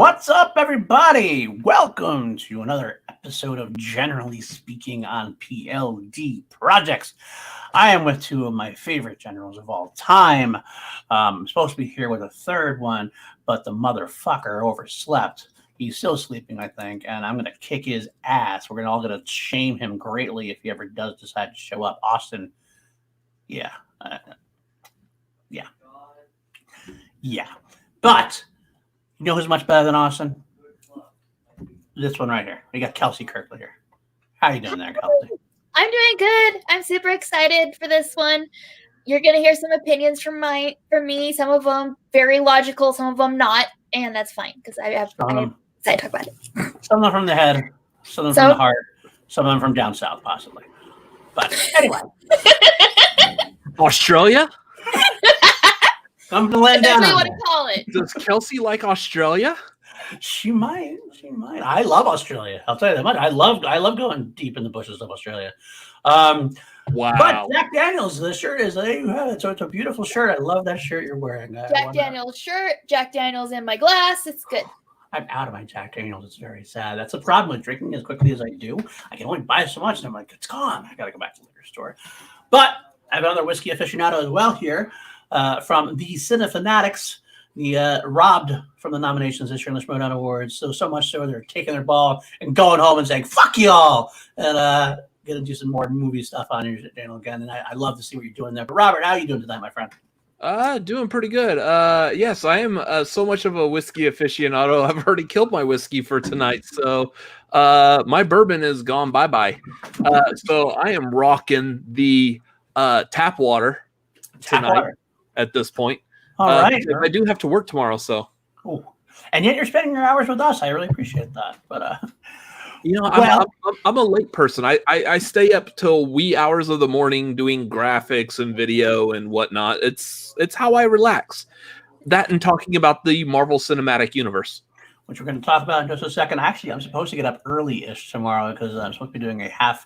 What's up, everybody? Welcome to another episode of Generally Speaking on PLD Projects. I am with two of my favorite generals of all time. I'm supposed to be here with a third one, but the motherfucker overslept. He's still sleeping, I think, and I'm going to kick his ass. We're all going to shame him greatly if he ever does decide to show up. Austin, yeah. But you know who's much better than Austin? This one right here. We got Kelsey Kirkley here. How you doing there, Kelsey? I'm doing good. I'm super excited for this one. You're gonna hear some opinions from me. Some of them very logical, some of them not, and that's fine because I'm excited to talk about it. Some of them from the head, some of them from the heart, some of them from down south, possibly. But anyway, Australia. I'm gonna land down. That's what you want to call it. Does Kelsey like Australia? She might. I love Australia. I'll tell you that much. I love going deep in the bushes of Australia. Wow. But Jack Daniels, the shirt is there you have it. So it's a beautiful shirt. I love that shirt you're wearing. Jack Daniels shirt. Jack Daniels in my glass. It's good. I'm out of my Jack Daniels. It's very sad. That's the problem with drinking as quickly as I do. I can only buy so much, and I'm like, it's gone. I got to go back to the liquor store. But I have another whiskey aficionado as well here from the Cinefanatics. The robbed from the nominations this year in the Schmodown Awards. So much so they're taking their ball and going home and saying, fuck y'all. And going to do some more movie stuff on your channel again. And I love to see what you're doing there. But Robert, how are you doing tonight, my friend? Doing pretty good. Yes, I am so much of a whiskey aficionado. I've already killed my whiskey for tonight. So my bourbon is gone bye-bye. So I am rocking the tap water tonight at this point. All right. I do have to work tomorrow, so. Ooh. And yet you're spending your hours with us. I really appreciate that. But I'm a late person. I stay up till wee hours of the morning doing graphics and video and whatnot. It's how I relax. That and talking about the Marvel Cinematic Universe, which we're going to talk about in just a second. Actually, I'm supposed to get up early-ish tomorrow because I'm supposed to be doing a half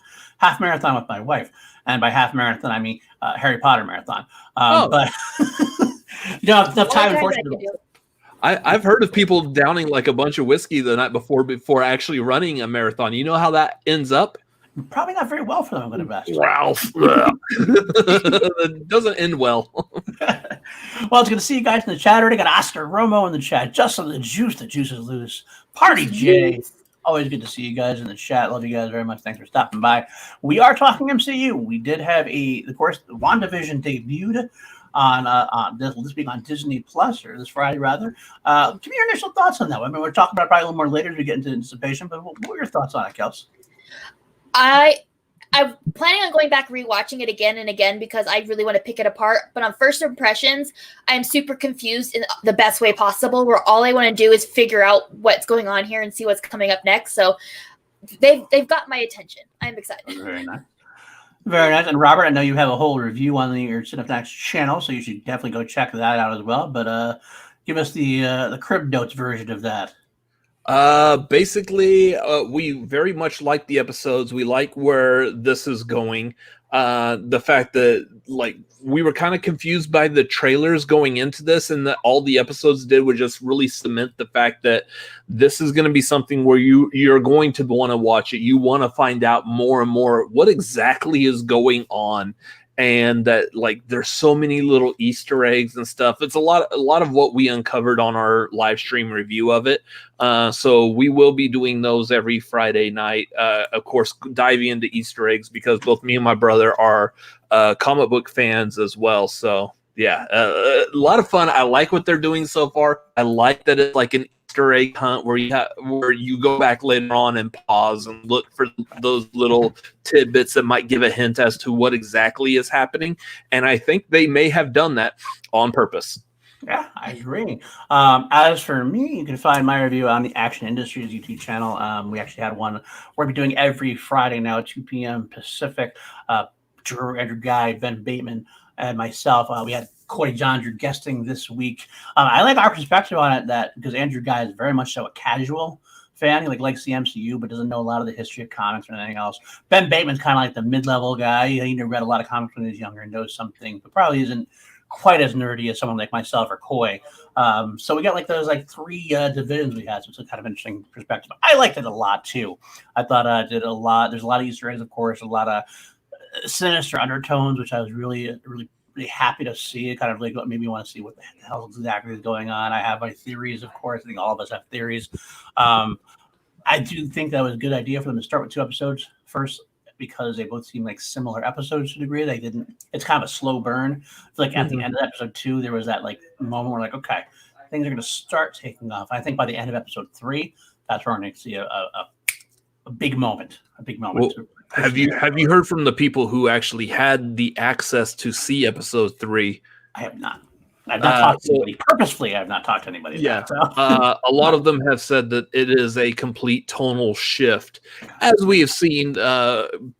marathon with my wife. And by half marathon, I mean Harry Potter marathon. But you don't have enough time, unfortunately. I've heard of people downing like a bunch of whiskey the night before actually running a marathon. You know how that ends up? Probably not very well for them, I'm going to bet. Ralph. It doesn't end well. Well, it's good to see you guys in the chat already. Got Oscar Romo in the chat. Justin the Juice is loose. Party Jay. Always good to see you guys in the chat. Love you guys very much. Thanks for stopping by. We are talking MCU. We did have of course, WandaVision debuted on this week on Disney Plus, or this Friday rather. Give me your initial thoughts on that. I mean, we're talking about it probably a little more later to get into anticipation, but what were your thoughts on it, Kels? I'm planning on going back rewatching it again and again because I really want to pick it apart. But on first impressions, I'm super confused in the best way possible, where all I want to do is figure out what's going on here and see what's coming up next. So they've got my attention. I'm excited. Very nice. Very nice. And Robert, I know you have a whole review on your Cinefanatics channel, so you should definitely go check that out as well. But give us the Crib Notes version of that. Basically, we very much like the episodes. We like where this is going. The fact that we were kind of confused by the trailers going into this, and that all the episodes did was just really cement the fact that this is going to be something where you're going to want to watch it. You want to find out more and more what exactly is going on. And that there's so many little Easter eggs and stuff. It's a lot of what we uncovered on our live stream review of it. So we will be doing those every Friday night. Of course, diving into Easter eggs because both me and my brother are comic book fans as well. So yeah, a lot of fun. I like what they're doing so far. I like that it's like an Easter egg hunt where you go back later on and pause and look for those little tidbits that might give a hint as to what exactly is happening. And I think they may have done that on purpose. Yeah, I agree. As for me, you can find my review on the Action Industries YouTube channel. We actually had one we're doing every Friday now at 2 p.m. Pacific. Drew, Andrew Guy, Ben Bateman, and myself. We had Corey Johndrew guesting this week. I like our perspective on it because Andrew Guy is very much so a casual fan. He likes the MCU, but doesn't know a lot of the history of comics or anything else. Ben Bateman's kind of like the mid-level guy. He read a lot of comics when he was younger and knows something, but probably isn't quite as nerdy as someone like myself or Koi. So we got like those like three divisions we had. So it's a kind of interesting perspective. I liked it a lot too. I thought I did a lot. There's a lot of Easter eggs, of course, a lot of sinister undertones, which I was really happy to see. It kind of like made me want to see what the hell exactly is going on. I have my theories, of course. I think all of us have theories. I do think that was a good idea for them to start with 2 episodes first, because they both seem like similar episodes to a degree. They didn't. It's kind of a slow burn. It's like at the end of episode 2, there was that like moment where like, okay, things are going to start taking off. I think by the end of episode 3, that's where we're going to see a big moment. A big moment. Well, have you heard from the people who actually had the access to see episode 3? I have not. I've not talked to anybody. Purposefully, I have not talked to anybody. Yeah. About, a lot of them have said that it is a complete tonal shift, as we have seen,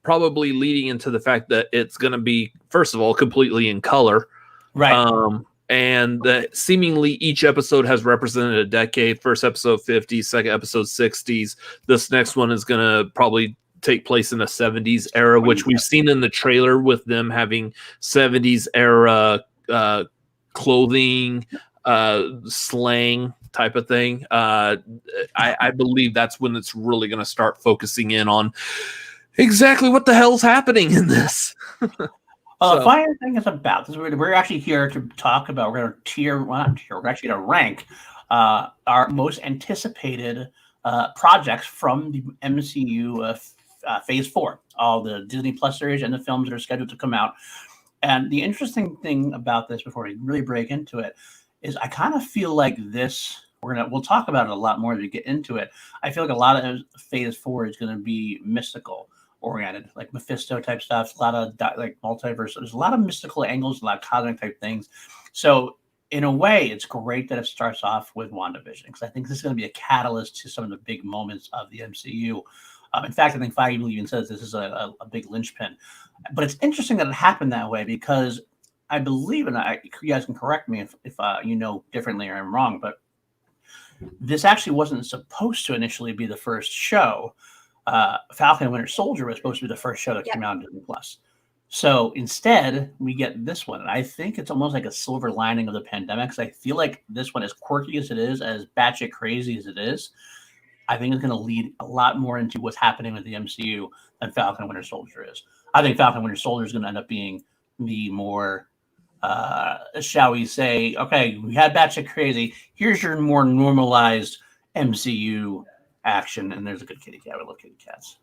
probably leading into the fact that it's going to be, first of all, completely in color. Right. And that seemingly each episode has represented a decade. First episode 50s, second episode 60s. This next one is going to probably take place in the 70s era, which we've seen in the trailer with them having 70s era clothing, slang type of thing. I believe that's when it's really going to start focusing in on exactly what the hell's happening in this. The funny thing is about this, we're actually here to talk about, we're going to we're actually going to rank our most anticipated projects from the MCU Phase 4, all the Disney Plus series and the films that are scheduled to come out. And the interesting thing about this, before we really break into it, is I kind of feel like this, we'll talk about it a lot more as we get into it. I feel like a lot of Phase 4 is going to be mystical oriented, like Mephisto type stuff, a lot of like multiverse. There's a lot of mystical angles, a lot of cosmic type things. So in a way, it's great that it starts off with WandaVision, because I think this is going to be a catalyst to some of the big moments of the MCU. In fact, I think Feige even says this is a big linchpin. But it's interesting that it happened that way, because I believe, and you guys can correct me if you know differently or I'm wrong, but this actually wasn't supposed to initially be the first show. Falcon and Winter Soldier was supposed to be the first show that came out on Disney Plus. So instead, we get this one. And I think it's almost like a silver lining of the pandemic, because I feel like this one, as quirky as it is, as batshit crazy as it is, I think it's going to lead a lot more into what's happening with the MCU than Falcon and Winter Soldier is. I think Falcon and Winter Soldier is going to end up being the more, shall we say, okay, we had batshit crazy. Here's your more normalized MCU action. And there's a good kitty cat. I love kitty cats.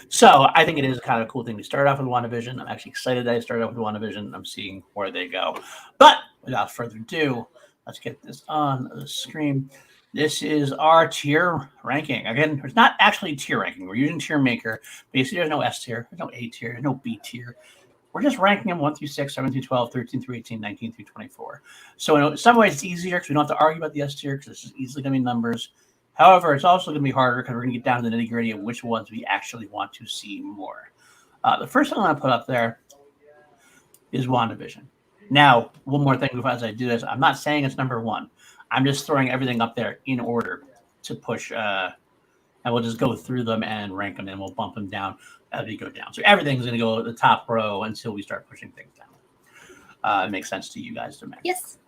So I think it is kind of a cool thing to start off with WandaVision. I'm actually excited that I started off with WandaVision. I'm seeing where they go. But without further ado, let's get this on the screen. This is our tier ranking. Again, it's not actually tier ranking. We're using Tier Maker. Basically, there's no S tier, there's no A tier, there's no B tier. We're just ranking them 1 through 6, 7 through 12, 13 through 18, 19 through 24. So in some ways, it's easier because we don't have to argue about the S tier, because it's just easily going to be numbers. However, it's also going to be harder because we're going to get down to the nitty gritty of which ones we actually want to see more. The first thing I'm going to put up there is WandaVision. Now, one more thing as I do this, I'm not saying it's number 1. I'm just throwing everything up there in order to push, and we'll just go through them and rank them, and we'll bump them down as we go down. So everything's going to go at the top row until we start pushing things down. It makes sense to you guys to make. Yes.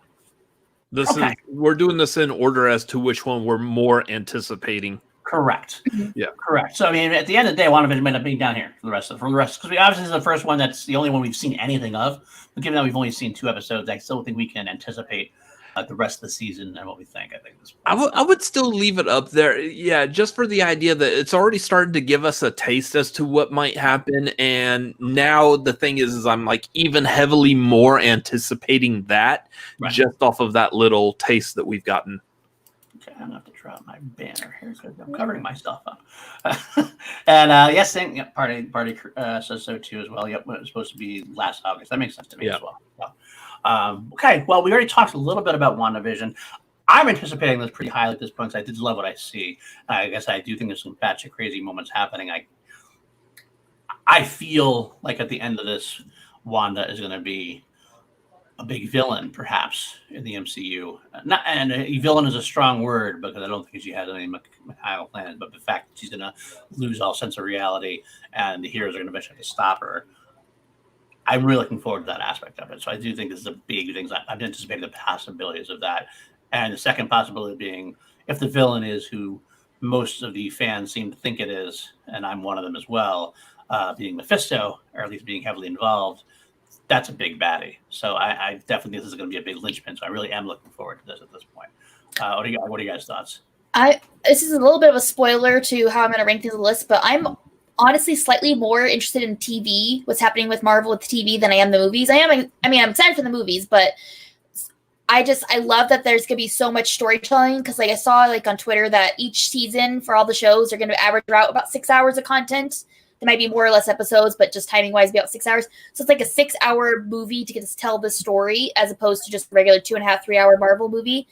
We're doing this in order as to which one we're more anticipating. Correct. Yeah. Correct. So I mean, at the end of the day, WandaVision might end up being down here for the rest, because we obviously is the first one that's the only one we've seen anything of. But given that we've only seen 2 episodes, I still think we can anticipate the rest of the season and what we think. I think I would still leave it up there, yeah, just for the idea that it's already started to give us a taste as to what might happen, and now the thing is I'm like even heavily more anticipating that, just off of that little taste that we've gotten. Okay, I'm gonna have to drop my banner here because I'm covering myself up. And yes, party says so too as well. Yep, it was supposed to be last August. That makes sense to me as well. Okay, well, we already talked a little bit about WandaVision. I'm anticipating this pretty highly at this point, because I did love what I see. I guess I do think there's some batshit crazy moments happening. I feel like at the end of this, Wanda is going to be a big villain, perhaps, in the MCU. And a villain is a strong word, because I don't think she has any mechanical plans, but the fact that she's going to lose all sense of reality and the heroes are going to eventually have to stop her. I'm really looking forward to that aspect of it. So I do think this is a big thing. I'm anticipating the possibilities of that. And the second possibility being if the villain is who most of the fans seem to think it is, and I'm one of them as well, being Mephisto, or at least being heavily involved, that's a big baddie. So I definitely think this is going to be a big linchpin. So I really am looking forward to this at this point. What are you guys' thoughts? This is a little bit of a spoiler to how I'm going to rank these list, but I'm honestly slightly more interested in TV, what's happening with Marvel with TV, than I am the movies. I'm excited for the movies, but I love that there's going to be so much storytelling, because like I saw like on Twitter that each season for all the shows are going to average out about 6 hours of content. There might be more or less episodes, but just timing wise, about 6 hours. So it's like a 6-hour movie to get to tell the story, as opposed to just a regular 2.5, 3-hour Marvel movie.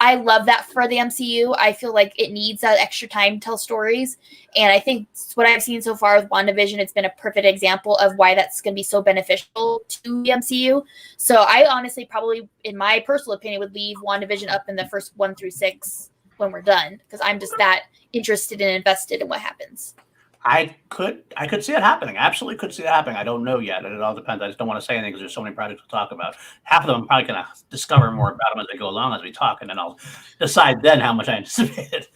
I love that for the MCU. I feel like it needs that extra time to tell stories. And I think what I've seen so far with WandaVision, it's been a perfect example of why that's going to be so beneficial to the MCU. So I honestly probably, in my personal opinion, would leave WandaVision up in the first 1 through 6 when we're done, because I'm just that interested and invested in what happens. I could see it happening. Absolutely could see it happening. I don't know yet. And it all depends. I just don't want to say anything because there's so many projects to talk about. Half of them I'm probably going to discover more about them as they go along as we talk, and then I'll decide then how much I anticipate it.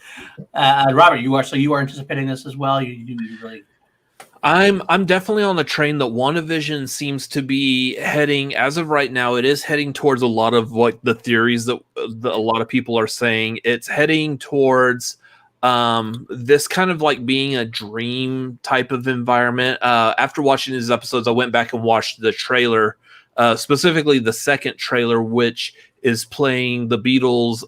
Robert, you are anticipating this as well? You really... I'm definitely on the train that WandaVision seems to be heading, as of right now, it is heading towards a lot of like the theories that a lot of people are saying. It's heading towards this kind of like being a dream type of environment. After watching these episodes, I went back and watched the trailer, specifically the second trailer, which is playing the Beatles'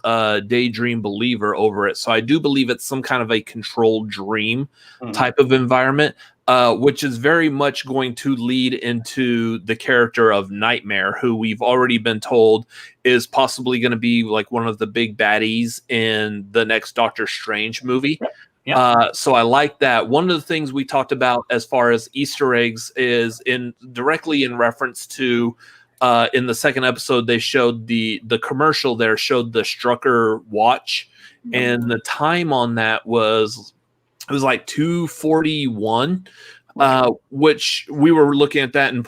Daydream Believer over it. So I do believe it's some kind of a controlled dream type of environment, which is very much going to lead into the character of Nightmare, who we've already been told is possibly going to be like one of the big baddies in the next Doctor Strange movie. Yeah. So I like that. One of the things we talked about as far as Easter eggs is directly in reference to in the second episode, they showed the commercial there showed the Strucker watch, and the time on that was like 2:41, which we were looking at that and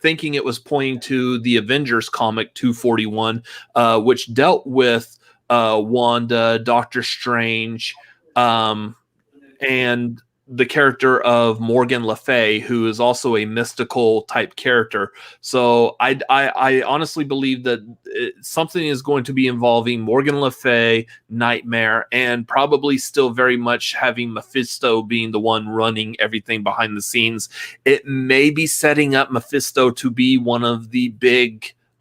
thinking it was pointing to the Avengers comic 241, which dealt with Wanda, Doctor Strange, and the character of Morgan Le Fay, who is also a mystical type character. So I honestly believe that something is going to be involving Morgan Le Fay, Nightmare, and probably still very much having Mephisto being the one running everything behind the scenes. It may be setting up Mephisto to be one of the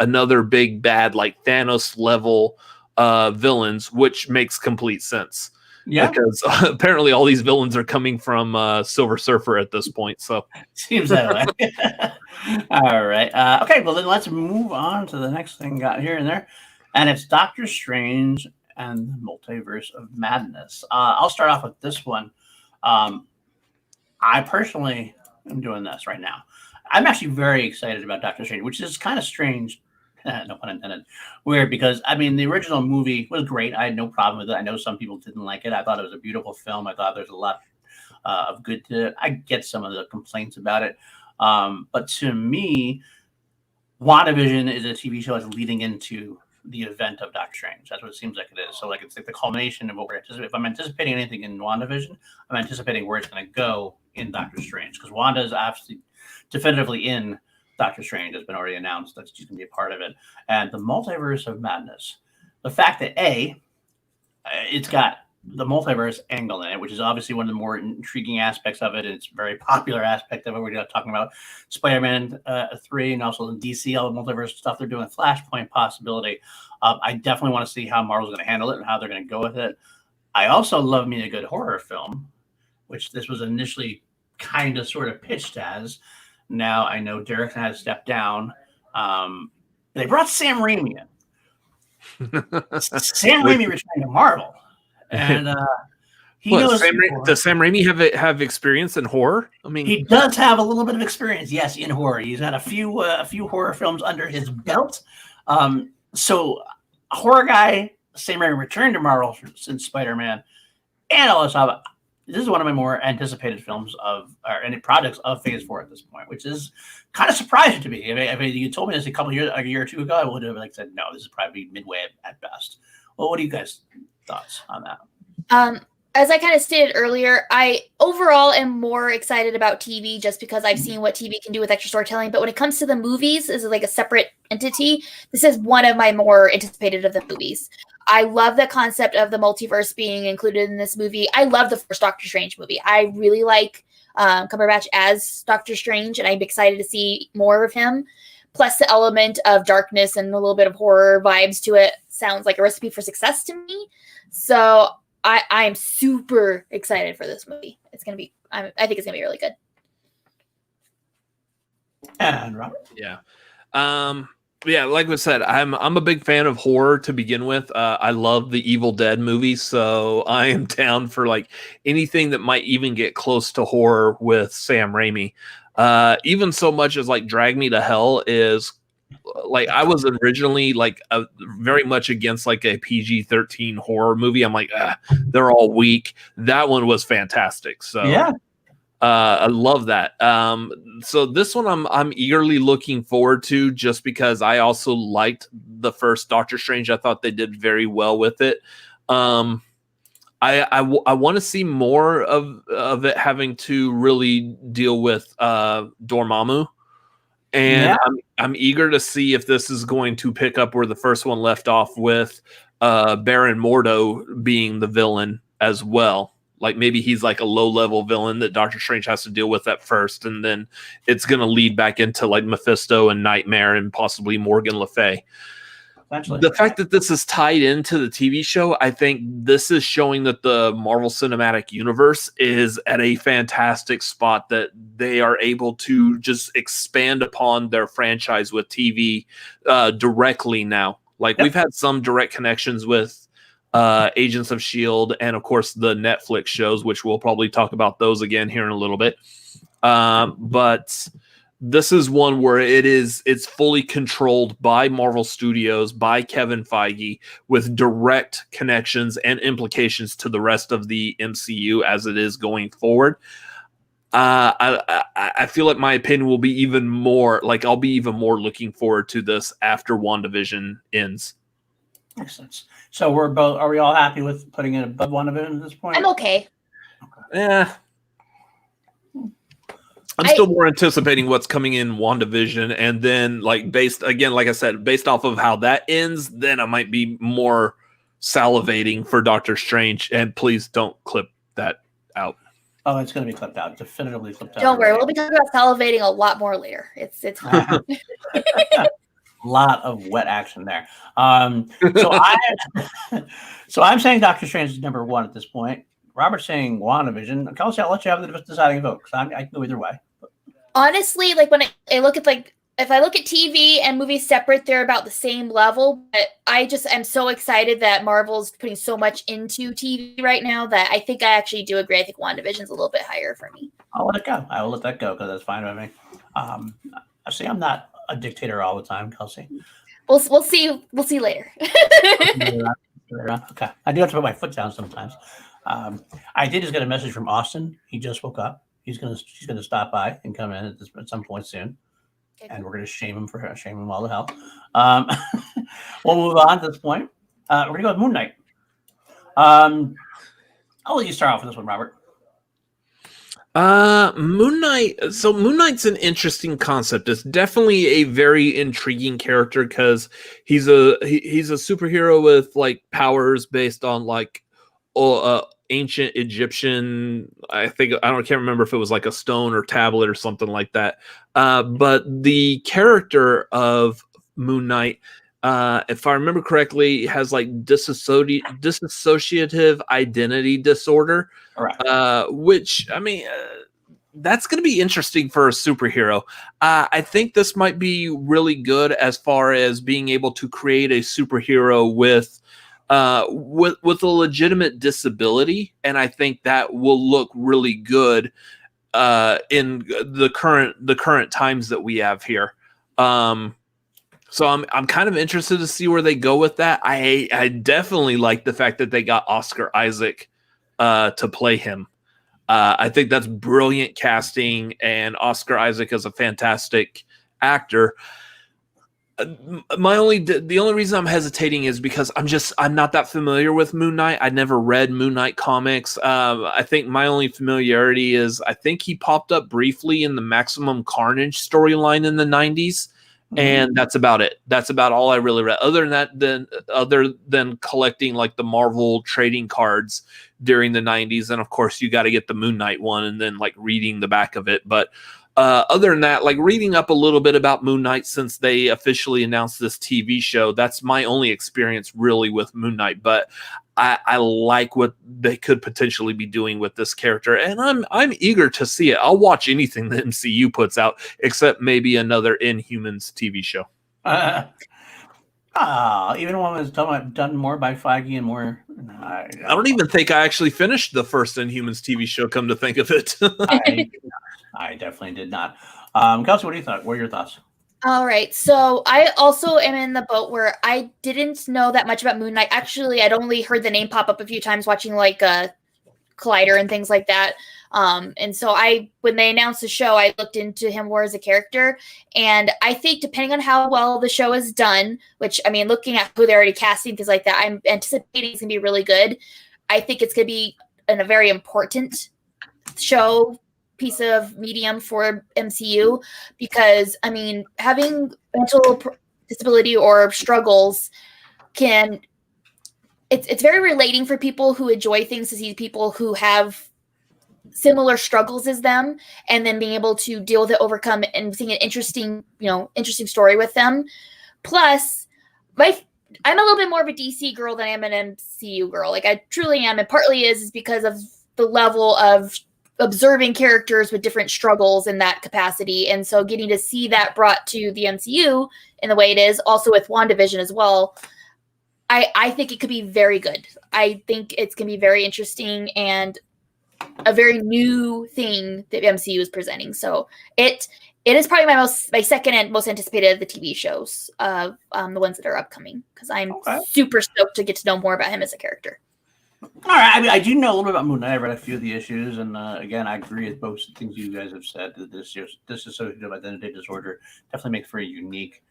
another big bad, like Thanos level villains, which makes complete sense. Yeah, because apparently all these villains are coming from Silver Surfer at this point. So seems that way. All right. Okay. Well, then let's move on to the next thing got here and there, and it's Doctor Strange and the Multiverse of Madness. I'll start off with this one. I personally am doing this right now. I'm actually very excited about Doctor Strange, which is kind of strange. No pun intended. Weird, because I mean the original movie was great. I had no problem with it. I know some people didn't like it. I thought it was a beautiful film. I thought there's a lot of good to it. I get some of the complaints about it, but to me, WandaVision is a TV show that's leading into the event of Doctor Strange. That's what it seems like it is. So like it's like the culmination of what we're anticipating. If I'm anticipating anything in WandaVision, I'm anticipating where it's going to go in Doctor Strange, because Wanda is absolutely definitively in Doctor Strange. Has been already announced that she's going to be a part of it. And the Multiverse of Madness, the fact that it's got the multiverse angle in it, which is obviously one of the more intriguing aspects of it. It's a very popular aspect of it. We're talking about Spider-Man 3 and also the DC, all the multiverse stuff they're doing, Flashpoint possibility. I definitely want to see how Marvel's going to handle it and how they're going to go with it. I also love me a good horror film, which this was initially kind of sort of pitched as. Now I know Derek had to step down. They brought Sam Raimi in. Sam Raimi returned to Marvel, and does Sam Raimi have experience in horror? I mean, he does have a little bit of experience, yes, in horror. He's had a few horror films under his belt. So, horror guy, Sam Raimi returned to Marvel since Spider-Man, and all this stuff. this is one of my more anticipated films or any projects of Phase 4 at this point, which is kind of surprising to me. I mean, you told me this a year or two ago, I would have said, no, this is probably midway at best. Well, what do you guys thoughts on that? As I kind of stated earlier, I overall am more excited about TV just because I've seen what TV can do with extra storytelling. But when it comes to the movies, as like a separate entity, this is one of my more anticipated of the movies. I love the concept of the multiverse being included in this movie. I love the first Doctor Strange movie. I really like Cumberbatch as Doctor Strange, and I'm excited to see more of him. Plus the element of darkness and a little bit of horror vibes to it sounds like a recipe for success to me. So I am super excited for this movie. It's gonna be. I think it's gonna be really good. And Robert, yeah, like we said, I'm a big fan of horror to begin with. I love the Evil Dead movies, so I am down for like anything that might even get close to horror with Sam Raimi. Even so much as like Drag Me to Hell is. Like I was originally like very much against like a PG-13 horror movie. I'm like, they're all weak. That one was fantastic. So yeah, I love that. So this one I'm eagerly looking forward to just because I also liked the first Doctor Strange. I thought they did very well with it. I want to see more of it having to really deal with Dormammu. And I'm eager to see if this is going to pick up where the first one left off with Baron Mordo being the villain as well. Like maybe he's like a low-level villain that Doctor Strange has to deal with at first, and then it's going to lead back into like Mephisto and Nightmare and possibly Morgan Le Fay. The fact that this is tied into the TV show, I think this is showing that the Marvel Cinematic Universe is at a fantastic spot, that they are able to just expand upon their franchise with TV directly now. Like we've had some direct connections with Agents of S.H.I.E.L.D. and of course the Netflix shows, which we'll probably talk about those again here in a little bit. But this is one where it's fully controlled by Marvel Studios, by Kevin Feige, with direct connections and implications to the rest of the MCU as it is going forward. I feel like my opinion will be even more, like I'll be even more looking forward to this after WandaVision ends. Makes sense. So are we all happy with putting it above WandaVision at this point? I'm okay. Yeah. I'm still more anticipating what's coming in WandaVision, and then like based off of how that ends, then I might be more salivating for Doctor Strange. And please don't clip that out. Oh, it's going to be clipped out. Definitively clipped out. Don't worry, we'll be talking about salivating a lot more later. It's fine. A lot of wet action there. So I'm saying Doctor Strange is number one at this point. Robert's saying WandaVision. Kelsey, I'll let you have the deciding vote because I can go either way. Honestly, like when I look at like if I look at TV and movies separate, they're about the same level. But I just am so excited that Marvel's putting so much into TV right now that I think I actually do agree. I think WandaVision's a little bit higher for me. I'll let it go. I will let that go because that's fine with me. See, I'm not a dictator all the time, Kelsey. We'll see. We'll see later. Okay. I do have to put my foot down sometimes. I did just get a message from Austin. He just woke up. She's gonna stop by and come in at some point soon, and we're gonna shame him all the hell. We'll move on to this point. We're gonna go with Moon Knight. I'll let you start off with this one, Robert. Moon Knight. So Moon Knight's an interesting concept. It's definitely a very intriguing character because he's a superhero with like powers based on like ancient Egyptian. I can't remember if it was like a stone or tablet or something like that. But the character of Moon Knight, if I remember correctly, has like dissociative identity disorder. Right. Which I mean, that's going to be interesting for a superhero. I think this might be really good as far as being able to create a superhero with a legitimate disability, and I think that will look really good in the current times that we have here. So I'm kind of interested to see where they go with that. I definitely like the fact that they got Oscar Isaac to play him. I think that's brilliant casting, and Oscar Isaac is a fantastic actor. The only reason I'm hesitating is because I'm not that familiar with Moon Knight. I never read Moon Knight comics. I think my only familiarity is I think he popped up briefly in the Maximum Carnage storyline in the 90s, and that's about it. That's about all I really read. Other than collecting like the Marvel trading cards during the 90s, and of course you got to get the Moon Knight one and then like reading the back of it, but other than that, like reading up a little bit about Moon Knight since they officially announced this TV show, that's my only experience really with Moon Knight. But I like what they could potentially be doing with this character, and I'm eager to see it. I'll watch anything the MCU puts out, except maybe another Inhumans TV show. Even one was done more by Feige and more. I don't even think I actually finished the first Inhumans TV show. Come to think of it. I definitely did not. Kelsey, what do you thought? What are your thoughts? All right. So I also am in the boat where I didn't know that much about Moon Knight. Actually, I'd only heard the name pop up a few times watching like Collider and things like that. And so when they announced the show, I looked into him more as a character. And I think depending on how well the show is done, which I mean, looking at who they're already casting, things like that, I'm anticipating it's going to be really good. I think it's going to be a very important show piece of medium for MCU because I mean having mental disability or struggles it's very relating for people who enjoy things to see people who have similar struggles as them and then being able to deal with it, overcome it, and seeing an interesting story with them. Plus I'm a little bit more of a DC girl than I am an MCU girl. Like I truly am, and partly is because of the level of observing characters with different struggles in that capacity. And so getting to see that brought to the MCU in the way it is, also with WandaVision as well, I think it could be very good. I think it's going to be very interesting and a very new thing that MCU is presenting. So it is probably my second and most anticipated of the TV shows, the ones that are upcoming, because I'm super stoked to get to know more about him as a character. All right. I mean, I do know a little bit about Moon Knight. I read a few of the issues, and again, I agree with both things you guys have said. That this dissociative identity disorder definitely makes for a unique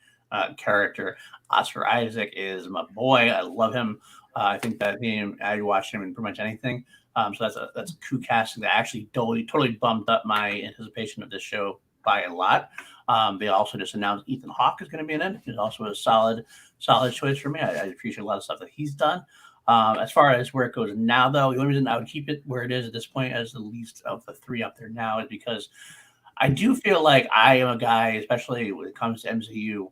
character. Oscar Isaac is my boy. I love him. I think that I watched him in pretty much anything. So that's a coup casting that actually totally bumped up my anticipation of this show by a lot. They also just announced Ethan Hawke is going to be in it. He's also a solid choice for me. I appreciate a lot of stuff that he's done. As far as where it goes now, though, the only reason I would keep it where it is at this point as the least of the three up there now is because I do feel like I am a guy, especially when it comes to MCU,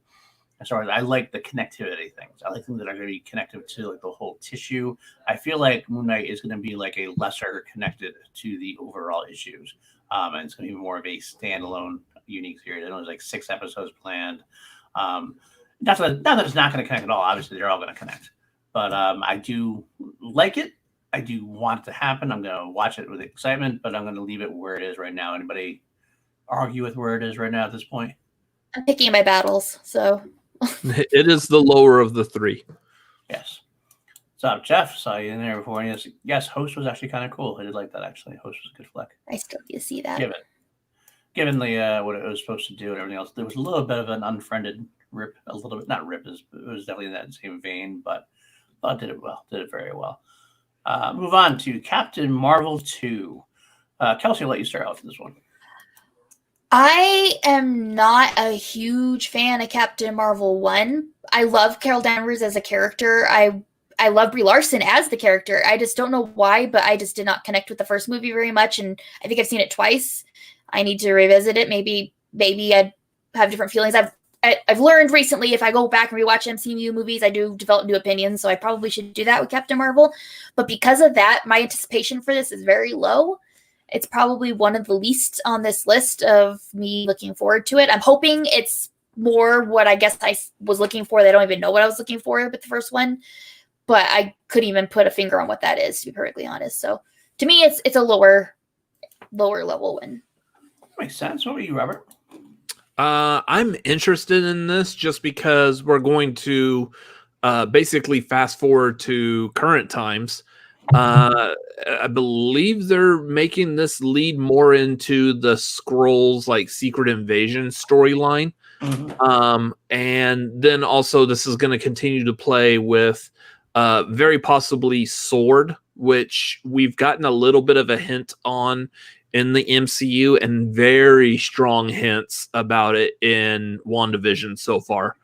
as far as I like the connectivity things. I like things that are going to be connected to like the whole tissue. I feel like Moon Knight is going to be like a lesser connected to the overall issues. And it's going to be more of a standalone, unique series. I know there's like 6 episodes planned. Not that it's not going to connect at all. Obviously, they're all going to connect. But I do like it. I do want it to happen. I'm going to watch it with excitement, but I'm going to leave it where it is right now. Anybody argue with where it is right now at this point? I'm picking my battles, so. It is the lower of the 3. Yes. What's up, Jeff? Saw you in there before. And yes, Host was actually kind of cool. I did like that, actually. Host was a good flick. I still need to see that. Given the what it was supposed to do and everything else, there was a little bit of an unfriended Rip. A little bit, not Rip, it was definitely in that same vein, but I thought did it very well. Move on to Captain Marvel 2. Kelsey, I'll let you start out with this one. I am not a huge fan of Captain Marvel 1. I love Carol Danvers as a character. I love Brie Larson as the character. I just don't know why, but I just did not connect with the first movie very much, and I think I've seen it twice. I need to revisit it. Maybe I'd have different feelings. I've learned recently if I go back and rewatch MCU movies, I do develop new opinions, so I probably should do that with Captain Marvel. But because of that, my anticipation for this is very low. It's probably one of the least on this list of me looking forward to it. I'm hoping it's more what I guess I was looking for. They don't even know what I was looking for with the first one, but I couldn't even put a finger on what that is, to be perfectly honest. So to me, it's a lower level one. Makes sense. What about you, Robert? I'm interested in this just because we're going to basically fast forward to current times. I believe they're making this lead more into the Skrulls like Secret Invasion storyline. And then also this is going to continue to play with very possibly Sword, which we've gotten a little bit of a hint on in the MCU and very strong hints about it in WandaVision so far.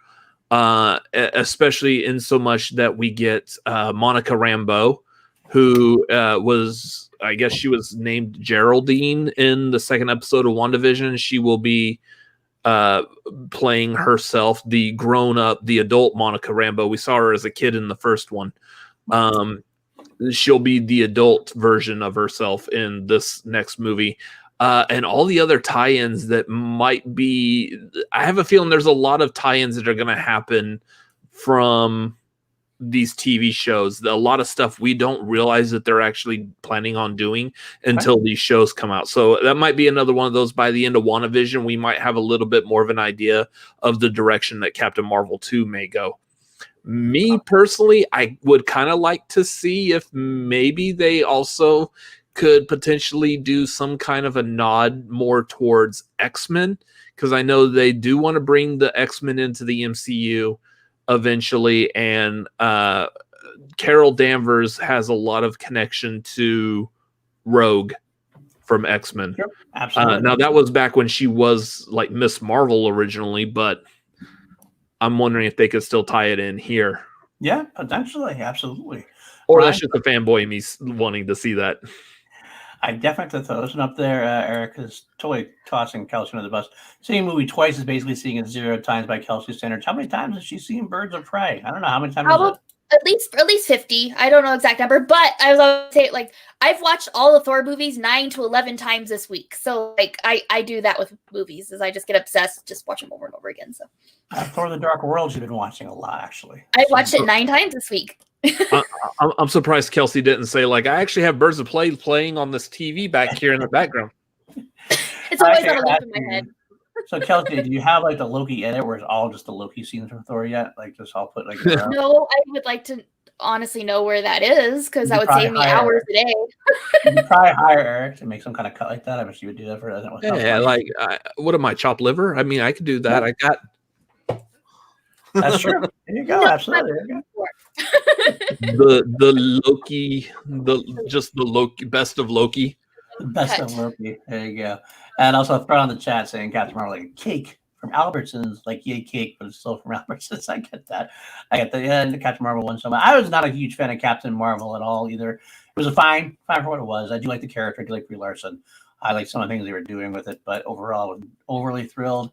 Especially in so much that we get Monica Rambeau, who was, I guess she was named Geraldine in the second episode of WandaVision. She will be playing herself, the grown-up, the adult Monica Rambeau. We saw her as a kid in the first one. She'll be the adult version of herself in this next movie. And all the other tie-ins that might be, I have a feeling there's a lot of tie-ins that are going to happen from these TV shows. A lot of stuff we don't realize that they're actually planning on doing until these shows come out. So that might be another one of those. By the end of WandaVision, we might have a little bit more of an idea of the direction that Captain Marvel 2 may go. Me personally, I would kind of like to see if maybe they also could potentially do some kind of a nod more towards X-Men, because I know they do want to bring the X-Men into the MCU eventually, and Carol Danvers has a lot of connection to Rogue from X-Men. Sure, absolutely. Now that was back when she was like Miss Marvel originally, but I'm wondering if they could still tie it in here. Yeah, potentially, absolutely. Or that's just a fanboy me wanting to see that. I definitely throw this one up there. Eric is totally tossing Kelsey under the bus. Seeing a movie twice is basically seeing it 0 times by Kelsey standards. How many times has she seen Birds of Prey? I don't know how many times. At least 50. I don't know exact number, but I was going to say, like, I've watched all the Thor movies 9 to 11 times this week. So, like, I do that with movies, is I just get obsessed, just watch them over and over again. So, Thor: The Dark World, you've been watching a lot, actually. I watched it 9 times this week. I'm surprised Kelsey didn't say, like, I actually have Birds of Prey playing on this TV back here in the background. It's always on a loop in my head. So, Kelsey, do you have like the Loki edit where it's all just the Loki scenes from Thor yet? Like, just all put like. No, I would like to honestly know where that is, because that would save me hours a day. You could probably hire Eric to make some kind of cut like that. I bet you would do that for us. Yeah, like, what am I, chopped liver? I mean, I could do that. I got. That's true. There you go. Absolutely. the Loki, the Loki, best of Loki. Best of Loki. There you go. And also throw on the chat saying Captain Marvel like cake from Albertsons, like yay cake, but it's still from Albertsons. I get that. I get the Captain Marvel one so much. I was not a huge fan of Captain Marvel at all either. It was a fine for what it was. I do like the character. I do like Brie Larson. I like some of the things they were doing with it, but overall, I wasn't overly thrilled.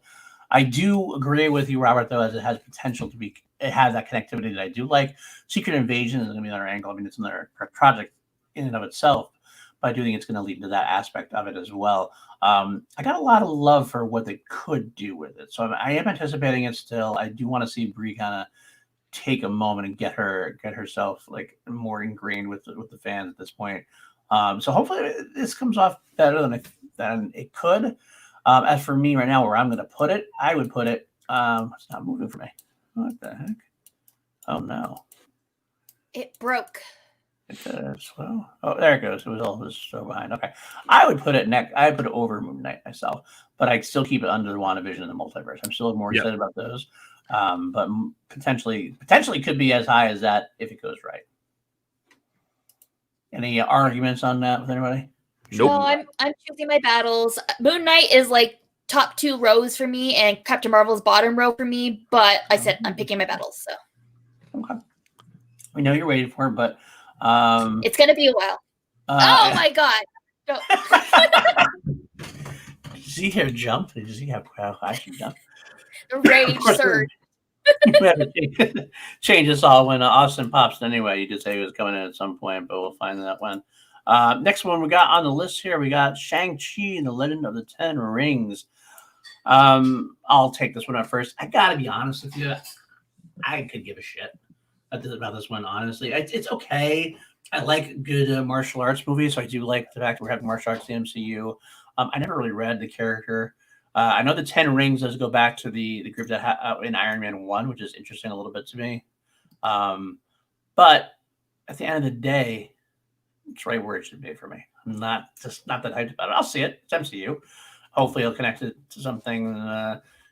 I do agree with you, Robert, though, as it has potential to be. It has that connectivity that I do like. Secret Invasion is going to be another angle. I mean, it's another project in and of itself, but I do think it's going to lead into that aspect of it as well. I got a lot of love for what they could do with it, so I am anticipating it still. I do want to see Brie kind of take a moment and get herself like more ingrained with the fans at this point. So hopefully this comes off better than it could. As for me right now, where I'm going to put it, I would put it. It's not moving for me. What the heck? Oh no! It broke. It does. Well, oh, there it goes. It was all so behind. Okay, I would put it next. I would put it over Moon Knight myself, but I still keep it under the WandaVision and the Multiverse. I'm still more excited about those. But potentially could be as high as that if it goes right. Any arguments on that with anybody? Nope. No, I'm choosing my battles. Moon Knight is like top 2 rows for me, and Captain Marvel's bottom row for me. But I said I'm picking my battles. So okay, we know you're waiting for it, but it's gonna be a while. Oh my god! No. Did you see her jump? Did you see how high she jumped? The rage surge. We have to change this all when Austin pops. Anyway, you did say he was coming in at some point, but we'll find that when. Next one we got on the list here, we got Shang-Chi and the Legend of the Ten Rings. I'll take this one up first. I gotta be honest with you, I could give a shit about this one. Honestly, it's okay. I like good martial arts movies, so I do like the fact that we're having martial arts in the MCU. I never really read the character. I know the Ten Rings does go back to the group that in Iron Man 1, which is interesting a little bit to me. But at the end of the day, It's right where it should be for me. I'm not that hyped about it. I'll see it. It's MCU. Hopefully, it'll connect it to something.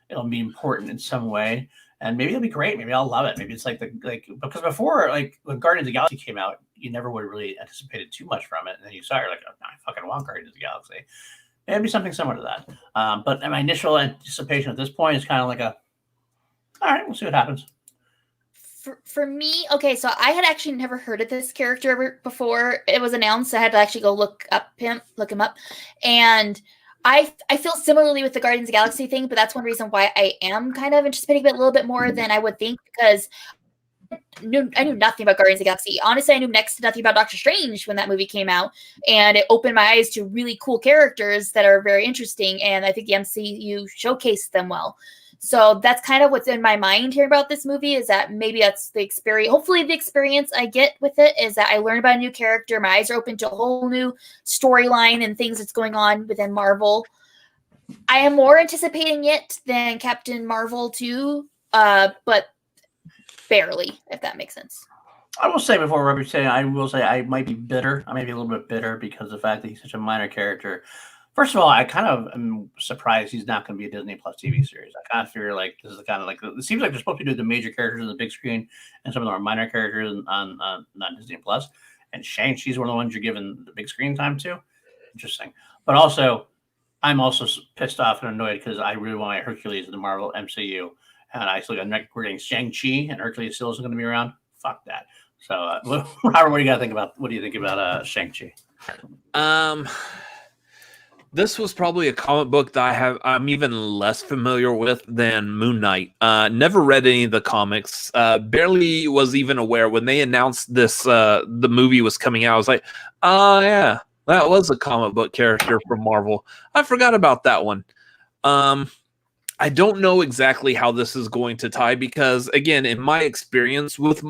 It'll be important in some way, and maybe it'll be great. Maybe I'll love it. Maybe it's like because before, like when Guardians of the Galaxy came out, you never would have really anticipated too much from it, and then you saw it, you're like, oh, no, I fucking want Guardians of the Galaxy. Maybe something similar to that. But my initial anticipation at this point is kind of like all right, we'll see what happens. For me, okay, so I had actually never heard of this character before it was announced. I had to actually go look him up, and I feel similarly with the Guardians of the Galaxy thing, but that's one reason why I am kind of anticipating it a little bit more than I would think, because I knew nothing about Guardians of the Galaxy. Honestly, I knew next to nothing about Doctor Strange when that movie came out, and it opened my eyes to really cool characters that are very interesting, and I think the MCU showcased them well. So that's kind of what's in my mind here about this movie, is that maybe that's the experience. Hopefully the experience I get with it is that I learn about a new character. My eyes are open to a whole new storyline and things that's going on within Marvel. I am more anticipating it than Captain Marvel 2, but barely, if that makes sense. I will say before Robbie say, I will say I might be bitter. I may be a little bit bitter because of the fact that he's such a minor character. First of all, I kind of am surprised he's not going to be a Disney Plus TV series. I kind of feel like this is the kind of like, it seems like they're supposed to do the major characters on the big screen and some of the minor characters on not Disney Plus. And Shang-Chi's one of the ones you're giving the big screen time to. Interesting. But also, I'm also pissed off and annoyed because I really want my Hercules in the Marvel MCU. And I still got we're getting Shang-Chi and Hercules still isn't going to be around. Fuck that. So, Robert, what do you think about Shang-Chi? This was probably a comic book that I'm even less familiar with than Moon Knight. Never read any of the comics. Barely was even aware when they announced this. The movie was coming out. I was like, oh yeah, that was a comic book character from Marvel. I forgot about that one. I don't know exactly how this is going to tie because, again, in my experience with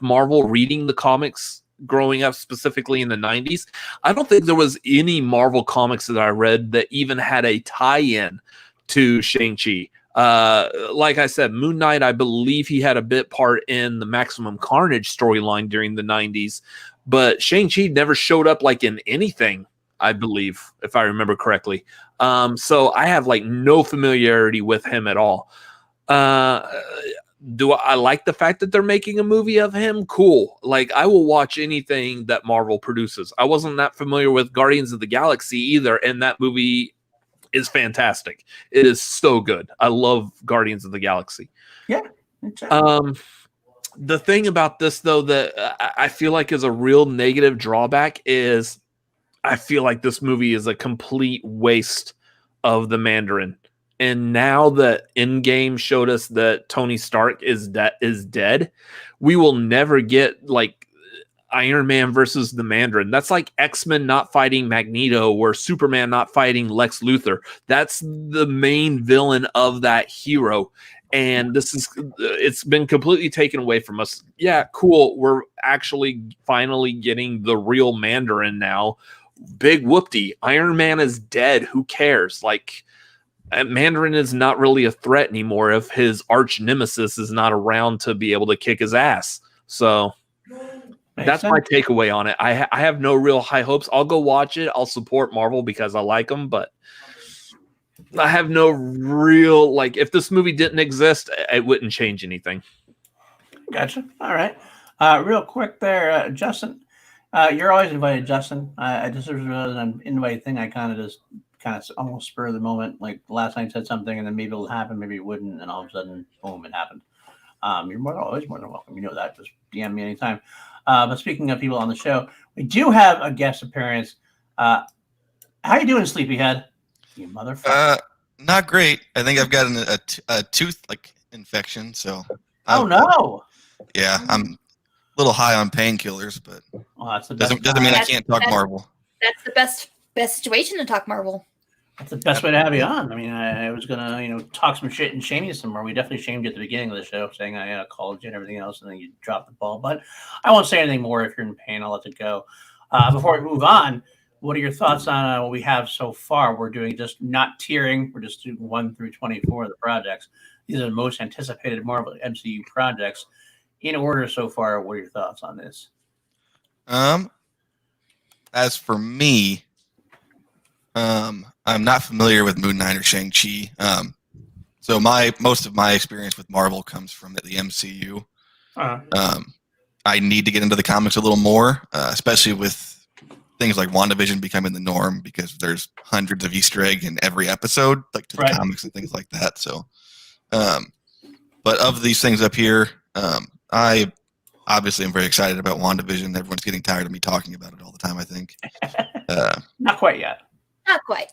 Marvel, reading the comics growing up, specifically in the 90s, I don't think there was any Marvel comics that I read that even had a tie-in to Shang-Chi. Like I said, Moon Knight, I believe he had a bit part in the Maximum Carnage storyline during the 90s, but Shang-Chi never showed up like in anything, I believe, if I remember correctly. So I have like no familiarity with him at all. Do I like the fact that they're making a movie of him? Cool. Like, I will watch anything that Marvel produces. I wasn't that familiar with Guardians of the Galaxy either, and that movie is fantastic. It is so good. I love Guardians of the Galaxy. Yeah. Exactly. The thing about this, though, that I feel like is a real negative drawback is I feel like this movie is a complete waste of the Mandarin. And now that Endgame showed us that Tony Stark is dead, we will never get like Iron Man versus the Mandarin. That's like X-Men not fighting Magneto or Superman not fighting Lex Luthor. That's the main villain of that hero. And it's been completely taken away from us. Yeah, cool. We're actually finally getting the real Mandarin now. Big whoopty. Iron Man is dead. Who cares? Like, Mandarin is not really a threat anymore if his arch nemesis is not around to be able to kick his ass. So that's my takeaway on it. I have no real high hopes. I'll go watch it. I'll support Marvel because I like them, but I have no real, like, if this movie didn't exist, it wouldn't change anything. Gotcha. All right. Real quick there, Justin. You're always invited, Justin. This was an invite thing. I kind of almost spur of the moment. Like last night said something, and then maybe it'll happen, maybe it wouldn't, and all of a sudden, boom, it happened. You're always more than welcome. You know that. Just DM me anytime. But speaking of people on the show, we do have a guest appearance. How you doing, Sleepyhead? You motherfucker. Not great. I think I've got a tooth infection. So. Oh no. Yeah, I'm a little high on painkillers, but that's the best. Doesn't mean I can't talk Marvel. That's the best situation to talk Marvel. That's the best way to have you on. I mean, I was gonna, talk some shit and shame you some more. We definitely shamed you at the beginning of the show, saying I called you and everything else, and then you dropped the ball. But I won't say anything more. If you're in pain, I'll let it go. Before we move on, what are your thoughts on what we have so far? We're doing just not tiering. We're just doing 1 through 24 of the projects. These are the most anticipated Marvel MCU projects in order so far. What are your thoughts on this? as for me, I'm not familiar with Moon Knight or Shang-Chi. So most of my experience with Marvel comes from the MCU. I need to get into the comics a little more, especially with things like WandaVision becoming the norm because there's hundreds of Easter eggs in every episode, like to the comics and things like that. So, but of these things up here, I obviously am very excited about WandaVision. Everyone's getting tired of me talking about it all the time, I think. Not quite yet. Not quite.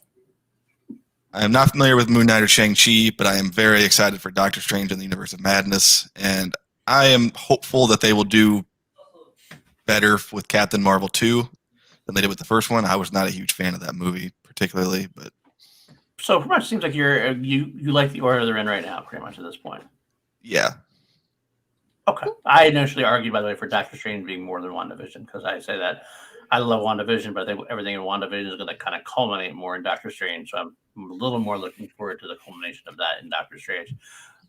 I am not familiar with Moon Knight or Shang-Chi, but I am very excited for Doctor Strange in the Universe of Madness, and I am hopeful that they will do better with Captain Marvel 2 than they did with the first one. I was not a huge fan of that movie particularly, but so pretty much seems like you like the order they're in right now, pretty much at this point. Yeah. Okay. I initially argued, by the way, for Doctor Strange being more than WandaVision because I say that I love WandaVision, but I think everything in WandaVision is going to kind of culminate more in Doctor Strange. So I'm a little more looking forward to the culmination of that in Doctor Strange.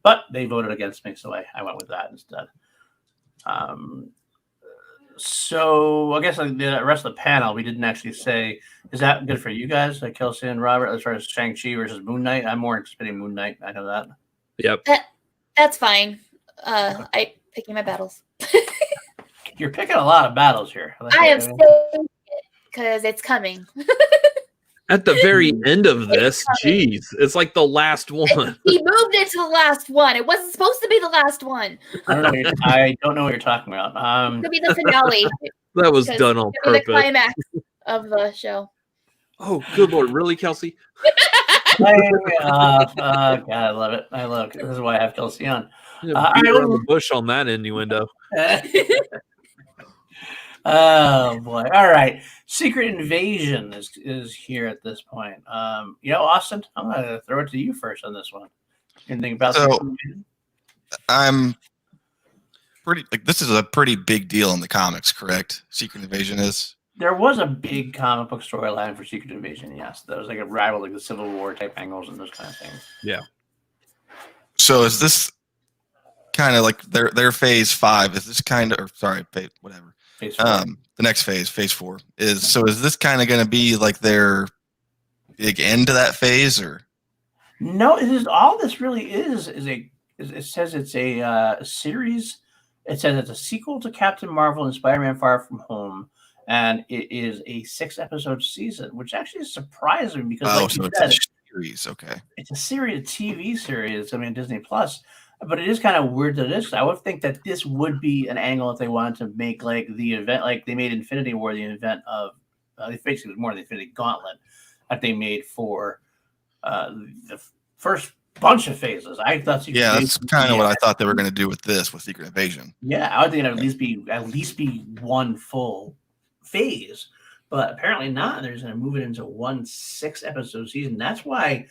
But they voted against me, so I went with that instead. So I guess the rest of the panel, we didn't actually say, is that good for you guys, like Kelsey and Robert, as far as Shang-Chi versus Moon Knight? I'm more interested in Moon Knight. I know that. Yep. That's fine. I'm picking my battles. You're picking a lot of battles here. I am so because it's coming. At the very end of this, geez, it's like the last one. He moved it to the last one. It wasn't supposed to be the last one. I don't know what you're talking about. It'll be the finale. That was done on purpose. The climax of the show. Oh, good Lord. Really, Kelsey? God, I love it. I love it. This is why I have Kelsey on. Beat around the bush on that innuendo. Oh boy! All right, Secret Invasion is here at this point. Austin, I'm gonna throw it to you first on this one. Anything about Secret Invasion? I'm pretty this is a pretty big deal in the comics, correct? Secret Invasion is. There was a big comic book storyline for Secret Invasion. Yes, there was like a rival, like the Civil War type angles and those kind of things. Yeah. So is this kind of like their phase 5? Is this kind of whatever? Phase 4. The next phase 4 is this kind of going to be like their big end to that phase, or no? It is all this really is it says it's a series. It says it's a sequel to Captain Marvel and Spider-Man: Far From Home, and it is a 6-episode season, which actually is surprising because so it's a series. Okay, it's a series, a TV series. I mean, Disney Plus. But it is kind of weird that it is. I would think that this would be an angle if they wanted to make like the event, like they made Infinity War the event of, basically it was more of the Infinity Gauntlet that they made for the first bunch of phases. I thought, that's kind of what I thought they were going to do with Secret Invasion. Yeah, I would think it at least be one full phase, but apparently not. They're just going to move it into one 6-episode season. That's why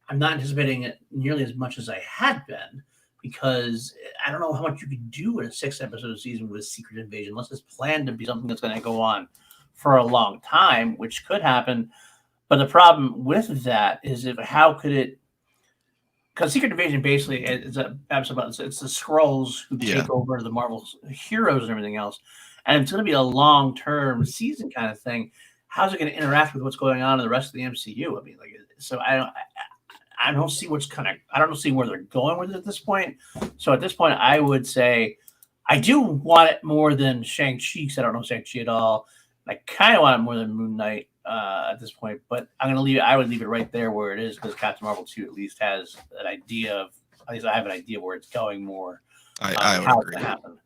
I'm not anticipating it nearly as much as I had been. Because I don't know how much you could do in a 6-episode season with Secret Invasion, unless it's planned to be something that's going to go on for a long time, which could happen. But the problem with that is how could it? Because Secret Invasion basically is it's the Skrulls who take over the Marvel heroes and everything else, and it's going to be a long-term season kind of thing. How's it going to interact with what's going on in the rest of the MCU? I mean, so I don't see I don't see where they're going with it at this point. So at this point, I would say I do want it more than Shang-Chi because I don't know Shang-Chi at all. I kind of want it more than Moon Knight at this point, but I would leave it right there where it is because Captain Marvel 2 at least has an idea of, at least I have an idea where it's going more. I would how agree. It's going to happen.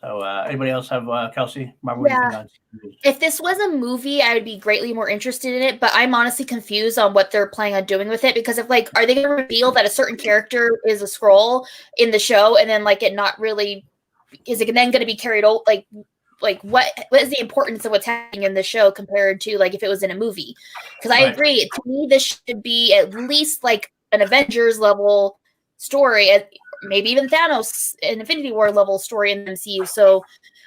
So anybody else have Kelsey? If this was a movie, I would be greatly more interested in it, but I'm honestly confused on what they're planning on doing with it because are they going to reveal that a certain character is a Skrull in the show and then it not really, is it then going to be carried over? What is the importance of what's happening in the show compared to if it was in a movie? Because I agree, to me, this should be at least an Avengers level story, maybe even Thanos and Infinity War level story in the MCU. So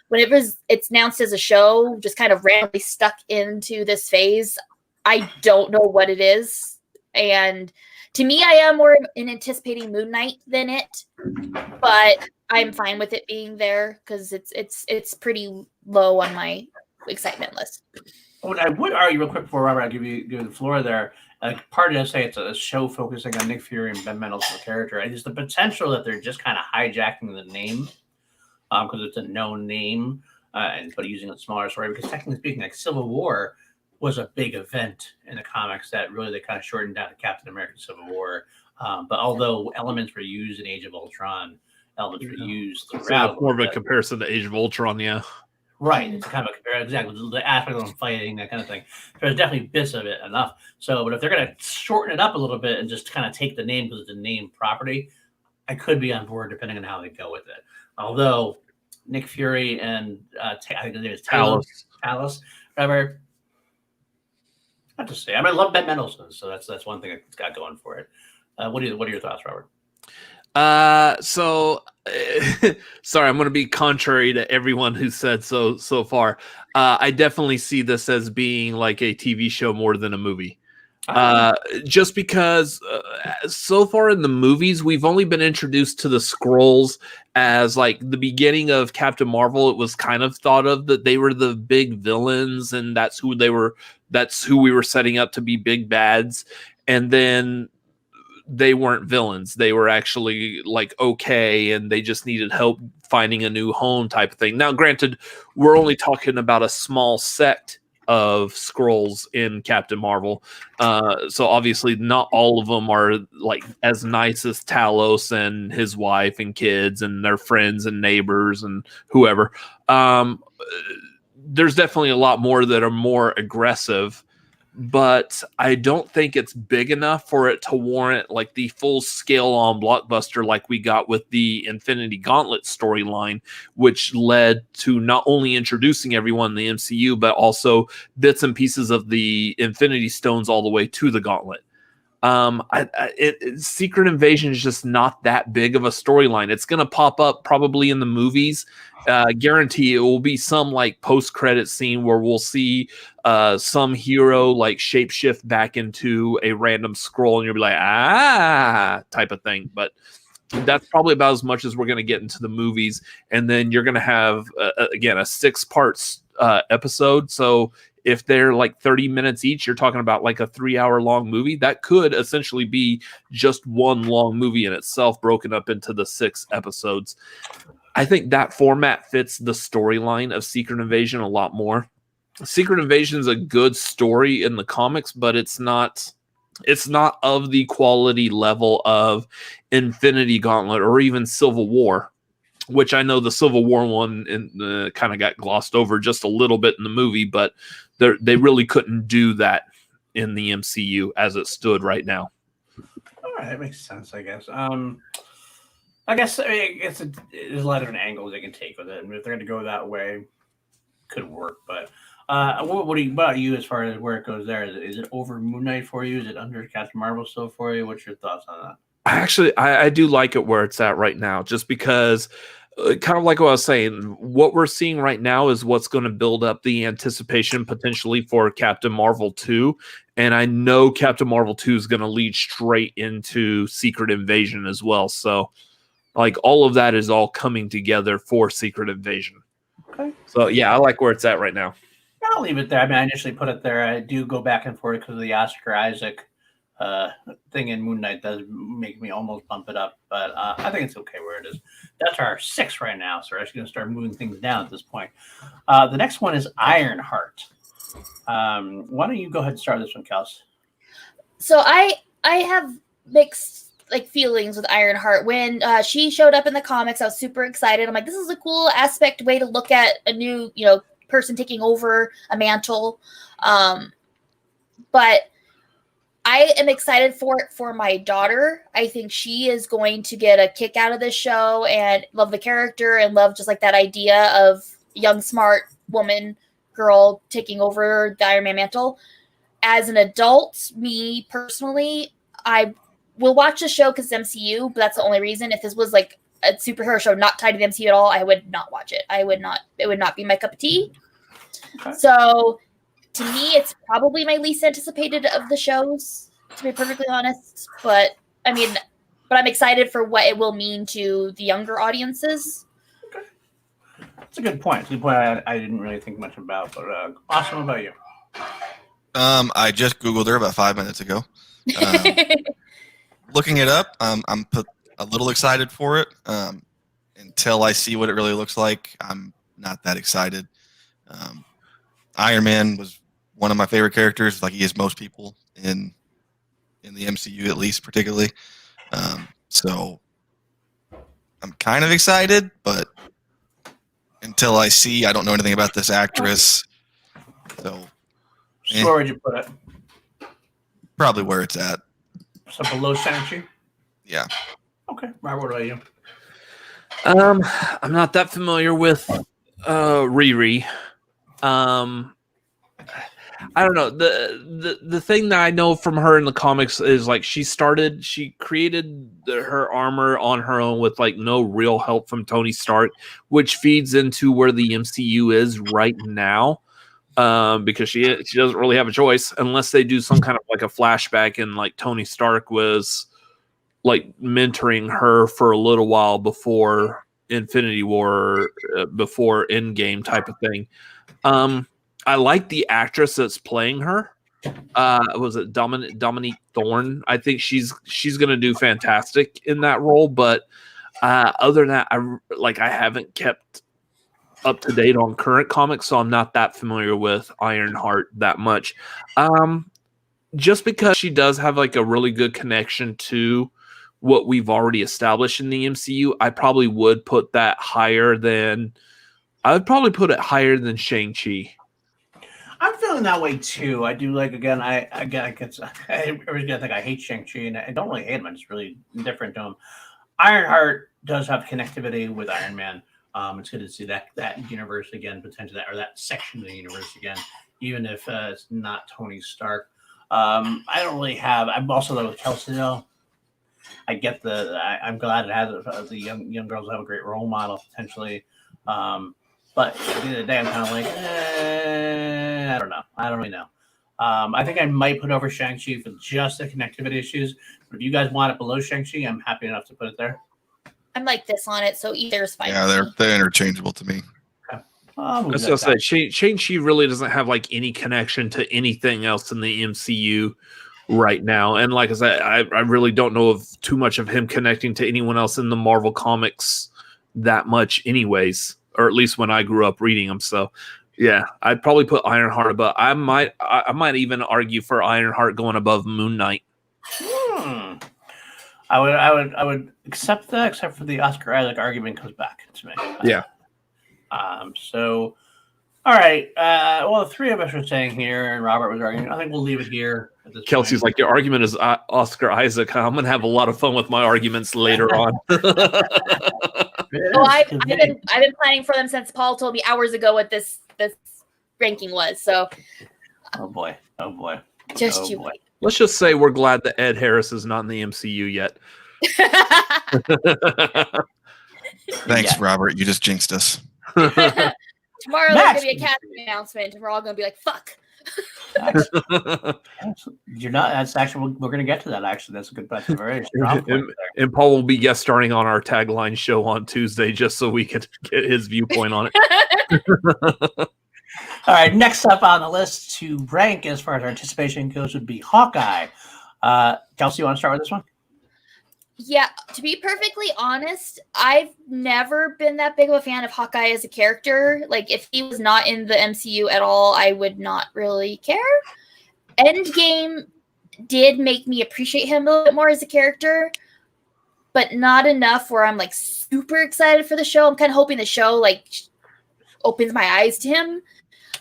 whenever it's announced as a show, just kind of randomly stuck into this phase, I don't know what it is. And to me, I am more in anticipating Moon Knight than it, but I'm fine with it being there because it's pretty low on my excitementless. What I would argue real quick before Robert, I'll give you the floor there. Part of it say it's a show focusing on Nick Fury and Ben Mendelsohn's character. It's the potential that they're just kind of hijacking the name because it's a known name, but using a smaller story. Because technically speaking, like Civil War was a big event in the comics that really they kind of shortened down to Captain America: Civil War. But although elements were used in Age of Ultron, elements were used throughout. More of a comparison to Age of Ultron, yeah. Right, it's kind of a comparison, exactly, the aspect of them fighting, that kind of thing. There's definitely bits of it enough. So, but if they're going to shorten it up a little bit and just kind of take the name because it's a name property, I could be on board depending on how they go with it. Although Nick Fury and I think his name is Talos, whatever. Not to say, I mean, I love Ben Mendelsohn, so that's one thing it's got going for it. What are your thoughts, Robert? So sorry, I'm going to be contrary to everyone who said so far. I definitely see this as being like a TV show more than a movie. Just because so far in the movies, we've only been introduced to the Skrulls as like the beginning of Captain Marvel. It was kind of thought of that they were the big villains and that's who we were setting up to be big bads. And then they weren't villains. They were actually like okay, and they just needed help finding a new home type of thing. Now, granted, we're only talking about a small sect of Skrulls in Captain Marvel. So obviously not all of them are like as nice as Talos and his wife and kids and their friends and neighbors and whoever. There's definitely a lot more that are more aggressive, but I don't think it's big enough for it to warrant like the full scale on blockbuster like we got with the Infinity Gauntlet storyline, which led to not only introducing everyone in the MCU, but also bits and pieces of the Infinity Stones all the way to the Gauntlet. Secret Invasion is just not that big of a storyline. It's going to pop up probably in the movies. Guarantee it will be some like post-credit scene where we'll see some hero like shapeshift back into a random Skrull and you'll be like, type of thing. But that's probably about as much as we're going to get into the movies. And then you're going to have, again, a 6-part episode. So if they're like 30 minutes each, you're talking about like a 3-hour long movie. That could essentially be just one long movie in itself, broken up into the 6 episodes. I think that format fits the storyline of Secret Invasion a lot more. Secret Invasion is a good story in the comics, but it's not of the quality level of Infinity Gauntlet or even Civil War, which I know the Civil War one kind of got glossed over just a little bit in the movie, but they really couldn't do that in the MCU as it stood right now. All right, that makes sense, I guess. There's a lot of different angles they can take with it. And if they're going to go that way, could work. But what about you as far as where it goes there? Is it over Moon Knight for you? Is it under Captain Marvel still for you? What's your thoughts on that? I do like it where it's at right now, just because kind of like what I was saying, what we're seeing right now is what's going to build up the anticipation potentially for Captain Marvel 2. And I know Captain Marvel 2 is going to lead straight into Secret Invasion as well. So like all of that is all coming together for Secret Invasion. Okay. So yeah, I like where it's at right now. I'll leave it there. I mean, I initially put it there. I do go back and forth because of the Oscar Isaac thing in Moon Knight does make me almost bump it up, but I think it's okay where it is. That's our 6 right now, so we're actually going to start moving things down at this point. The next one is Ironheart. Why don't you go ahead and start this one, Kels? So I have mixed like feelings with Ironheart. When she showed up in the comics, I was super excited. I'm like, this is a cool aspect way to look at a new, person taking over a mantle. But I am excited for it for my daughter. I think she is going to get a kick out of this show and love the character and love just like that idea of young, smart woman, girl taking over the Iron Man mantle. As an adult, me personally, I will watch the show because it's MCU, but that's the only reason. If this was like a superhero show not tied to the MCU at all, I would not watch it. It would not be my cup of tea. Okay. So to me, it's probably my least anticipated of the shows, to be perfectly honest. But I'm excited for what it will mean to the younger audiences. Okay. That's a good point. It's a good point I didn't really think much about. But awesome. What about you? I just Googled her about 5 minutes ago. Looking it up, I'm a little excited for it. Until I see what it really looks like, I'm not that excited. Iron Man was one of my favorite characters, like he is most people in the MCU, at least, particularly. So I'm kind of excited, but until I see, I don't know anything about this actress. So Where would you put it? probably where it's at. So below Shang-Chi? Yeah. Okay. Robert, what about you? I'm not that familiar with Riri. I don't know. The thing that I know from her in the comics is like she created her armor on her own with like no real help from Tony Stark, which feeds into where the MCU is right now. Because she doesn't really have a choice unless they do some kind of like a flashback and like Tony Stark was like mentoring her for a little while before Infinity War, before Endgame type of thing. I like the actress that's playing her. Was it Dominique Thorne? I think she's going to do fantastic in that role. But other than that, I haven't kept up to date on current comics, so I'm not that familiar with Ironheart that much. Just because she does have like a really good connection to what we've already established in the MCU, I probably would put that higher than. I would probably put it higher than Shang-Chi. I'm feeling that way too. I do like I always gonna think I hate Shang-Chi, and I don't really hate him. I'm just really indifferent to him. Ironheart does have connectivity with Iron Man. It's good to see that universe again, potentially that section of the universe again, even if it's not Tony Stark. I don't really have. I'm also though with Kelsey though. I get I'm glad it has the young girls have a great role model potentially. But at the end of the day, I'm kind of like, I don't know. I don't really know. I think I might put over Shang-Chi for just the connectivity issues. But if you guys want it below Shang-Chi, I'm happy enough to put it there. I'm like this on it, so either is fine. Yeah, they're interchangeable to me. I was gonna say Shang-Chi really doesn't have like any connection to anything else in the MCU right now, and like I said, I really don't know of too much of him connecting to anyone else in the Marvel comics that much, anyways, or at least when I grew up reading them. So, yeah, I'd probably put Ironheart above. I might even argue for Ironheart going above Moon Knight. I would accept that, except for the Oscar Isaac argument comes back to me. Yeah. So, all right. Well, the three of us are saying here, and Robert was arguing. I think we'll leave it here. At this Kelsey's point. like, your argument is Oscar Isaac. I'm gonna have a lot of fun with my arguments later on. Well, I've been planning for them since Paul told me hours ago what this ranking was. So, oh boy, just you wait. Let's just say we're glad that Ed Harris is not in the MCU yet. Thanks, Robert. You just jinxed us. Tomorrow there's gonna be a casting announcement, and we're all gonna be like, "Fuck." You're not. That's actually we're gonna get to that. Actually, that's a good. That's a very strong point there. And Paul will be guest starring on our tagline show on Tuesday, just so we can get his viewpoint on it. All right, next up on the list to rank as far as our anticipation goes would be Hawkeye. Kelsey, you want to start with this one? Yeah, to be perfectly honest, I've never been that big of a fan of Hawkeye as a character. Like, if he was not in the MCU at all, I would not really care. Endgame did make me appreciate him a little bit more as a character, but not enough where I'm, like, super excited for the show. I'm kind of hoping the show, like, opens my eyes to him.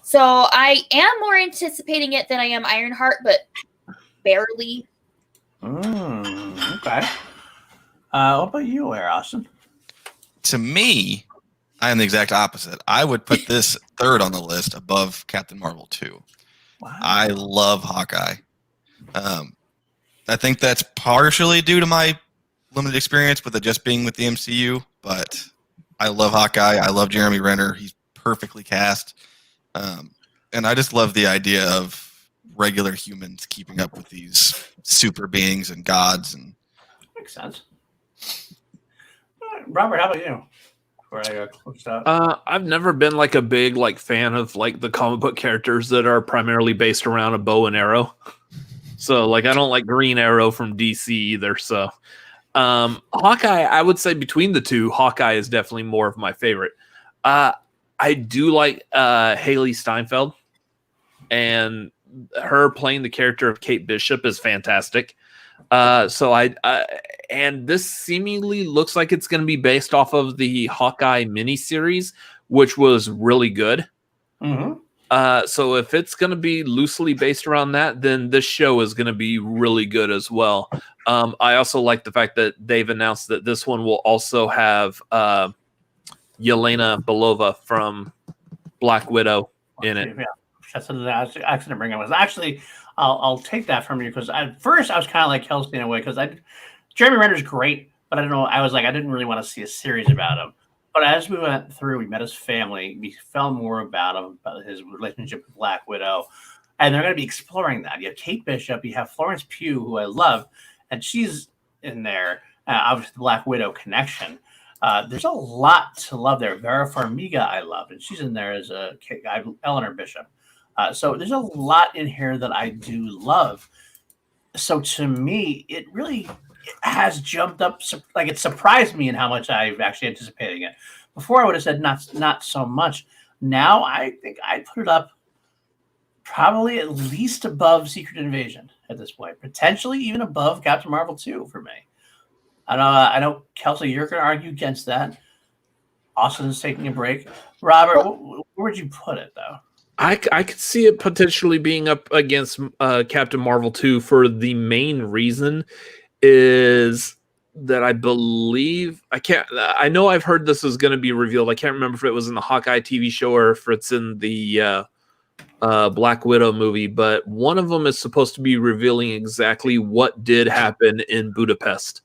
So I am more anticipating it than I am Ironheart, but barely. Okay. What about you, Austin? To me, I am the exact opposite. I would put this third on the list above Captain Marvel 2. Wow. I love Hawkeye. I think that's partially due to my limited experience with it just being with the MCU, but I love Hawkeye. I love Jeremy Renner. He's perfectly cast. And I just love the idea of regular humans keeping up with these super beings and gods. And makes sense. All right, Robert, how about you? before I got closed out? I've never been like a big like fan of like the comic book characters that are primarily based around a bow and arrow. So like I don't like Green Arrow from DC either. So Hawkeye, I would say between the two, Hawkeye is definitely more of my favorite. I do like Haley Steinfeld, and her playing the character of Kate Bishop is fantastic. So and this seemingly looks like it's going to be based off of the Hawkeye miniseries, which was really good. Mm-hmm. So if it's going to be loosely based around that, then this show is going to be really good as well. I also like the fact that they've announced that this one will also have Yelena Belova from Black Widow in it. Yeah, that's something that I was actually going to bring up. Was actually, I'll take that from you because at first I was kind of like Kelsey in a way because Jeremy Renner's great, but I don't know. I was like I didn't really want to see a series about him. But as we went through, we met his family. We found more about him, about his relationship with Black Widow, and they're going to be exploring that. You have Kate Bishop, you have Florence Pugh, who I love, and she's in there. Obviously, the Black Widow connection. There's a lot to love there. Vera Farmiga, I love, and she's in there as Eleanor Bishop. So there's a lot in here that I do love. So to me, it really has jumped up. Like it surprised me in how much I've actually anticipating it. Before I would have said not so much. Now I think I'd put it up probably at least above Secret Invasion at this point, potentially even above Captain Marvel 2 for me. I know, Kelsey, you're going to argue against that. Austin's taking a break. Robert, where would you put it, though? I could see it potentially being up against Captain Marvel 2 for the main reason is that I believe I know I've heard this is going to be revealed. I can't remember if it was in the Hawkeye TV show or if it's in the Black Widow movie, but one of them is supposed to be revealing exactly what did happen in Budapest.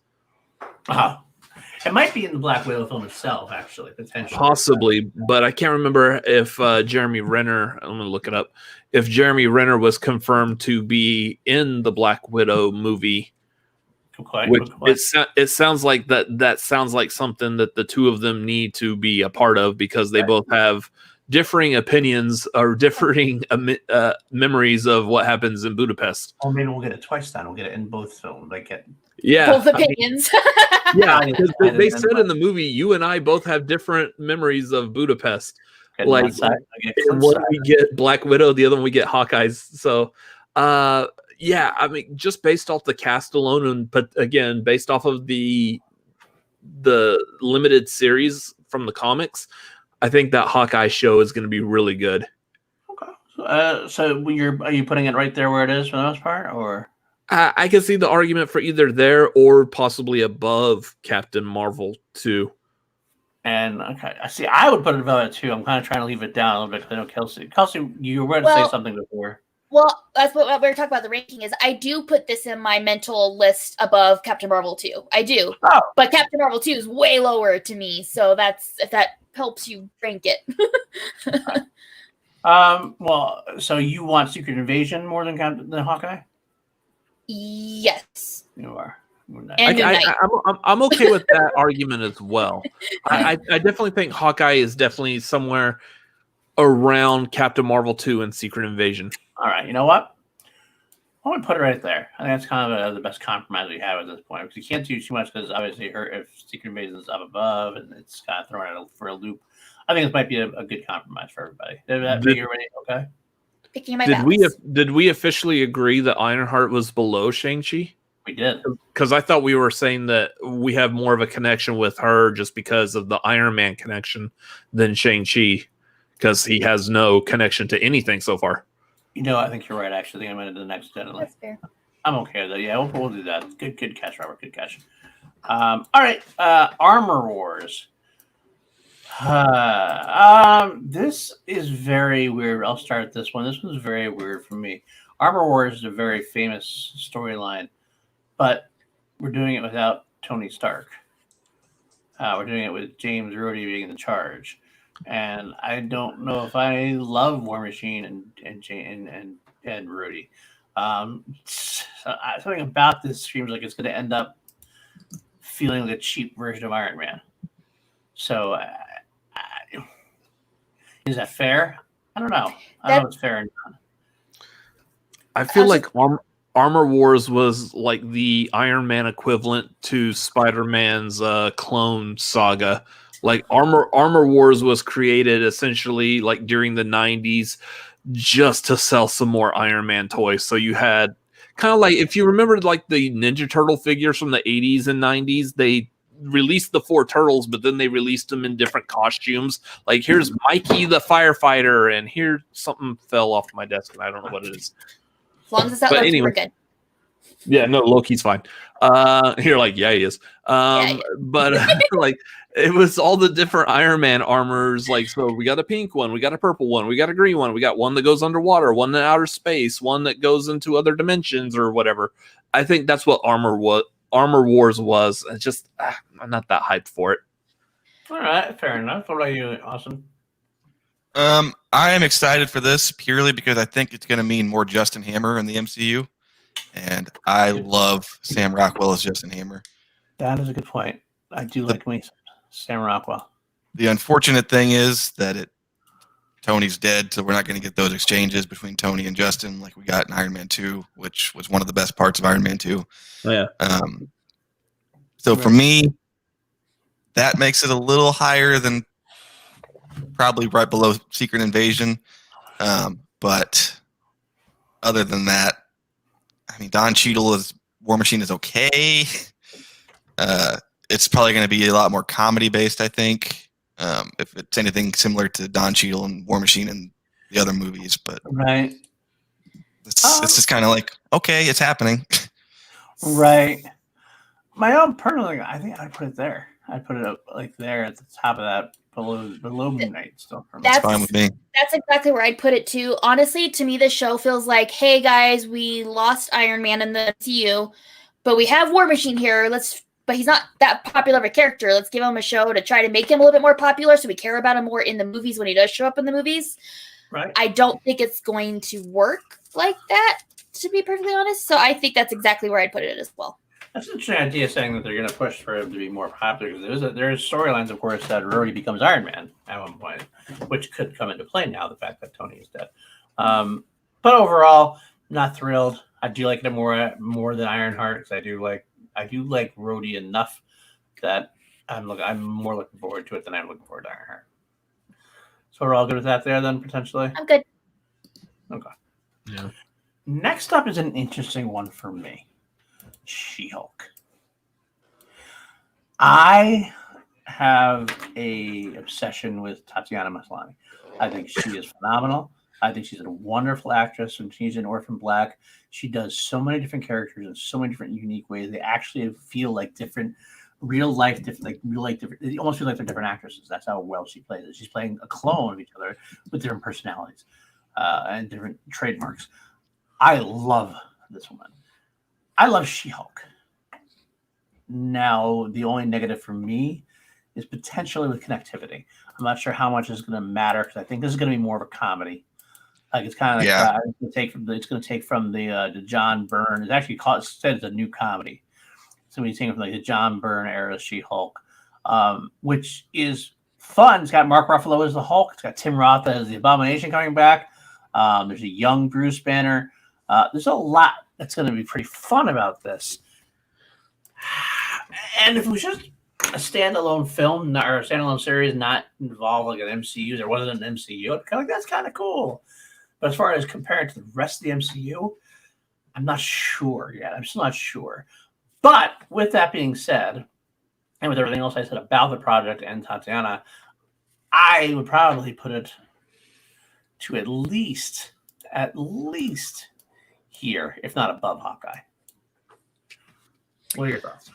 It might be in the Black Widow film itself, actually, potentially. Possibly, but I can't remember if Jeremy Renner, I'm going to look it up, if Jeremy Renner was confirmed to be in the Black Widow movie. It sounds like that sounds like something that the two of them need to be a part of because they both have differing opinions or differing memories of what happens in Budapest. Oh, maybe we'll get it twice then. We'll get it in both films. Both opinions. Yeah, because they said in the movie, you and I both have different memories of Budapest. Like one we get Black Widow, the other one we get Hawkeyes. So, yeah, I mean, just based off the cast alone, but again, based off of the limited series from the comics, I think that Hawkeye show is going to be really good. Okay. So are you putting it right there where it is for the most part, or? I can see the argument for either there or possibly above Captain Marvel 2. And okay, I see. I would put it above it too. I'm kind of trying to leave it down a little bit because I know Kelsey, you were going to say something before. Well, that's what we were talking about. The ranking is I do put this in my mental list above Captain Marvel 2. I do, but Captain Marvel 2 is way lower to me. So if that helps you rank it. Okay. Well, so you want Secret Invasion more than Hawkeye? Yes. You are. I'm okay with that argument as well. I definitely think Hawkeye is definitely somewhere around Captain Marvel 2 and Secret Invasion. All right. You know what? I want to put it right there. I think that's kind of the best compromise we have at this point because you can't do too much because obviously if Secret Invasion is up above and it's kind of throwing it for a loop. I think this might be a good compromise for everybody. Did that figure ready? Okay. Picking my did we officially agree that Ironheart was below Shang-Chi? We did. Because I thought we were saying that we have more of a connection with her just because of the Iron Man connection than Shang-Chi because he has no connection to anything so far. You know, I think you're right. Actually, I think I'm going to the next gentleman. That's fair. I'm okay with that. Yeah, we'll do that. Good catch, Robert. Good catch. All right. Armor Wars. This is very weird. I'll start this one. This was very weird for me. Armor Wars is a very famous storyline, but we're doing it without Tony Stark. We're doing it with James Rhodey being in charge, and I don't know if I love War Machine and Rhodey. Something about this seems like it's going to end up feeling like a cheap version of Iron Man. So Is that fair? I don't know. I don't know if it's fair or not. I feel like Armor Wars was like the Iron Man equivalent to Spider-Man's Clone Saga. Like Armor Wars was created essentially like during the 90s just to sell some more Iron Man toys. So you had kind of like, if you remember like the Ninja Turtle figures from the 80s and 90s, they released the 4 turtles, but then they released them in different costumes. Like here's Mikey the firefighter, and here something fell off my desk and I don't know what it is. As long as it's not Loki, anyway, we're good. Yeah, no, Loki's fine. You're like, yeah, he is. Yeah. But like, it was all the different Iron Man armors. Like, so we got a pink one, we got a purple one, we got a green one, we got one that goes underwater, one in outer space, one that goes into other dimensions or whatever. I think that's what Armor Wars was. It's just, I'm not that hyped for it. All right, fair enough. What about you, Austin? I am excited for this purely because I think it's going to mean more Justin Hammer in the MCU, and I love Sam Rockwell as Justin Hammer. That is a good point. I do like me Sam Rockwell. The unfortunate thing is that Tony's dead, so we're not going to get those exchanges between Tony and Justin like we got in Iron Man 2, which was one of the best parts of Iron Man 2. Oh, yeah. So for me, that makes it a little higher than probably right below Secret Invasion. But other than that, I mean, Don Cheadle as War Machine is okay. It's probably going to be a lot more comedy based, I think, if it's anything similar to Don Cheadle and War Machine and the other movies. But right, it's just kind of like, okay, it's happening. Right. My own personal, I think I'd put it there. I'd put it up like there at the top of that below Moon Knight stuff. That's fine with me. That's exactly where I'd put it too. Honestly, to me, this show feels like, hey guys, we lost Iron Man in the MCU, but we have War Machine here. But he's not that popular of a character. Let's give him a show to try to make him a little bit more popular, so we care about him more in the movies when he does show up in the movies. Right. I don't think it's going to work like that, to be perfectly honest. So I think that's exactly where I'd put it as well. That's an interesting idea, saying that they're going to push for him to be more popular. Because there's storylines, of course, that Rory becomes Iron Man at one point, which could come into play now, the fact that Tony is dead. But overall, not thrilled. I do like it more than Ironheart, because I do like Rhodey enough that I'm more looking forward to it than I'm looking forward to Ironheart. So we're all good with that there, then, potentially? I'm good. Okay. Yeah. Next up is an interesting one for me. She-Hulk. I have a obsession with Tatiana Maslany. I think she is phenomenal. I think she's a wonderful actress, and she's in Orphan Black. She does so many different characters in so many different unique ways. They actually feel like different, real life, different. They almost feel like they're different actresses. That's how well she plays it. She's playing a clone of each other with different personalities and different trademarks. I love this woman. I love She-Hulk. Now, the only negative for me is potentially with connectivity. I'm not sure how much is going to matter, because I think this is going to be more of a comedy. Like, it's kind of like it's going to take from the John Byrne. It's actually said it's a new comedy. So when you think of like the John Byrne era She-Hulk, which is fun. It's got Mark Ruffalo as the Hulk. It's got Tim Roth as the Abomination coming back. There's a young Bruce Banner. There's a lot that's going to be pretty fun about this. And if it was just a standalone film or a standalone series, not involved like an MCU, there wasn't an MCU, I'd kind of like, that's kind of cool. But as far as compared to the rest of the MCU, I'm not sure yet. I'm still not sure. But with that being said, and with everything else I said about the project and Tatiana, I would probably put it to at least here, if not above Hawkeye. What are your thoughts?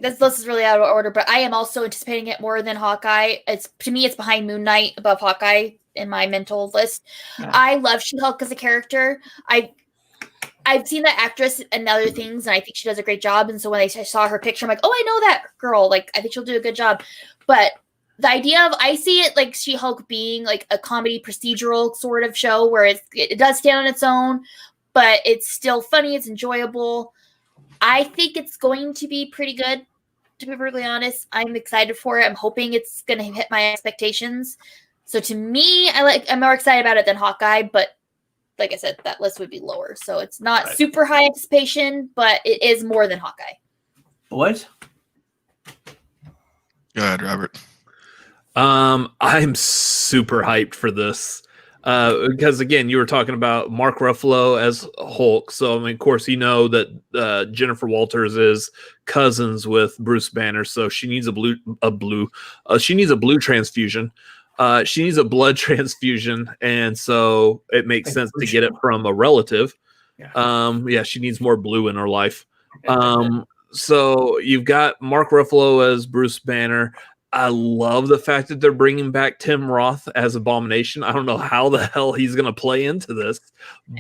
This is really out of order, but I am also anticipating it more than Hawkeye. To me, it's behind Moon Knight, above Hawkeye in my mental list. Yeah. I love She-Hulk as a character. I've seen that actress in other things, and I think she does a great job. And so when I saw her picture, I'm like, oh, I know that girl. Like, I think she'll do a good job. But the idea of, I see it like She-Hulk being like a comedy procedural sort of show where it does stand on its own, but it's still funny. It's enjoyable. I think it's going to be pretty good. to be brutally honest. I'm excited for it. I'm hoping it's going to hit my expectations. So to me, I'm more excited about it than Hawkeye, but like I said, that list would be lower. So it's not super high anticipation, but it is more than Hawkeye. Boys? Go ahead, Robert. I'm super hyped for this. Because again, you were talking about Mark Ruffalo as Hulk. So I mean, of course, you know that Jennifer Walters is cousins with Bruce Banner. So she needs she needs a blue transfusion. She needs a blood transfusion, and so it makes sense to get it from a relative. Yeah, she needs more blue in her life. So you've got Mark Ruffalo as Bruce Banner. I love the fact that they're bringing back Tim Roth as Abomination. I don't know how the hell he's going to play into this,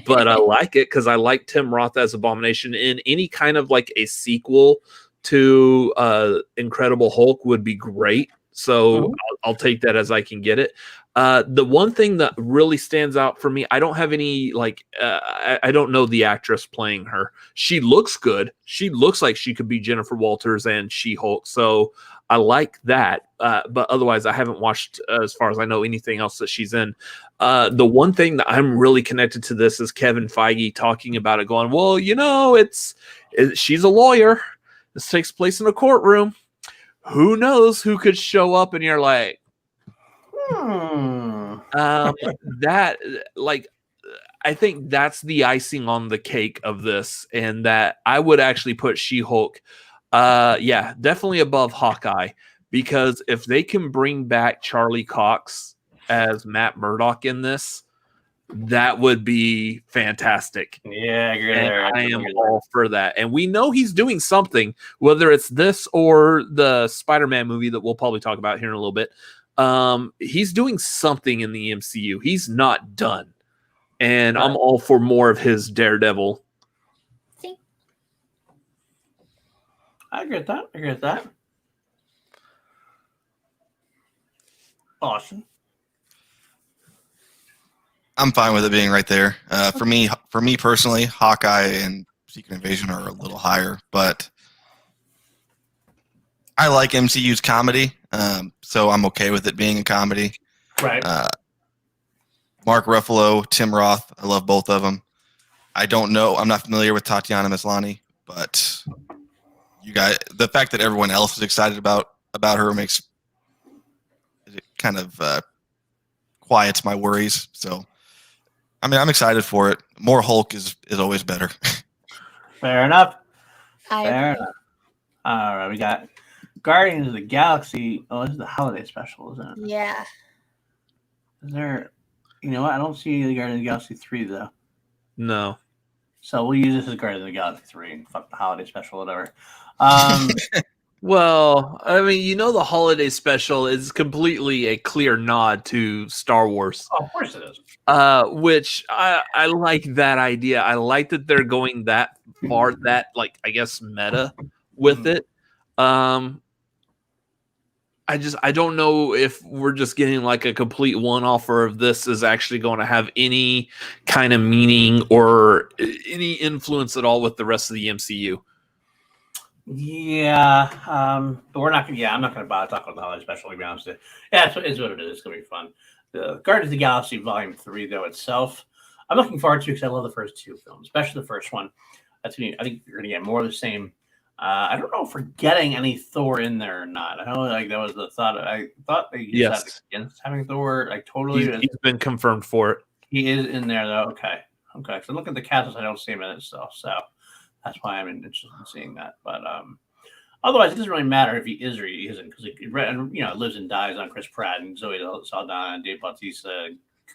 but I like it because I like Tim Roth as Abomination. In any kind of like a sequel to Incredible Hulk would be great. So I'll take that as I can get it. The one thing that really stands out for me, I don't have any I don't know the actress playing her. She looks good. She looks like she could be Jennifer Walters and She-Hulk. So I like that. But otherwise, I haven't watched, as far as I know, anything else that she's in. The one thing that I'm really connected to this is Kevin Feige talking about it, going, well, you know, she's a lawyer. This takes place in a courtroom. Who knows who could show up? And you're like, that, like, I think that's the icing on the cake of this, and that I would actually put She-Hulk, definitely above Hawkeye, because if they can bring back Charlie Cox as Matt Murdock in this, that would be fantastic. Yeah, I am all for that. And we know he's doing something, whether it's this or the Spider-Man movie that we'll probably talk about here in a little bit. He's doing something in the MCU. He's not done. And I'm all for more of his Daredevil. I agree with that. Awesome. I'm fine with it being right there. For me personally, Hawkeye and Secret Invasion are a little higher, but I like MCU's comedy, so I'm okay with it being a comedy. Right. Mark Ruffalo, Tim Roth, I love both of them. I don't know. I'm not familiar with Tatiana Maslany, but you guys, the fact that everyone else is excited about her makes it kind of quiets my worries. So, I mean, I'm excited for it. More Hulk is always better. Fair enough. Fair enough. All right, we got Guardians of the Galaxy. Oh, this is the holiday special, isn't it? Yeah. Is there? You know what? I don't see the Guardians of the Galaxy 3 though. No. So we'll use this as Guardians of the Galaxy 3 and fuck the holiday special, whatever. Well, I mean, you know, the holiday special is completely a clear nod to Star Wars. Oh, of course it is. Which I like that idea. I like that they're going that far, that, like, I guess, meta with it. I don't know if we're just getting like a complete one-off, or if this is actually going to have any kind of meaning or any influence at all with the rest of the MCU. Yeah, but we're not gonna. Yeah, I'm not gonna bother talking about the holiday special. To be honest with you, yeah, it's what it is. It's gonna be fun. The Guardians of the Galaxy Volume 3, though itself, I'm looking forward to because I love the first two films, especially the first one. I think you're gonna get more of the same. I don't know if we're getting any Thor in there or not. I know, like, that was the thought. I thought they used against having Thor. Like, totally, he's been confirmed for it. He is in there though. Okay. So look at the cast. I don't see him in it still. So that's why I'm interested in seeing that. But otherwise, it doesn't really matter if he is or he isn't, because it lives and dies on Chris Pratt and Zoe Saldana and Dave Bautista,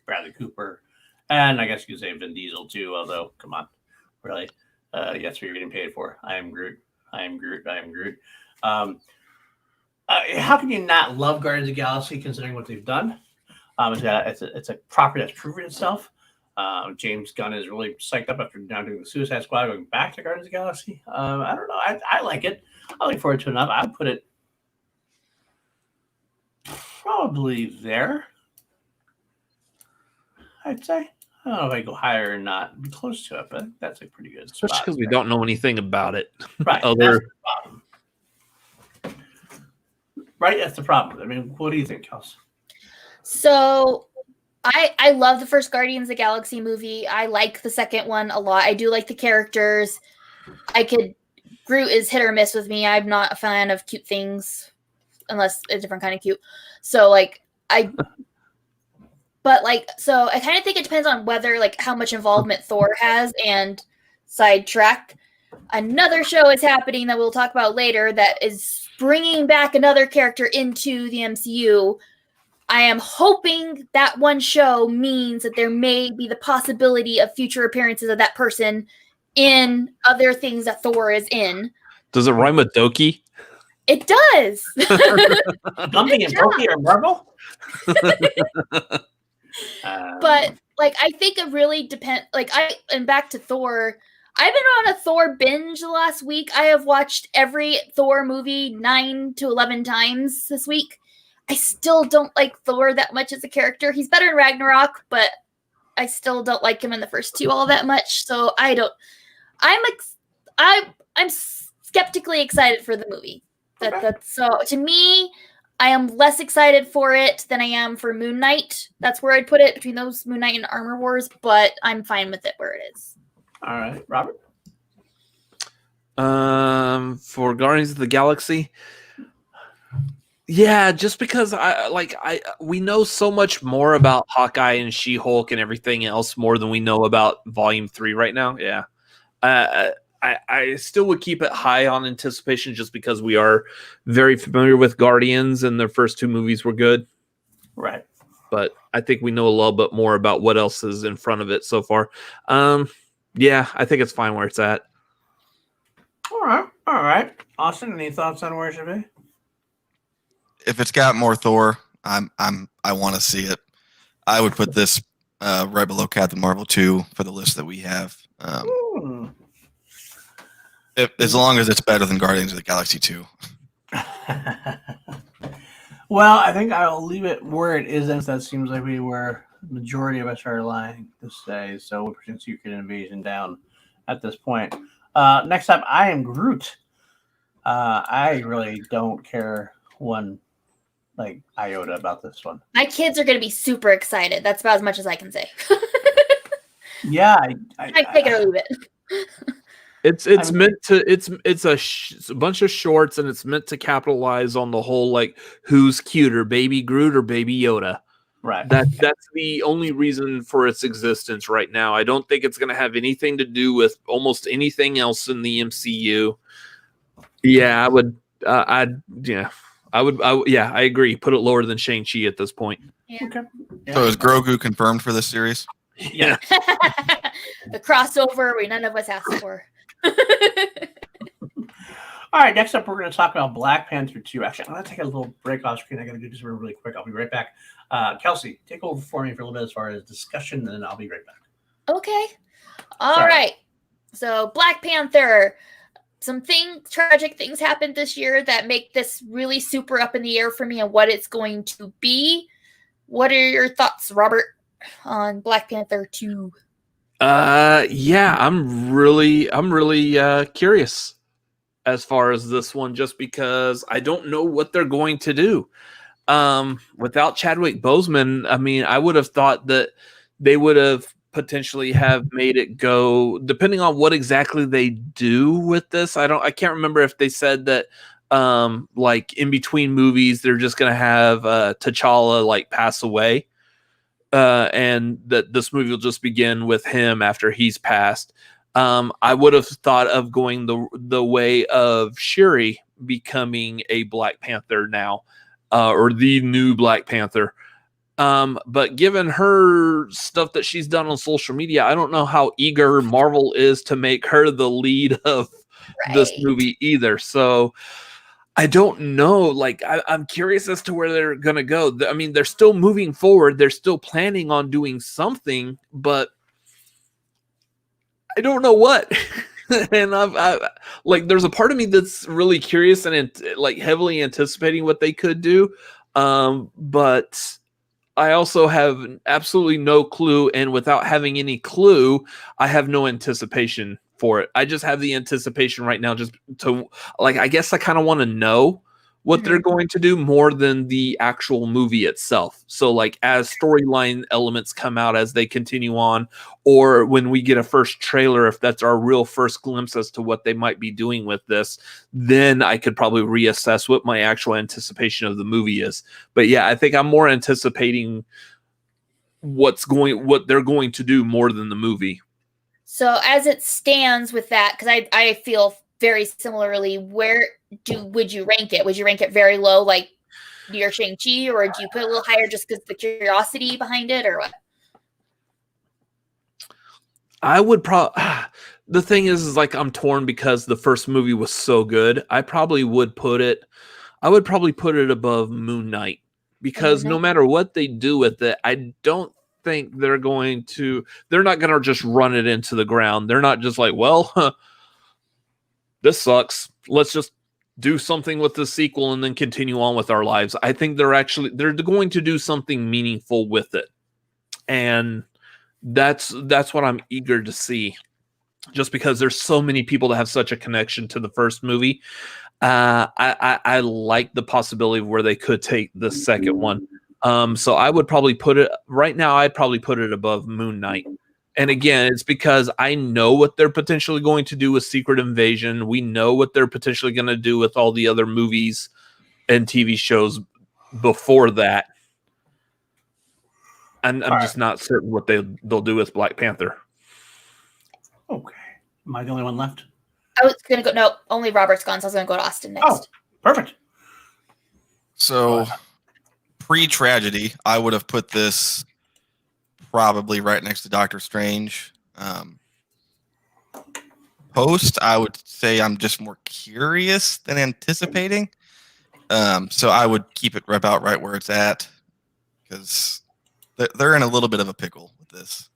Bradley Cooper, and I guess you could say Vin Diesel too. Although, come on, really, that's what you're getting paid for. I am Groot. How can you not love Guardians of the Galaxy considering what they've done? It's a property that's proven itself. James Gunn is really psyched up after now doing the Suicide Squad, going back to Guardians of the Galaxy. I don't know. I like it. I look forward to it enough. I would put it probably there. I'd say. I don't know if I go higher or not. It'd be close to it, but that's a pretty good spot. Especially because we don't know anything about it. Right. Right? That's the problem. I mean, what do you think, Kels? So I love the first Guardians of the Galaxy movie. I like the second one a lot. I do like the characters. Groot is hit or miss with me. I'm not a fan of cute things unless a different kind of cute. So like so I kind of think it depends on whether like how much involvement Thor has and sidetracked. Another show is happening that we'll talk about later that is bringing back another character into the MCU. I am hoping that one show means that there may be the possibility of future appearances of that person in other things that Thor is in. Does it rhyme with Doki? It does. Something in Doki or Marvel? But like I think it really depends. And back to Thor. I've been on a Thor binge the last week. I have watched every Thor movie 9 to 11 times this week. I still don't like Thor that much as a character. He's better in Ragnarok, but I still don't like him in the first two all that much. So I'm skeptically excited for the movie. So to me, I am less excited for it than I am for Moon Knight. That's where I'd put it, between those Moon Knight and Armor Wars, but I'm fine with it where it is. All right, Robert? For Guardians of the Galaxy, yeah, just because we know so much more about Hawkeye and She-Hulk and everything else more than we know about Volume 3 right now. Yeah. I still would keep it high on anticipation just because we are very familiar with Guardians and their first two movies were good. Right. But I think we know a little bit more about what else is in front of it so far. Yeah, I think it's fine where it's at. All right. Austin, any thoughts on where it should be? If it's got more Thor, I want to see it. I would put this right below Captain Marvel 2 for the list that we have. As long as it's better than Guardians of the Galaxy 2. Well, I think I'll leave it where it is, since that seems like where the majority of us are lying to say. So we'll pursue Secret Invasion down at this point. Next up, I am Groot. I really don't care one iota about this one. My kids are going to be super excited. That's about as much as I can say. Yeah, I take it or leave it. It's meant to it's a bunch of shorts, and it's meant to capitalize on the whole who's cuter, Baby Groot or Baby Yoda. Right. That's the only reason for its existence right now. I don't think it's going to have anything to do with almost anything else in the MCU. Yeah, I agree. Put it lower than Shang-Chi at this point. Yeah. Okay. Yeah. So is Grogu confirmed for this series? Yeah. The crossover we none of us asked for. All right, next up, we're going to talk about Black Panther 2. Actually, I'm going to take a little break off screen. I got to do this really quick. I'll be right back. Kelsey, take over for me for a little bit as far as discussion, and then I'll be right back. Okay. All right. So Black Panther. Some tragic things happened this year that make this really super up in the air for me and what it's going to be. What are your thoughts, Robert, on Black Panther 2? Yeah, I'm really curious as far as this one, just because I don't know what they're going to do. Without Chadwick Boseman, I mean, I would have thought that they would have potentially have made it go, depending on what exactly they do with this. I can't remember if they said that in between movies they're just gonna have T'Challa pass away, and that this movie will just begin with him after he's passed. I would have thought of going the way of Shuri becoming a Black Panther now, or the new Black Panther. But given her stuff that she's done on social media, I don't know how eager Marvel is to make her the lead of this movie either. So I don't know. I'm curious as to where they're going to go. I mean, they're still moving forward. They're still planning on doing something, but I don't know what. And I there's a part of me that's really curious and heavily anticipating what they could do. But I also have absolutely no clue, and without having any clue, I have no anticipation for it. I just have the anticipation right now just to I guess I kind of want to know what they're going to do more than the actual movie itself. So like as storyline elements come out as they continue on, or when we get a first trailer, if that's our real first glimpse as to what they might be doing with this, then I could probably reassess what my actual anticipation of the movie is. But yeah, I think I'm more anticipating what they're going to do more than the movie. So as it stands with that, because I feel very similarly, would you rank it? Would you rank it very low, like near Shang-Chi, or do you put it a little higher just because the curiosity behind it, or what? I would probably. The thing is like I'm torn because the first movie was so good. I probably would put it. I would probably put it above Moon Knight because no matter what they do with it, I don't think they're not going to just run it into the ground. They're not just like, well, this sucks. Let's just do something with the sequel and then continue on with our lives. I think they're going to do something meaningful with it. And that's what I'm eager to see. Just because there's so many people that have such a connection to the first movie. I like the possibility of where they could take the second one. So I would probably put it right now. I'd probably put it above Moon Knight. And again, it's because I know what they're potentially going to do with Secret Invasion. We know what they're potentially going to do with all the other movies and TV shows before that. And I'm just not certain what they'll do with Black Panther. Okay. Am I the only one left? I was going to go, no, only Robert's gone, so I was going to go to Austin next. Oh, perfect. So, pre-tragedy, I would have put this probably right next to Doctor Strange. Post, I would say I'm just more curious than anticipating. So I would keep it about right where it's at because they're in a little bit of a pickle with this.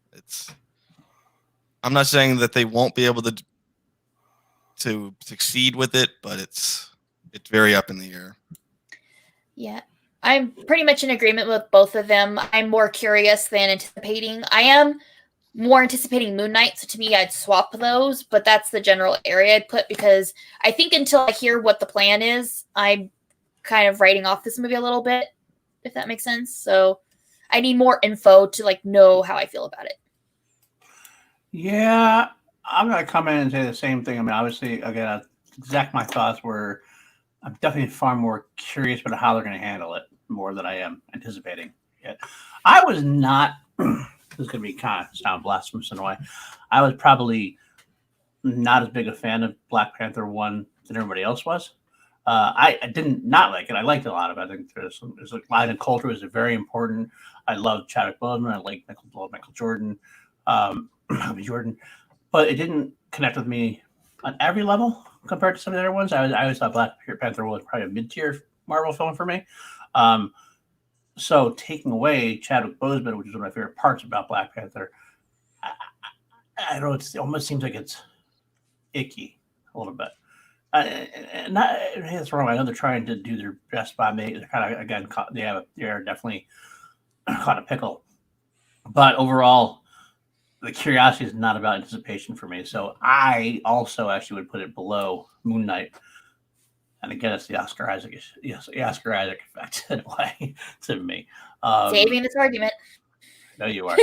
I'm not saying that they won't be able to succeed with it, but it's very up in the air. Yeah. I'm pretty much in agreement with both of them. I'm more curious than anticipating. I am more anticipating Moon Knight, so to me, I'd swap those, but that's the general area I'd put because I think until I hear what the plan is, I'm kind of writing off this movie a little bit, if that makes sense. So I need more info to know how I feel about it. Yeah, I'm going to come in and say the same thing. I mean, obviously, again, my thoughts were I'm definitely far more curious about how they're going to handle it more than I am anticipating it. I was not, this is going to be kind of sound blasphemous in a way. I was probably not as big a fan of Black Panther 1 than everybody else was. I didn't not like it. I liked it a lot of it. I think there's a line of culture is very important. I love Chadwick Boseman. I like Michael Jordan, Jordan, but it didn't connect with me on every level compared to some of the other ones. I always thought Black Panther was probably a mid-tier Marvel film for me. So taking away Chadwick Boseman, which is one of my favorite parts about Black Panther, I don't know, it almost seems like it's icky a little bit. That's wrong. I know they're trying to do their best by me. They're kind of again they're definitely caught a pickle. But overall, the curiosity is not about anticipation for me. So I also actually would put it below Moon Knight. And again, it's the Oscar Isaac effect in a way to me. Saving this argument. No, you are.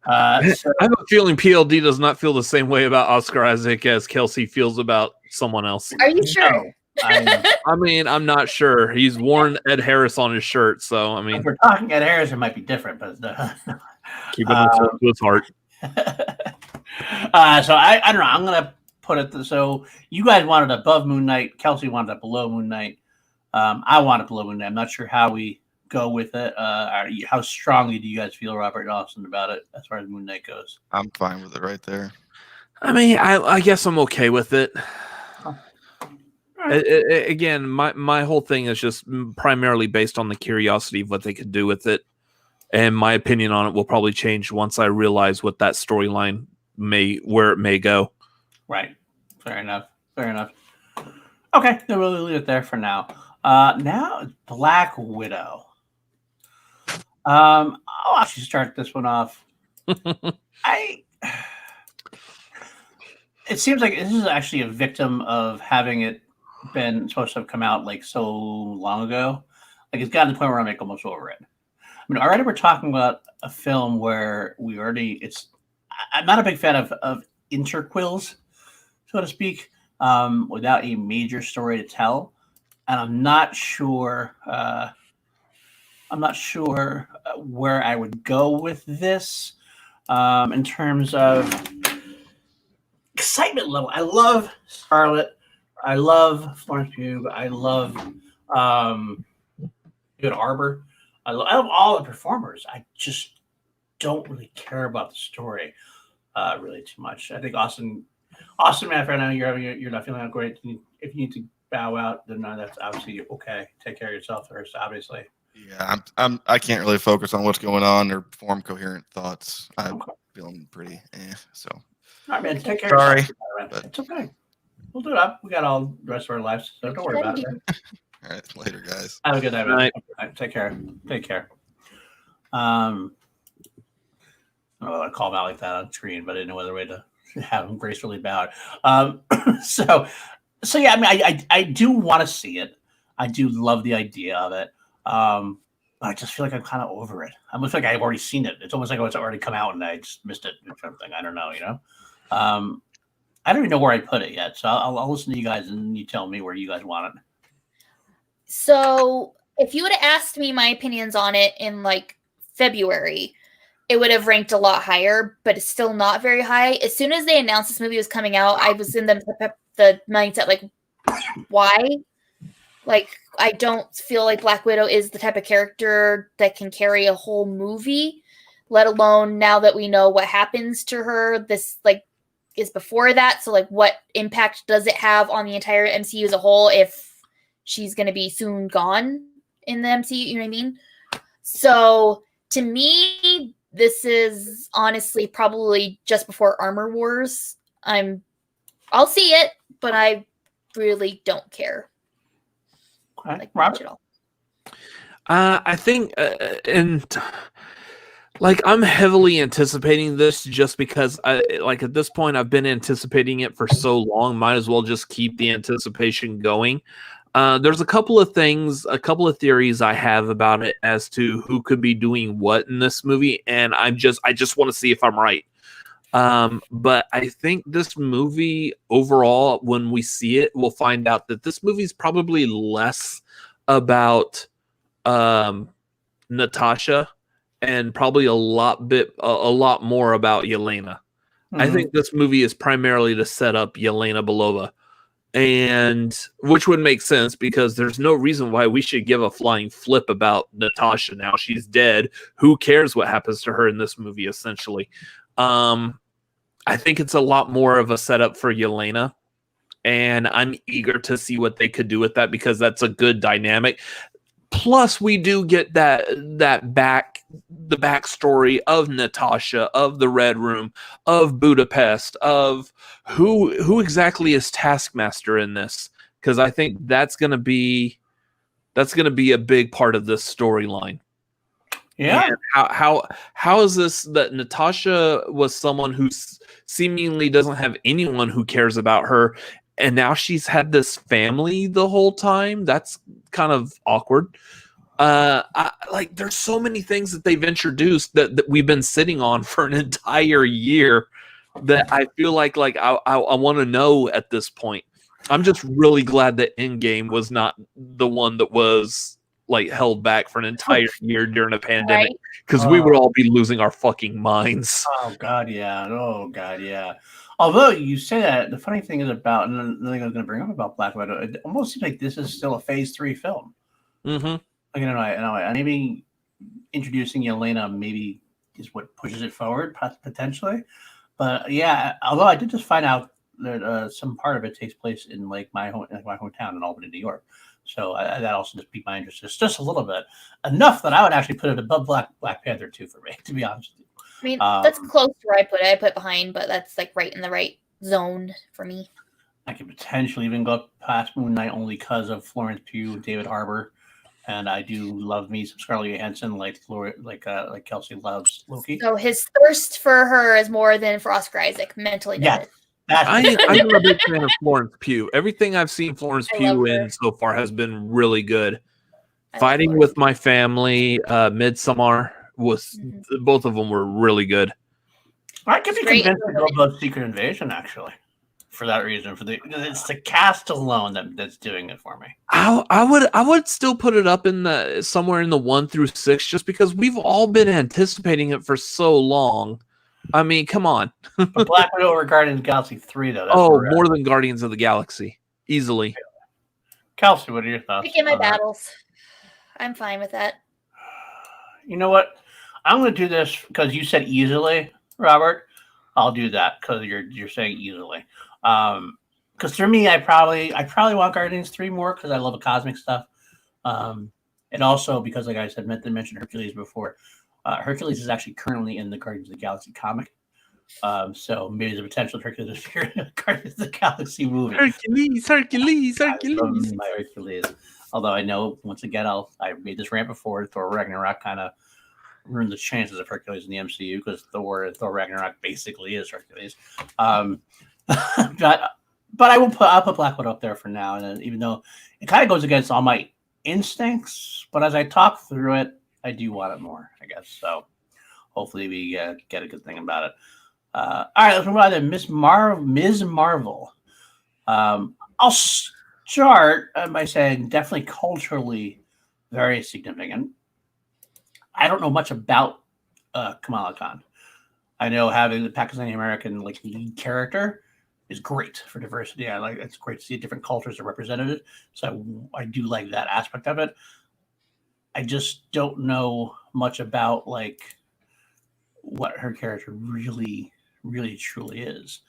I have a feeling PLD does not feel the same way about Oscar Isaac as Kelsey feels about someone else. Are you sure? No, I mean, I'm not sure. He's worn Ed Harris on his shirt, so I mean, if we're talking Ed Harris, it might be different, but keep it to his heart. So I don't know. I'm gonna put it so you guys wanted above Moon Knight. Kelsey wanted it below Moon Knight. I want it below Moon Knight. I'm not sure how we go with it. How strongly do you guys feel, Robert and Austin, about it as far as Moon Knight goes? I'm fine with it right there. I mean, I guess I'm okay with it. Again, my whole thing is just primarily based on the curiosity of what they could do with it, and my opinion on it will probably change once I realize what that storyline where it may go. Right. Fair enough. Okay, then we'll leave it there for now. Now Black Widow. I'll actually start this one off. It seems like this is actually a victim of having it been supposed to have come out like so long ago. Like it's gotten to the point where I'm like almost over it. I mean, already we're talking about a film where I'm not a big fan of interquels, so to speak, without a major story to tell, and I'm not sure where I would go with this in terms of excitement level. I love Scarlet. I love Florence Pugh. I love David Arbor. I love all the performers. I just don't really care about the story really too much. I think Austin, man, if right now you're not feeling great, if you need to bow out, then that's obviously okay. Take care of yourself first, obviously. Yeah, I can't really focus on what's going on or form coherent thoughts. I'm feeling pretty so. All right, man. Take care. Sorry, of yourself. But it's okay. We'll do it up. We got all the rest of our lives, so don't worry about it. All right, later, guys. Have a good night, man. Take care. Take care. I don't know how to call him out like that on screen, but I didn't know other way to have him gracefully bowed. So yeah, I mean, I do want to see it. I do love the idea of it. But I just feel like I'm kind of over it. I almost feel like I've already seen it. It's almost like it's already come out and I just missed it or something. I don't know, I don't even know where I put it yet. So I'll listen to you guys and you tell me where you guys want it. So if you would have asked me my opinions on it in like February, it would have ranked a lot higher, but it's still not very high. As soon as they announced this movie was coming out, I was in the mindset like, why? Like, I don't feel like Black Widow is the type of character that can carry a whole movie, let alone now that we know what happens to her. This like is before that. So like what impact does it have on the entire MCU as a whole if she's going to be soon gone in the MCU? You know what I mean? So to me, this is honestly probably just before Armor Wars. I'll see it, but I really don't care. Like Robert? I think, and like I'm heavily anticipating this just because at this point I've been anticipating it for so long. Might as well just keep the anticipation going. There's a couple of theories I have about it as to who could be doing what in this movie, and I just want to see if I'm right. But I think this movie overall, when we see it, we'll find out that this movie is probably less about Natasha and probably a lot more about Yelena. Mm-hmm. I think this movie is primarily to set up Yelena Belova, and which would make sense because there's no reason why we should give a flying flip about Natasha now. She's dead. Who cares what happens to her in this movie, essentially? I think it's a lot more of a setup for Yelena, and I'm eager to see what they could do with that because that's a good dynamic. Plus, we do get the backstory of Natasha, of the Red Room, of Budapest, of who exactly is Taskmaster in this, because I think that's gonna be a big part of this storyline. Yeah. And how is this that Natasha was someone who seemingly doesn't have anyone who cares about her, and now she's had this family the whole time? That's kind of awkward. There's so many things that they've introduced that we've been sitting on for an entire year that I feel like I want to know at this point. I'm just really glad that Endgame was not the one that was like held back for an entire year during a pandemic, because we would all be losing our fucking minds. Oh god, yeah. Although you say that, the funny thing is about, and the thing I was going to bring up about Black Widow, it almost seems like this is still a Phase 3 film. Mm-hmm. And maybe introducing Yelena maybe is what pushes it forward potentially. But yeah, although I did just find out that some part of it takes place in like my hometown in Albany, New York. So that also just piqued my interest just a little bit, enough that I would actually put it above Black Panther 2 for me, to be honest with you. I mean, that's close to where I put it. I put behind, but that's like right in the right zone for me. I could potentially even go up past Moon Knight only because of Florence Pugh, David Harbour, and I do love me some Scarlett Johansson, like Kelsey loves Loki. So his thirst for her is more than for Oscar Isaac, mentally noted. I'm a big fan of Florence Pugh. Everything I've seen Florence Pugh in so far has been really good. Fighting with My Family, Midsommar was both of them were really good. I could be convinced to go above Secret Invasion actually, for that reason. It's the cast alone that's doing it for me. I would still put it up in the somewhere in the 1 through 6, just because we've all been anticipating it for so long. I mean, come on. But Black Widow or Guardians of the Galaxy 3 though. More than Guardians of the Galaxy, easily. Kelsey, what are your thoughts? Picking my battles. I'm fine with that. You know what? I'm going to do this because you said easily, Robert. I'll do that because you're saying easily. Because for me, I probably want Guardians 3 more because I love the cosmic stuff. And also because, like I said, mentioned Hercules before. Hercules is actually currently in the Guardians of the Galaxy comic. So maybe there's a potential Hercules appear in a Guardians of the Galaxy movie. Hercules. My Hercules. Although I know, once again, I made this rant before. Thor Ragnarok kind of ruined the chances of Hercules in the MCU because Thor Ragnarok basically is Hercules. But I'll put Black Widow up there for now. And even though it kind of goes against all my instincts, but as I talk through it, I do want it more, I guess. So hopefully we get a good thing about it. All right, let's move on to Ms. Marvel. I'll start by saying definitely culturally very significant. I don't know much about Kamala Khan. I know having the Pakistani American lead character is great for diversity. It's great to see different cultures are represented. So I do like that aspect of it. I just don't know much about what her character really, really truly is.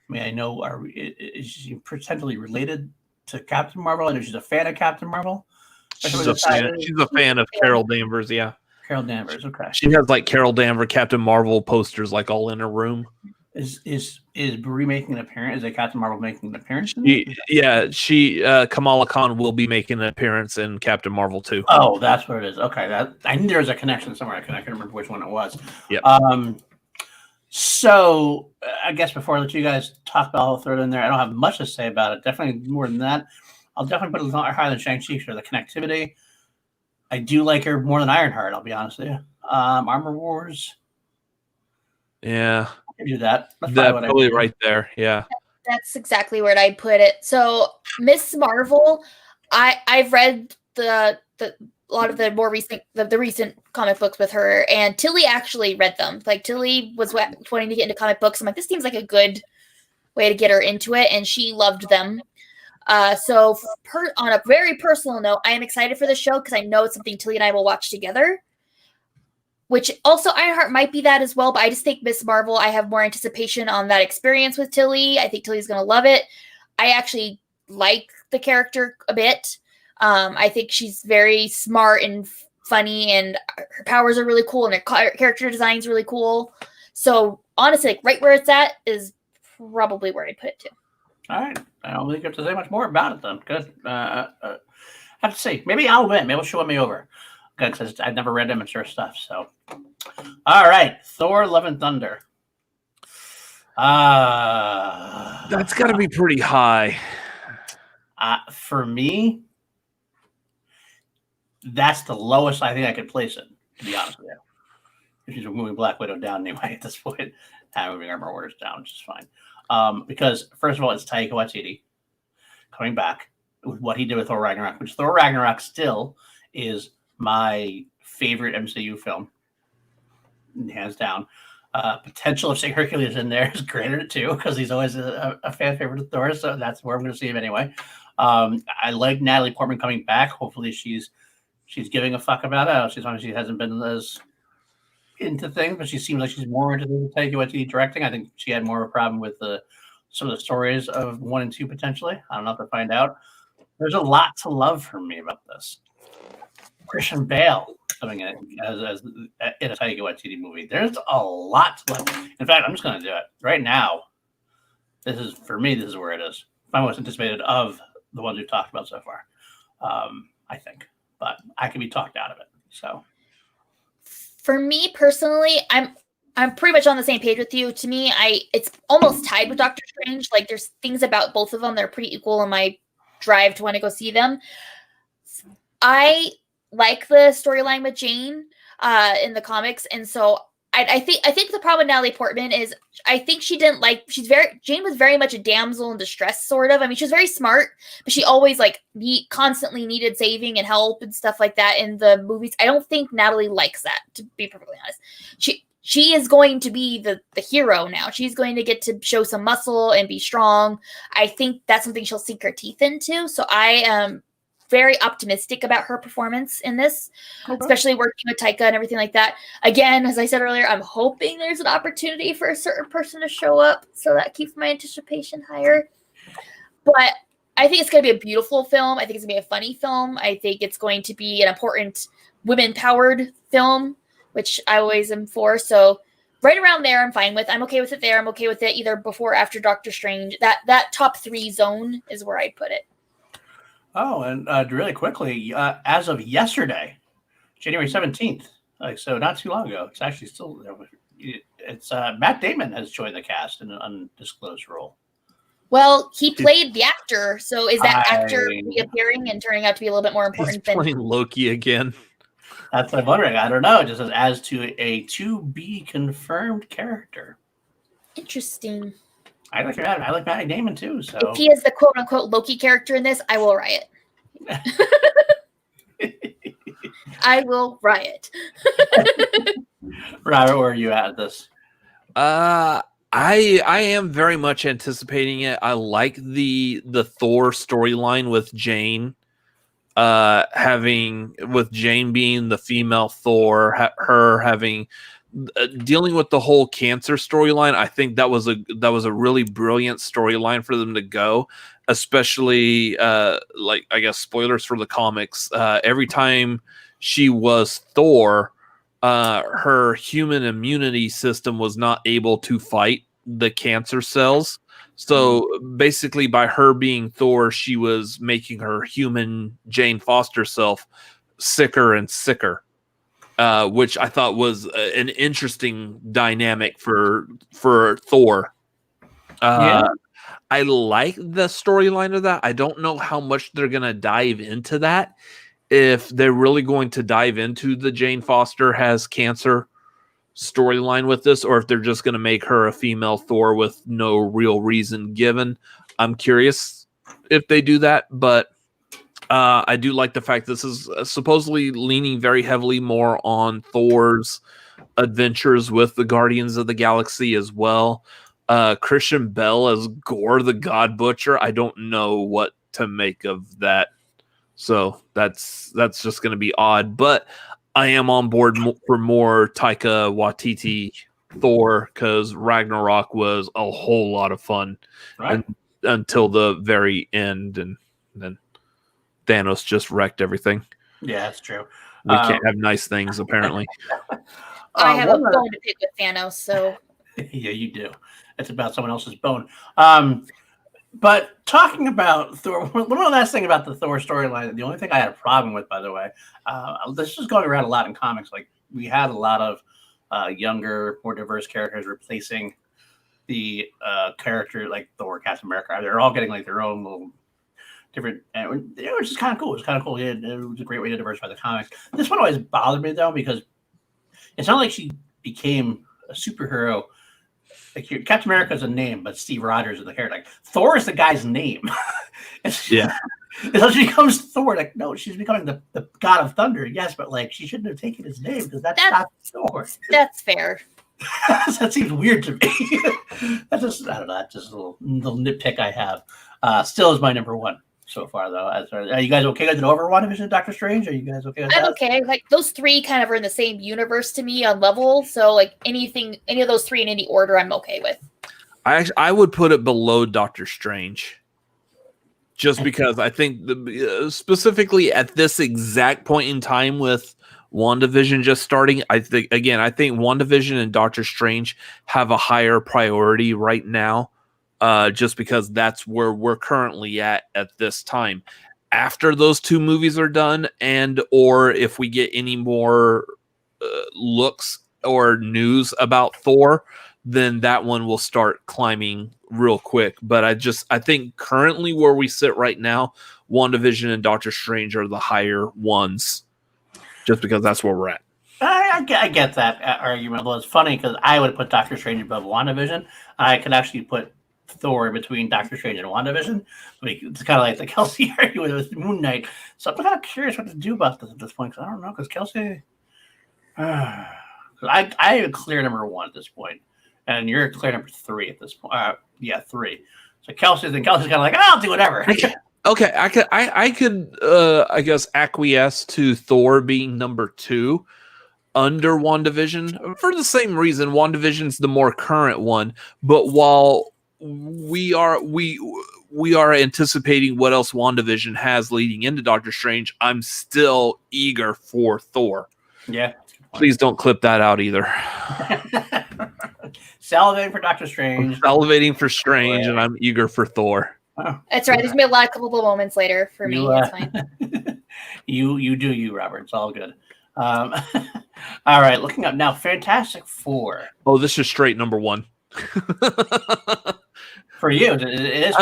I mean, I know is she potentially related to Captain Marvel? I know she's a fan of Captain Marvel. She's a fan of Carol Danvers, yeah. Carol Danvers, okay. She has Carol Danvers, Captain Marvel posters all in her room. Is Brie making an appearance? Is it Captain Marvel making an appearance? Kamala Khan will be making an appearance in Captain Marvel 2. Oh, that's what it is. Okay, I knew there was a connection somewhere. I couldn't remember which one it was. Yeah. So I guess before I let you guys talk about, I'll throw it in there. I don't have much to say about it. Definitely more than that. I'll definitely put it higher than Shang-Chi for the connectivity. I do like her more than Ironheart, I'll be honest with you. Armor Wars. Yeah. I can do that. That's probably right there. Yeah. That's exactly where I'd put it. So Miss Marvel, I've read a lot of the more recent the recent comic books with her, and Tilly actually read them. Tilly was wanting to get into comic books. I'm this seems like a good way to get her into it, and she loved them. So on a very personal note, I am excited for the show because I know it's something Tilly and I will watch together. Which also Ironheart might be that as well, but I just think Miss Marvel, I have more anticipation on that experience with Tilly. I think Tilly's going to love it. I actually like the character a bit. I think she's very smart and funny, and her powers are really cool, and her character design is really cool. So honestly, right where it's at is probably where I'd put it too. All right. I don't really have to say much more about it then. Good. I have to see. Maybe I'll win. Maybe she'll win me over. Good, because I've never read immature stuff. So, all right. Thor: Love and Thunder. That's got to be pretty high. For me, that's the lowest I think I could place it, to be honest with you. If she's moving Black Widow down anyway at this point, and moving Armor Wars down, which is fine. Because, first of all, it's Taika Waititi coming back with what he did with Thor Ragnarok, which Thor Ragnarok still is my favorite MCU film, hands down. Potential of seeing Hercules in there is greater too, because he's always a fan favorite of Thor, so that's where I'm going to see him anyway. I like Natalie Portman coming back. Hopefully she's giving a fuck about it. She hasn't been as into things, but she seems like she's more into the Taika Waititi directing. I think she had more of a problem with some of the stories of 1 and 2 potentially. I don't know if to find out. There's a lot to love for me about this. Christian Bale coming in as in a Taika Waititi movie. There's a lot to love. In fact, I'm just going to do it right now. This is where it is. My most anticipated of the ones we've talked about so far. I think, but I can be talked out of it. So, for me personally, I'm pretty much on the same page with you. To me, it's almost tied with Doctor Strange. Like, there's things about both of them that are pretty equal in my drive to want to go see them. I like the storyline with Jane in the comics, and so I think the problem with Natalie Portman is I think Jane was very much a damsel in distress, sort of. I mean, she was very smart, but she always constantly needed saving and help and stuff like that in the movies. I don't think Natalie likes that, to be perfectly honest. She is going to be the hero now. She's going to get to show some muscle and be strong. I think that's something she'll sink her teeth into. So I am very optimistic about her performance in this, especially working with Taika and everything like that. Again, as I said earlier, I'm hoping there's an opportunity for a certain person to show up, so that keeps my anticipation higher. But I think it's going to be a beautiful film. I think it's going to be a funny film. I think it's going to be an important women-powered film, which I always am for. So right around there, I'm fine with. I'm okay with it there. I'm okay with it either before or after Doctor Strange. That top 3 zone is where I'd put it. Oh, and really quickly, as of yesterday, January 17th, so not too long ago, it's actually still, it's Matt Damon has joined the cast in an undisclosed role. Well, he played the actor, so is that actor reappearing and turning out to be a little bit more important than playing Loki again? That's what I'm wondering. I don't know. It just says as to a to be confirmed character. Interesting. I like Matt Damon too. So if he is the quote unquote Loki character in this, I will riot. I will riot. Robert, where are you at this? I am very much anticipating it. I like the Thor storyline with Jane. With Jane being the female Thor, her having dealing with the whole cancer storyline. I think that was a really brilliant storyline for them to go, especially I guess spoilers for the comics. Every time she was Thor, her human immunity system was not able to fight the cancer cells. So basically, by her being Thor, she was making her human Jane Foster self sicker and sicker, which I thought was an interesting dynamic for Thor. I like the storyline of that. I don't know how much they're going to dive into that. If they're really going to dive into the Jane Foster has cancer storyline with this, or if they're just going to make her a female Thor with no real reason given. I'm curious if they do that, but I do like the fact this is supposedly leaning very heavily more on Thor's adventures with the Guardians of the Galaxy as well. Christian Bale as Gore the God Butcher. I don't know what to make of that. So that's just going to be odd, but I am on board for more Taika Waititi Thor, because Ragnarok was a whole lot of fun, right? Until the very end, and then Thanos just wrecked everything. Yeah, that's true. We can't have nice things, apparently. I have a bone to pick with Thanos, so yeah, you do. It's about someone else's bone. But talking about Thor, one last thing about the Thor storyline, the only thing I had a problem with, by the way, this is going around a lot in comics. Like, we had a lot of younger, more diverse characters replacing the character like Thor, Captain America. They're all getting like their own little different, which is kind of cool. It was kind of cool. It was a great way to diversify the comics. This one always bothered me, though, because it's not like she became a superhero. Like, Captain America is a name, but Steve Rogers is the character. Like, Thor is the guy's name. Yeah. Until she becomes Thor, like, no, she's becoming the god of thunder. Yes, but like, she shouldn't have taken his name because that's not Thor. That's fair. That seems weird to me. That's just, I don't know. That's just a little nitpick I have. Still is my number one so far, though. Are you guys okay with it over WandaVision and Doctor Strange? Are you guys okay with that? I'm okay. Like, those three kind of are in the same universe to me on level. So, like, any of those three in any order, I'm okay with. I would put it below Doctor Strange, just because I think specifically at this exact point in time with WandaVision just starting, I think WandaVision and Doctor Strange have a higher priority right now. Just because that's where we're currently at this time. After those two movies are done, or if we get any more looks or news about Thor, then that one will start climbing real quick. But I think currently where we sit right now, WandaVision and Doctor Strange are the higher ones, just because that's where we're at. I get that argument. Well, it's funny because I would put Doctor Strange above WandaVision. I could actually put Thor between Doctor Strange and WandaVision. It's kind of like the Kelsey argument with Moon Knight. So I'm kind of curious what to do about this at this point, because I don't know, because Kelsey... I have a clear number 1 at this point, and you're a clear number 3 at this point. 3. So Kelsey's kind of like, I'll do whatever. Okay, I could I guess acquiesce to Thor being number 2 under WandaVision for the same reason. WandaVision's the more current one, but while we are anticipating what else WandaVision has leading into Doctor Strange, I'm still eager for Thor. Yeah. Please don't clip that out either. Salivating for Doctor Strange. I'm salivating for Strange, and I'm eager for Thor. Oh. That's right. There's gonna be a lot of couple moments later for me. That's fine. you do you, Robert. It's all good. All right, looking up now. Fantastic Four. Oh, this is straight number 1. For you, it is.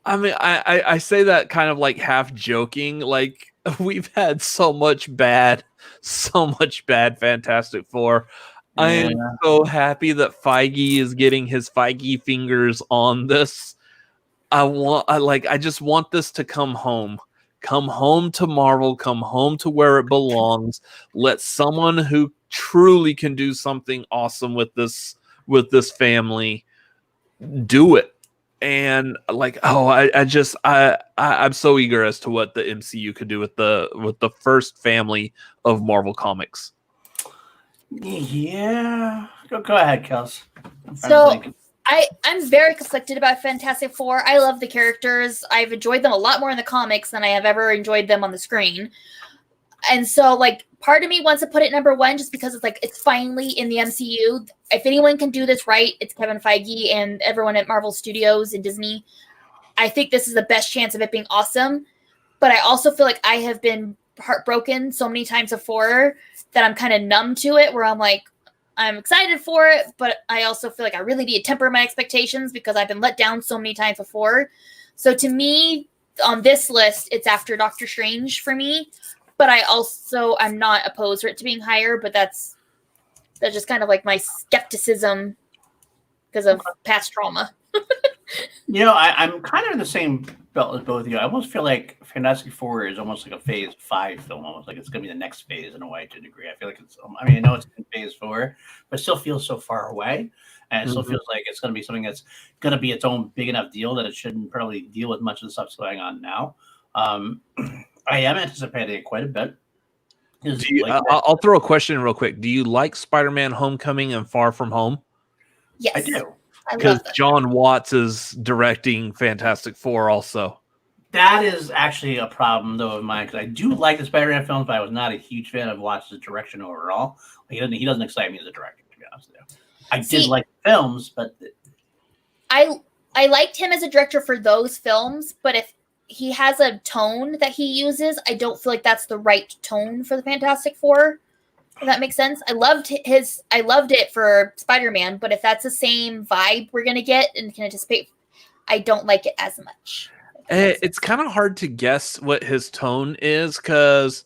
I mean, I say that kind of like half joking. Like, we've had so much bad Fantastic Four. Yeah. I am so happy that Feige is getting his Feige fingers on this. I just want this to come home. Come home to Marvel, come home to where it belongs. Let someone who truly can do something awesome with this family do it. And like, I'm so eager as to what the MCU could do with the first family of Marvel Comics. Yeah, go ahead, Kels. So I'm very conflicted about Fantastic Four. I love the characters. I've enjoyed them a lot more in the comics than I have ever enjoyed them on the screen. And so, like, part of me wants to put it number 1 just because it's like it's finally in the MCU. If anyone can do this right, it's Kevin Feige and everyone at Marvel Studios and Disney. I think this is the best chance of it being awesome. But I also feel like I have been heartbroken so many times before that I'm kind of numb to it, where I'm like, I'm excited for it, but I also feel like I really need to temper my expectations because I've been let down so many times before. So to me, on this list, it's after Doctor Strange for me. But I'm not opposed for it to being higher, but that's just kind of like my skepticism because of past trauma. I'm kind of in the same belt as both of you. I almost feel like Fantastic Four is almost like a Phase 5 film, almost like it's going to be the next phase in a way to a degree. I feel like I know it's in Phase 4, but it still feels so far away. And it still feels like it's going to be something that's going to be its own big enough deal that it shouldn't probably deal with much of the stuff that's going on now. I am anticipating it quite a bit. I'll throw a question in real quick. Do you like Spider-Man Homecoming and Far From Home? Yes. I do. Because John Watts is directing Fantastic Four also. That is actually a problem, though, of mine, because I do like the Spider-Man films, but I was not a huge fan of Watts' direction overall. He doesn't excite me as a director, to be honest with you. I did like the films, but... I liked him as a director for those films, but if he has a tone that he uses, I don't feel like that's the right tone for the Fantastic Four. If that makes sense. I loved it for Spider-Man, but if that's the same vibe we're gonna get and can anticipate, I don't like it as much. It's kind of hard to guess what his tone is because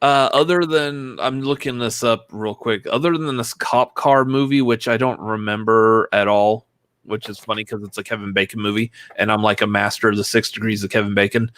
other than I'm looking this up real quick, other than this cop car movie, which I don't remember at all, which is funny because it's a Kevin Bacon movie, and I'm like a master of the 6 degrees of Kevin Bacon.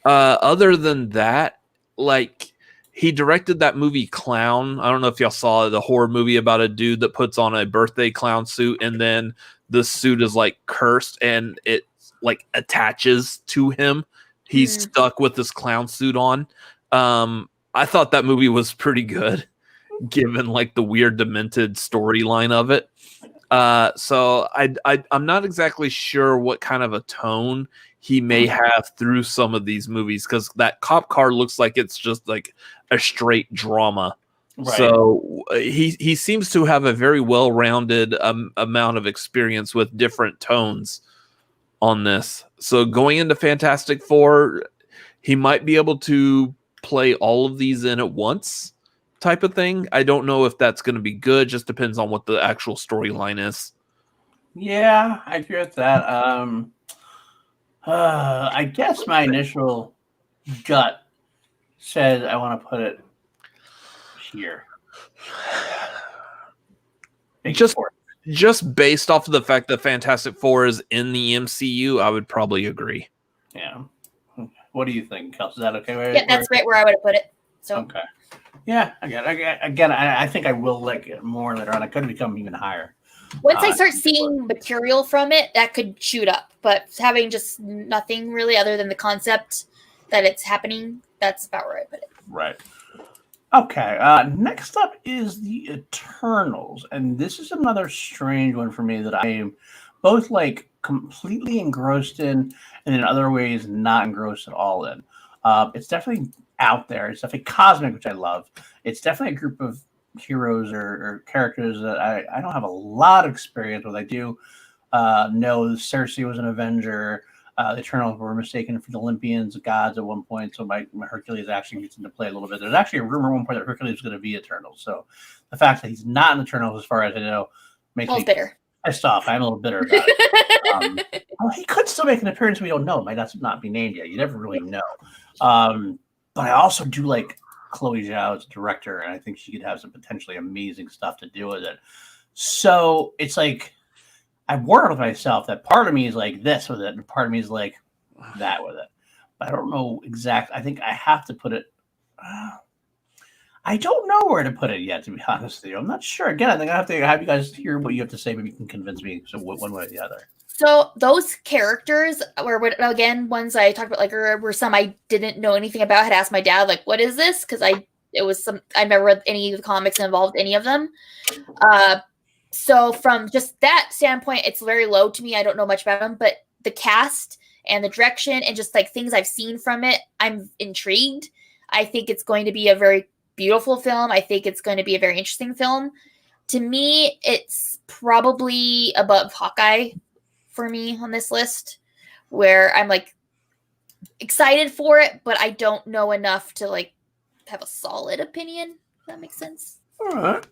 Other than that, like, he directed that movie Clown. I don't know if y'all saw the horror movie about a dude that puts on a birthday clown suit, and then the suit is like cursed, and it like attaches to him. He's stuck with this clown suit on. I thought that movie was pretty good, given like the weird demented storyline of it. So I'm not exactly sure what kind of a tone he may have through some of these movies, because that cop car looks like it's just like a straight drama. Right. So he seems to have a very well-rounded amount of experience with different tones on this. So going into Fantastic Four, he might be able to play all of these in at once. type of thing. I don't know if that's going to be good. Just depends on what the actual storyline is. Yeah, I agree with that. I guess my initial gut says I want to put it here. Just based off of the fact that Fantastic Four is in the MCU, I would probably agree. Yeah. What do you think, Kels? Is that okay? Yeah, that's right where I would have put it. So okay. Yeah, again, I think I will like it more later on. I could become even higher. Once I start seeing material from it, that could shoot up. But having just nothing really other than the concept that it's happening, that's about where I put it. Right. Okay. Next up is the Eternals, and this is another strange one for me that I am both like completely engrossed in, and in other ways not engrossed at all in. It's definitely out there. It's definitely cosmic, which I love. It's definitely a group of heroes or characters that I don't have a lot of experience with. I do know Cersei was an Avenger. The Eternals were mistaken for the Olympians, gods at one point, so my Hercules actually gets into play a little bit. There's actually a rumor at one point that Hercules was going to be Eternal. So the fact that he's not an Eternal, as far as I know, makes me bitter. Pissed off. I'm a little bitter about it. Well, he could still make an appearance. We don't know. It might not be named yet. You never really know. But I also do like Chloe Zhao as a director, and I think she could have some potentially amazing stuff to do with it. So it's like I've worked with myself that part of me is like this with it, and part of me is like that with it. But I don't know exactly. I think I have to put it. I don't know where to put it yet, to be honest with you. I'm not sure. Again, I think I have to have you guys hear what you have to say. Maybe you can convince me so one way or the other. So those characters were, again, ones I talked about, like, were some I didn't know anything about. I had asked my dad, like, what is this? Because I never read any of the comics that involved any of them. So from just that standpoint, it's very low to me. I don't know much about them, but the cast and the direction and just like things I've seen from it, I'm intrigued. I think it's going to be a very beautiful film. I think it's going to be a very interesting film. To me, it's probably above Hawkeye for me on this list, where I'm like excited for it, but I don't know enough to like have a solid opinion. If that makes sense. All right.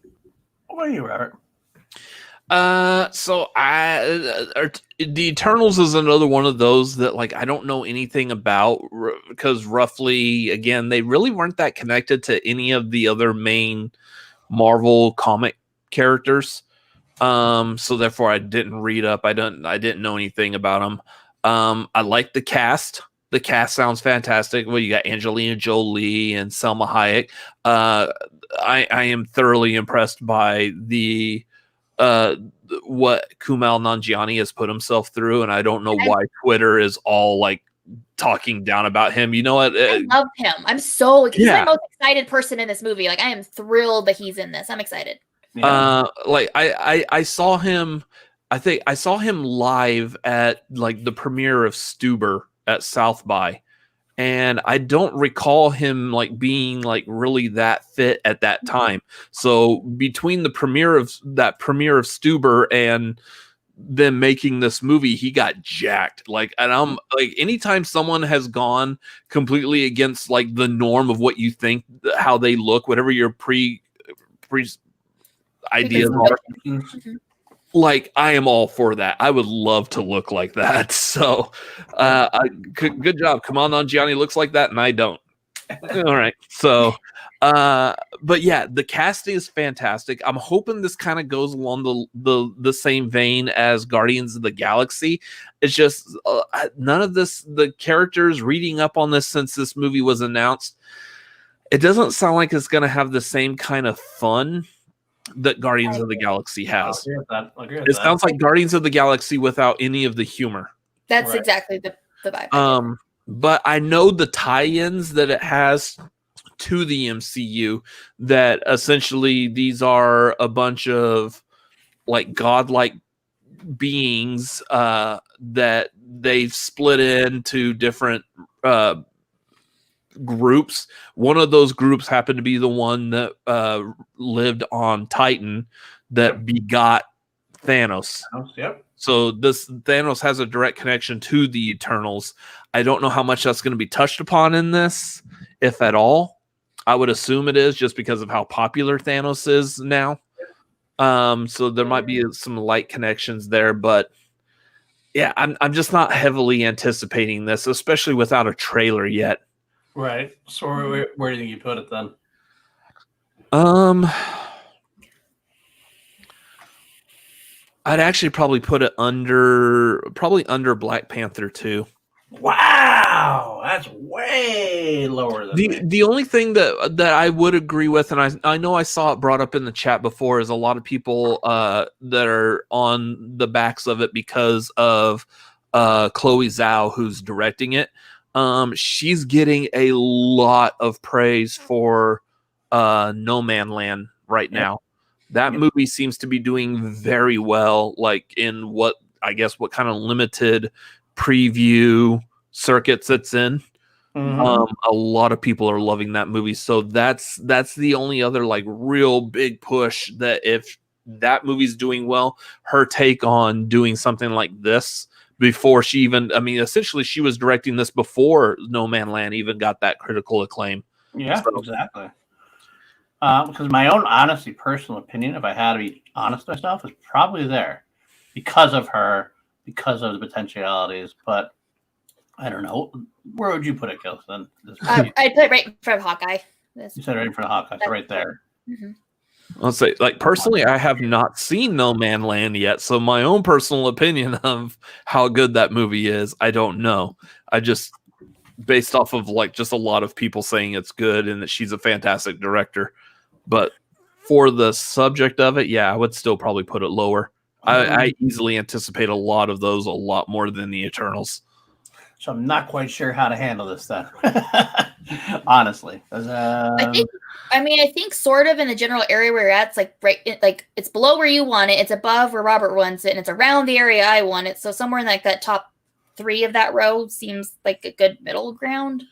What are you, Robert? So the Eternals is another one of those that like I don't know anything about because roughly again they really weren't that connected to any of the other main Marvel comic characters. So therefore I didn't read up. I didn't know anything about them. I like the cast. The cast sounds fantastic. Well, you got Angelina Jolie and Selma Hayek. I am thoroughly impressed by the what Kumail Nanjiani has put himself through, and I don't know why Twitter is all like talking down about him. You know what? I love him. I'm so he's my most excited person in this movie. Like I am thrilled that he's in this. I'm excited. Yeah. Like I saw him. I think I saw him live at like the premiere of Stuber at South by, and I don't recall him like being like really that fit at that time. So between the premiere of Stuber and them making this movie, he got jacked. Like, and I'm like, anytime someone has gone completely against like the norm of what you think, how they look, whatever your pre ideas are, like I am all for that. I would love to look like that. So good job. Come on, Nanjiani looks like that and I don't. All right. So but yeah, the casting is fantastic. I'm hoping this kind of goes along the same vein as Guardians of the Galaxy. It's just none of the characters reading up on this since this movie was announced. It doesn't sound like it's going to have the same kind of fun that Guardians of the Galaxy has. It sounds like Guardians of the Galaxy without any of the humor. That's exactly the vibe. But I know the tie-ins that it has to the MCU, that essentially these are a bunch of like godlike beings that they've split into different groups. One of those groups happened to be the one that lived on Titan that begot Thanos. Yep. So this Thanos has a direct connection to the Eternals. I don't know how much that's going to be touched upon in this, if at all. I would assume it is, just because of how popular Thanos is now. So there might be some light connections there, but yeah, I'm just not heavily anticipating this, especially without a trailer yet. Right. So where do you think you put it then? I'd actually probably put it under Black Panther 2. Wow, that's way lower than me. The only thing that I would agree with, and I know I saw it brought up in the chat before, is a lot of people that are on the backs of it because of Chloe Zhao, who's directing it. She's getting a lot of praise for No Man Land right now. That movie seems to be doing very well, like in what kind of limited preview circuits it's in. A lot of people are loving that movie, so that's the only other like real big push, that if that movie's doing well, her take on doing something like this before she even, essentially she was directing this before No Man Land even got that critical acclaim. Yeah, so. Exactly. Because my own personal opinion, if I had to be honest with myself, is probably there because of her, because of the potentialities. But I don't know. Where would you put it, Gilson? I'd put it right in front of Hawkeye. You said right in front of Hawkeye, so right there. Mm-hmm. I'll say, like, personally, I have not seen No Man Land yet, so my own personal opinion of how good that movie is, I don't know. I just, based off of like just a lot of people saying it's good and that she's a fantastic director. But for the subject of it, yeah, I would still probably put it lower. I easily anticipate a lot of those, a lot more than the Eternals. So I'm not quite sure how to handle this then, honestly. I think sort of in the general area where you're at, it's it's below where you want it, it's above where Robert wants it, and it's around the area I want it. So somewhere in like that top 3 of that row seems like a good middle ground.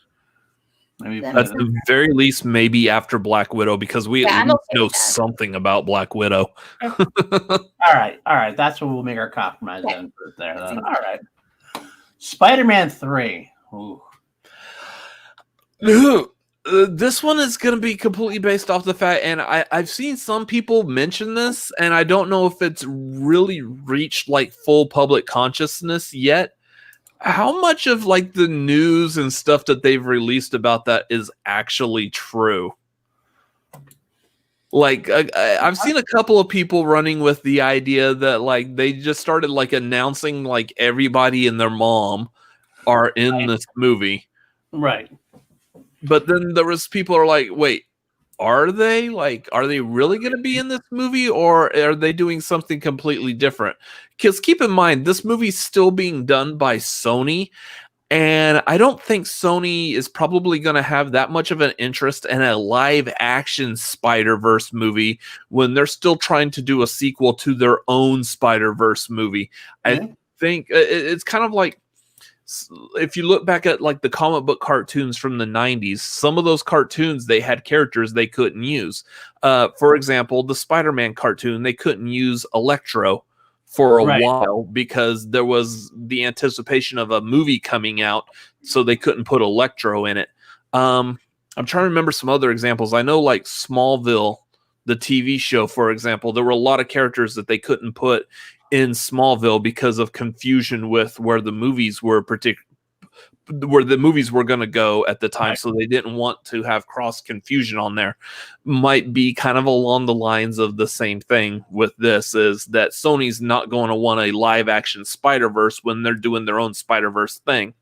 Maybe at the very least, maybe after Black Widow, because we at least know something about Black Widow. All right. That's what we'll make our compromise then. There. Then. All right. Spider-Man 3. Ooh. This one is going to be completely based off the fact, and I've seen some people mention this, and I don't know if it's really reached like full public consciousness yet. How much of like the news and stuff that they've released about that is actually true? Like I've seen a couple of people running with the idea that like they just started like announcing like everybody and their mom are in this movie. Right. But then there was people are like, wait, are they really going to be in this movie, or are they doing something completely different? Because keep in mind, this movie's still being done by Sony, and I don't think Sony is probably going to have that much of an interest in a live action Spider-Verse movie when they're still trying to do a sequel to their own Spider-Verse movie. I think it's kind of like, if you look back at like the comic book cartoons from the 90s, some of those cartoons, they had characters they couldn't use. For example, the Spider-Man cartoon, they couldn't use Electro for a while because there was the anticipation of a movie coming out, so they couldn't put Electro in it. I'm trying to remember some other examples. I know like Smallville, the TV show, for example, there were a lot of characters that they couldn't put in Smallville because of confusion with where the movies were going to go at the time. So they didn't want to have cross confusion on there. Might be kind of along the lines of the same thing with this, is that Sony's not going to want a live action Spider-Verse when they're doing their own Spider-Verse thing.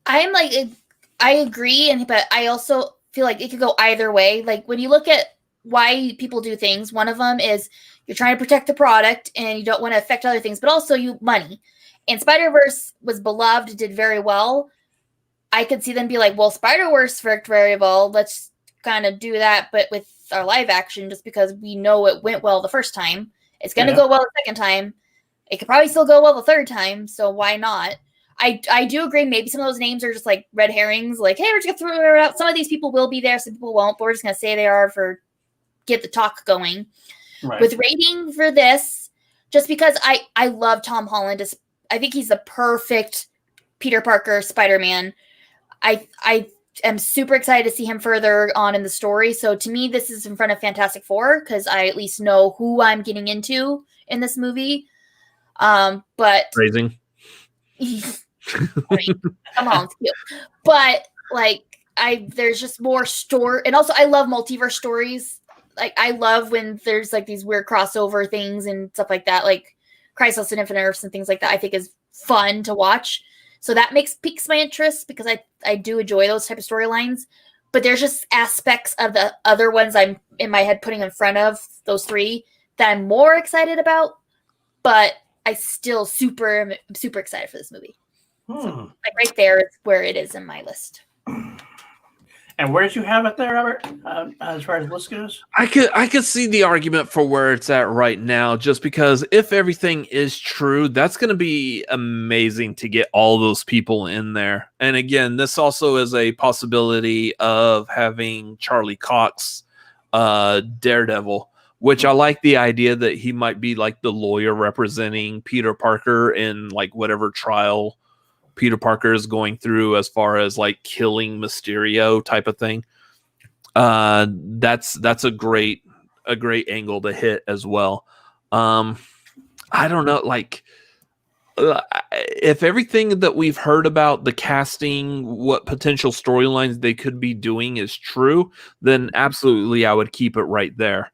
I agree, but I also feel like it could go either way. Like when you look at why people do things, one of them is you're trying to protect the product and you don't want to affect other things, but also money. And Spider-Verse was beloved, did very well. I could see them be like, well, Spider-Verse worked very well. Let's kind of do that, but with our live action, just because we know it went well the first time. It's going to go well the second time. It could probably still go well the third time, so why not? I do agree, maybe some of those names are just like red herrings, like, hey, we're just going to throw it out. Some of these people will be there, some people won't, but we're just going to say they are for get the talk going. Right. With rating for this, just because I love Tom Holland. I think he's the perfect Peter Parker Spider-Man. I am super excited to see him further on in the story. So to me, this is in front of Fantastic Four because I at least know who I'm getting into in this movie. But Phrasing. I mean, come on, but like there's just more story, and also I love multiverse stories. Like I love when there's like these weird crossover things and stuff like that, like Crisis on Infinite Earths and things like that. I think is fun to watch. So that piques my interest because I do enjoy those type of storylines. But there's just aspects of the other ones I'm in my head putting in front of those three that I'm more excited about. But I still super excited for this movie. So, like right there is where it is in my list. And where did you have it there, Robert? As far as list goes, I could see the argument for where it's at right now, just because if everything is true, that's going to be amazing to get all those people in there. And again, this also is a possibility of having Charlie Cox, Daredevil, which I like the idea that he might be like the lawyer representing Peter Parker in like whatever trial Peter Parker is going through as far as like killing Mysterio type of thing. That's a great angle to hit as well. I don't know, like if everything that we've heard about the casting, what potential storylines they could be doing is true, then absolutely I would keep it right there.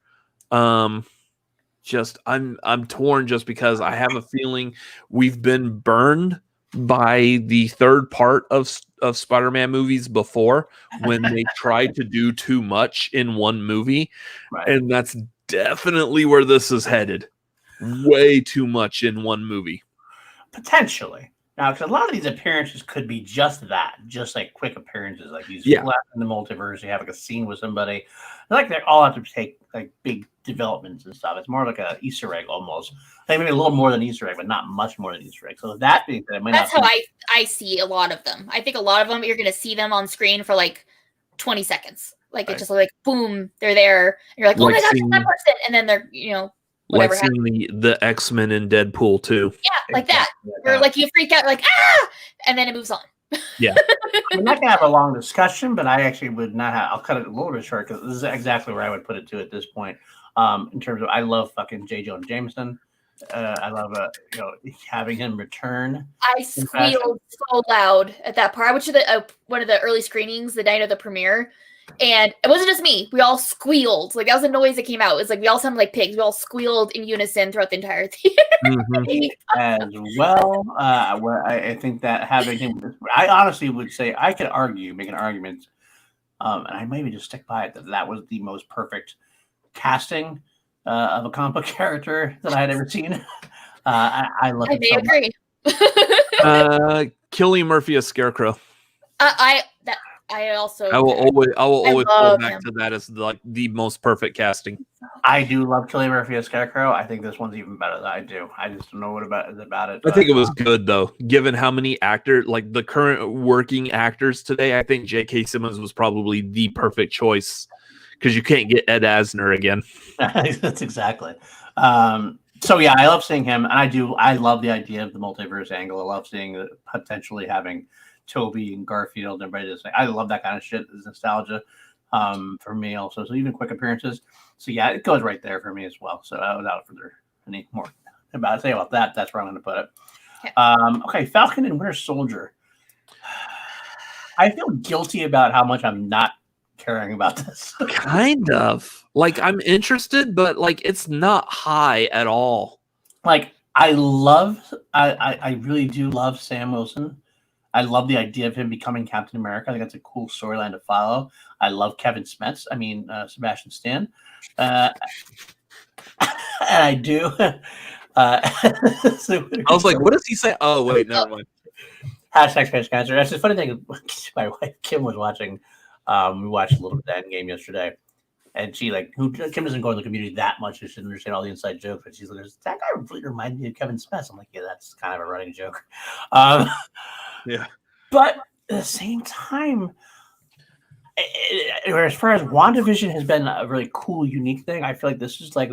Just I'm torn just because I have a feeling we've been burned by the third part of Spider-Man movies before when they tried to do too much in one movie. right. And that's definitely where this is headed. Way too much in one movie. Potentially. Now, because a lot of these appearances could be just that, just like quick appearances, like he's left in the multiverse, you have like a scene with somebody. Like they all have to take like big developments and stuff. It's more like a Easter egg almost. Like maybe a little more than Easter egg, but not much more than Easter egg. So that being said, That's how I see a lot of them. I think a lot of them you're going to see them on screen for like 20 seconds. Like it's just like boom, they're there. And you're like, oh my gosh, it's that person, and then they're whatever. Like seeing the X-Men in Deadpool too. Yeah, like that. Where like you freak out, like and then it moves on. Yeah. We're not gonna have a long discussion, but I actually would not have. I'll cut it a little bit short because this is exactly where I would put it to at this point. In terms of, I love fucking J. Jonah Jameson. I love having him return. I squealed so loud at that part. I went to one of the early screenings the night of the premiere. And it wasn't just me. We all squealed. Like that was the noise that came out. It was like we all sounded like pigs. We all squealed in unison throughout the entire theater. As well, I think that having him, I honestly would say I could make an argument, and I maybe just stick by it that was the most perfect casting of a comic book character that I had ever seen. I love it. I may agree. Cillian Murphy as Scarecrow. I will always go back to that as like the most perfect casting. I do love Cillian Murphy as Scarecrow. I think this one's even better than I do. I just don't know what about it. I think it was good though, given how many actors, like the current working actors today. I think J.K. Simmons was probably the perfect choice because you can't get Ed Asner again. That's exactly. So yeah, I love seeing him, and I love the idea of the multiverse angle. I love seeing potentially having Toby and Garfield and everybody just like, I love that kind of shit. It's nostalgia for me also. So even quick appearances. So yeah, it goes right there for me as well. So without further any more about that, that's where I'm going to put it. Okay, Falcon and Winter Soldier. I feel guilty about how much I'm not caring about this. Kind of. Like I'm interested, but like it's not high at all. Like I really do love Sam Wilson. I love the idea of him becoming Captain America. I think that's a cool storyline to follow. I love Kevin Smets. Sebastian Stan. And I do. So I was like, what does he say? Oh, wait, never mind. Hashtag Space Cancer. That's the funny thing. My wife, Kim, was watching. We watched a little bit of Endgame yesterday. And she, Kim doesn't go in the community that much. She doesn't understand all the inside jokes. But she's like, that guy really reminded me of Kevin Smets. I'm like, yeah, that's kind of a running joke. Yeah. But at the same time, as far as WandaVision has been a really cool, unique thing, I feel like this is like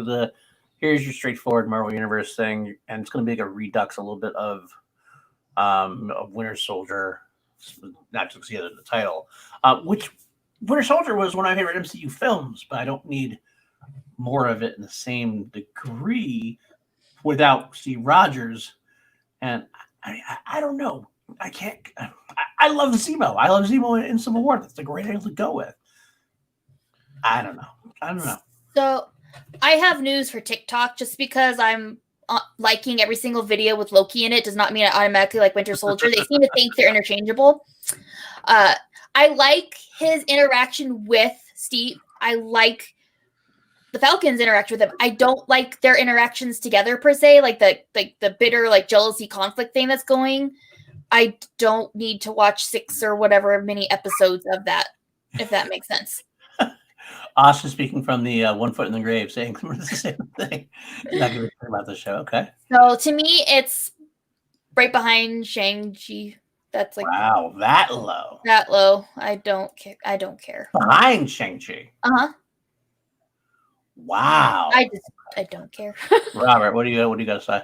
here's your straightforward Marvel Universe thing, and it's going to be like a redux a little bit of Winter Soldier, not just see the title. Which Winter Soldier was one of my favorite MCU films, but I don't need more of it in the same degree without Steve Rogers. And I don't know. I can't. I love Zemo. I love Zemo in Civil War. That's a great angle to go with. I don't know. So I have news for TikTok. Just because I'm liking every single video with Loki in it does not mean I automatically like Winter Soldier. They seem to think they're interchangeable. I like his interaction with Steve. I like the Falcons interact with him. I don't like their interactions together per se, like the bitter like jealousy conflict thing that's going. I don't need to watch 6 or whatever many episodes of that, if that makes sense. Austin speaking from the 1 foot in the grave, saying the same thing. You're not going to talk about the show, okay? So to me, it's right behind Shang-Chi. That's like wow, that low. That low. I don't care. Behind Shang-Chi. Wow. I don't care. Robert, what do you got to say?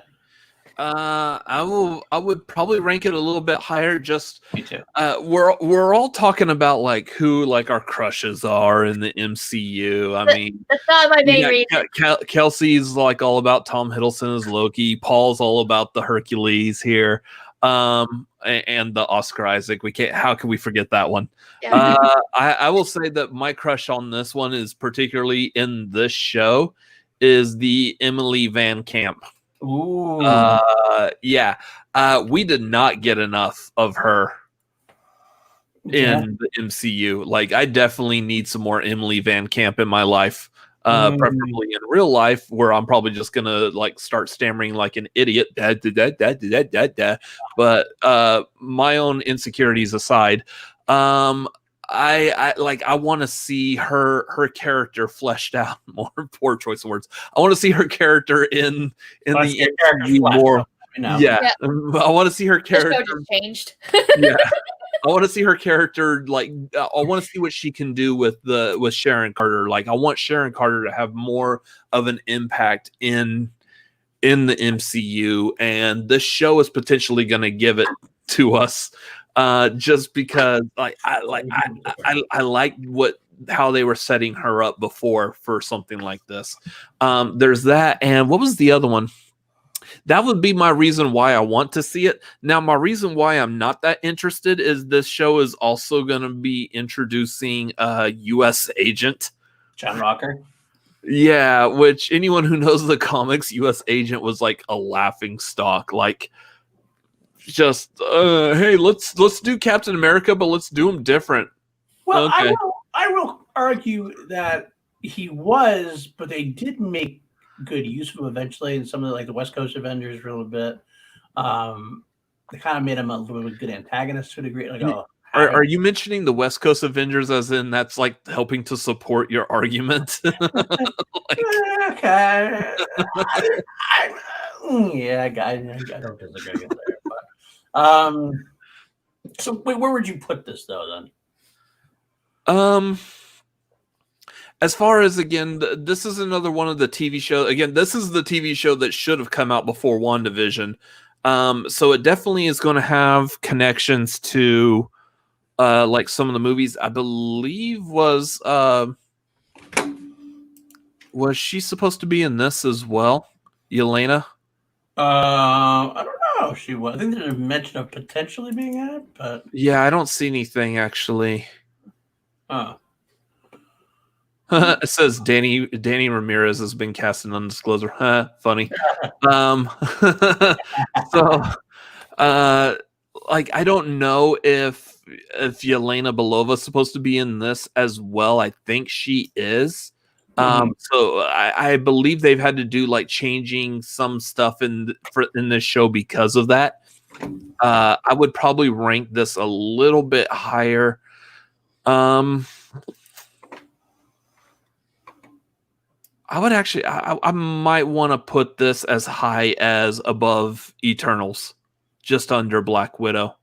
I would probably rank it a little bit higher. Just me too. We're all talking about like who like our crushes are in the MCU. I mean, that's not my main reason. Kelsey's like all about Tom Hiddleston as Loki. Paul's all about the Hercules here. And the Oscar Isaac. How can we forget that one? Yeah. I will say that my crush on this one is particularly in this show is the Emily Van Camp. Ooh. Yeah. We did not get enough of her in the MCU. Like, I definitely need some more Emily Van Camp in my life. Preferably in real life, where I'm probably just gonna like start stammering like an idiot. But my own insecurities aside, I want to see her character fleshed out more. Poor choice of words. I want to see her character in the MCU more. Yeah, I want to see her character changed. Yeah. I want to see her character, like, I want to see what she can do with Sharon Carter. Like, I want Sharon Carter to have more of an impact in the MCU, and this show is potentially going to give it to us, just because, like, I like how they were setting her up before for something like this. There's that, and what was the other one? That would be my reason why I want to see it. Now, my reason why I'm not that interested is this show is also going to be introducing a U.S. agent. John Rocker? Yeah, which anyone who knows the comics, U.S. agent was like a laughing stock. Like, just, hey, let's do Captain America, but let's do him different. Well, okay. I will argue that he was, but they did make good use of him eventually, and some of the West Coast Avengers for a little bit. They kind of made him a little bit good antagonist to a degree. Like, are you mentioning the West Coast Avengers as in that's like helping to support your argument? Okay. I don't disagree there. But, so wait, where would you put this though then? As far as, again, this is another one of the TV shows. Again, this is the TV show that should have come out before WandaVision. So it definitely is going to have connections to like some of the movies. I believe was she supposed to be in this as well, Yelena? I don't know if she was. I think there's a mention of potentially being in it, but yeah, I don't see anything actually. It says Danny Ramirez has been cast in Undisclosure. Funny. So, like, I don't know if Yelena Belova is supposed to be in this as well. I think she is. So I believe they've had to do like changing some stuff in this show because of that. I would probably rank this a little bit higher. I would actually, I might want to put this as high as above Eternals, just under Black Widow.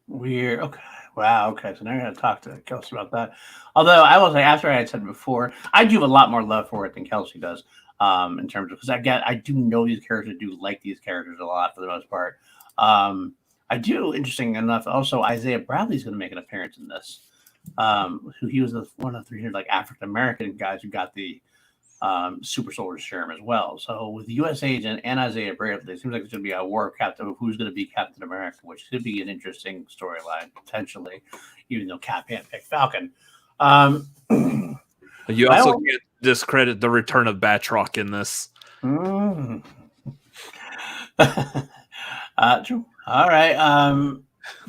Weird. Okay. Wow. Okay. So now I'm going to talk to Kelsey about that. Although I will say, after I had said before, I do have a lot more love for it than Kelsey does, in terms of, because I do know these characters, do like these characters a lot for the most part. I do, interesting enough, also Isaiah Bradley's going to make an appearance in this. Who he was one of the 300 like African American guys who got the super soldier serum as well. So with the U.S. agent and Isaiah Bradley, it seems like it's going to be a war captain of who's going to be Captain America, which could be an interesting storyline potentially, even though Cap can't pick Falcon. You also can't discredit the return of Batroc in this. True. All right.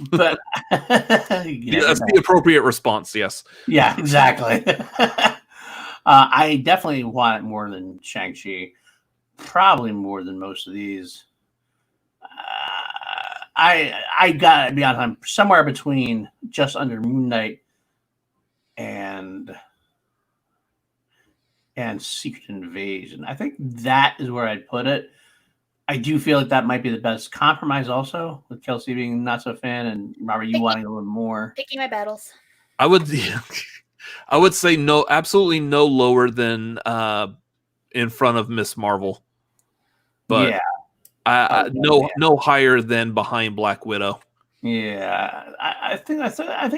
But that's the appropriate response. Yes. Yeah, exactly. I definitely want it more than Shang-Chi. Probably more than most of these. I gotta be honest, I'm somewhere between just under Moon Knight and Secret Invasion. I think that is where I'd put it. I do feel like that might be the best compromise also, with Kelsey being not so a fan and Robert, you wanting a little more. Picking my battles. I would say no, absolutely no lower than in front of Miss Marvel. But yeah. No higher than behind Black Widow. Yeah. I think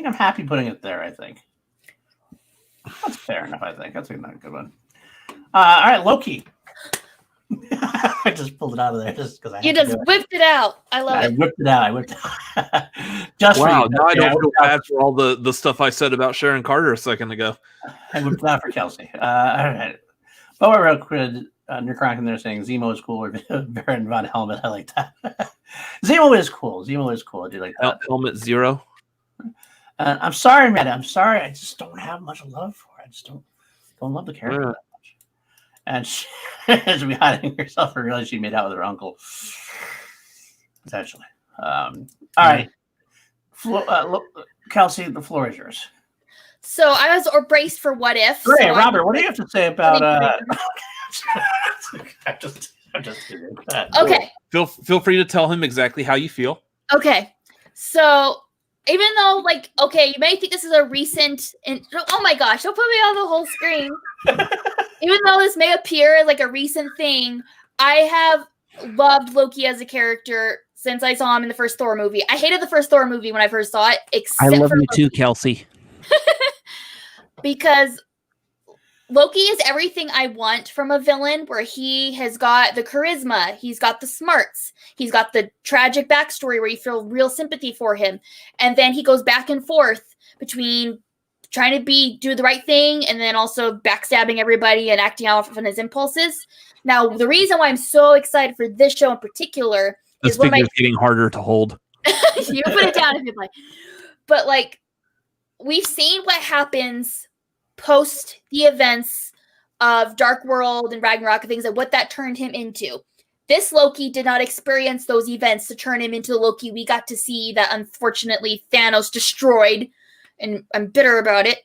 I'm happy putting it there, I think. That's fair enough, I think. That's a good one. All right, Loki. I just pulled it out of there just because You just whipped it out. I love it. I whipped it out. Just wow, now I don't feel bad for all the stuff I said about Sharon Carter a second ago. I whipped it out for Kelsey. All right. But we're real quick. Necrotic, they're saying Zemo is cool or Baron Von Helmet. I like that. Zemo is cool. I do like that. Helmet Zero. I'm sorry, man. I'm sorry. I just don't have much love for it. I just don't love the character that much. And she is hiding herself and realized she made out with her uncle. Potentially. All right. Kelsey, the floor is yours. So I was braced for what if. Great, so Robert, what do you have to say about I'm just kidding. Okay. Feel free to tell him exactly how you feel. Okay. So even though, you may think this is a recent, oh my gosh, don't put me on the whole screen. Even though this may appear as like a recent thing, I have loved Loki as a character since I saw him in the first Thor movie. I hated the first Thor movie when I first saw it. I love you too, Kelsey. Because Loki is everything I want from a villain, where he has got the charisma, he's got the smarts, he's got the tragic backstory where you feel real sympathy for him. And then he goes back and forth between trying to do the right thing and then also backstabbing everybody and acting out on his impulses. Now, the reason why I'm so excited for this show in particular is figure's getting harder to hold. You put it down if you'd like. But we've seen what happens post the events of Dark World and Ragnarok and things, and what that turned him into. This Loki did not experience those events to turn him into the Loki we got to see that unfortunately Thanos destroyed, and I'm bitter about it.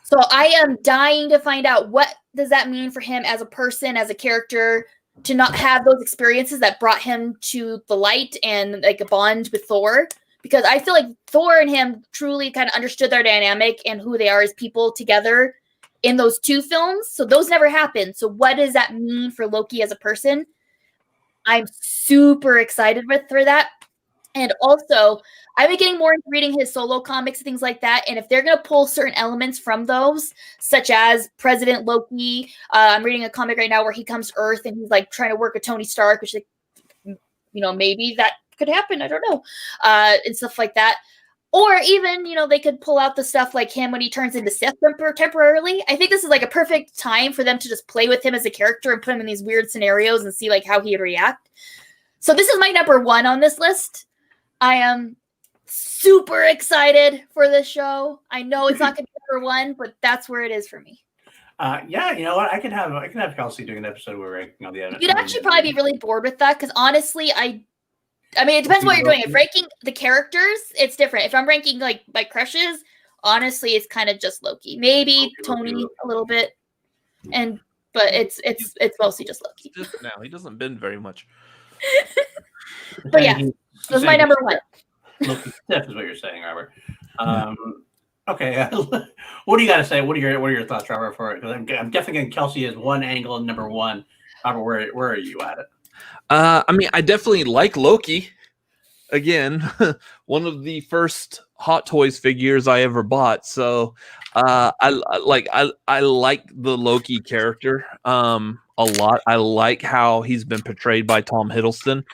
So I am dying to find out what does that mean for him as a person, as a character, to not have those experiences that brought him to the light and a bond with Thor. Because I feel like Thor and him truly kind of understood their dynamic and who they are as people together in those two films. So those never happened. So what does that mean for Loki as a person? I'm super excited for that. And also, I've been getting more into reading his solo comics and things like that. And if they're going to pull certain elements from those, such as President Loki, I'm reading a comic right now where he comes to Earth and he's trying to work with Tony Stark, which, maybe that could happen. I don't know. And stuff like that. Or even, they could pull out the stuff like him when he turns into Sith temporarily. I think this is a perfect time for them to just play with him as a character and put him in these weird scenarios and see how he would react. So this is my number one on this list. I am super excited for this show. I know it's not going to be number one, but that's where it is for me. Yeah, you know what? I can have Kelsey doing an episode where we're ranking all the other. You'd actually probably be really bored with that because honestly, I mean, it depends what you're doing. If ranking the characters, it's different. If I'm ranking my crushes, honestly, it's kind of just Loki. Maybe Tony a little bit, but it's mostly just Loki. Just now, he doesn't bend very much. But yeah, that's my number one. Loki stiff is what you're saying, Robert. Okay, what do you got to say? What are your thoughts, Robert? For it? I'm definitely getting Kelsey as one angle and number one. Robert, where are you at it? I mean, I definitely like Loki. again, one of the first Hot Toys figures I ever bought. So I like the Loki character a lot. I like how he's been portrayed by Tom Hiddleston.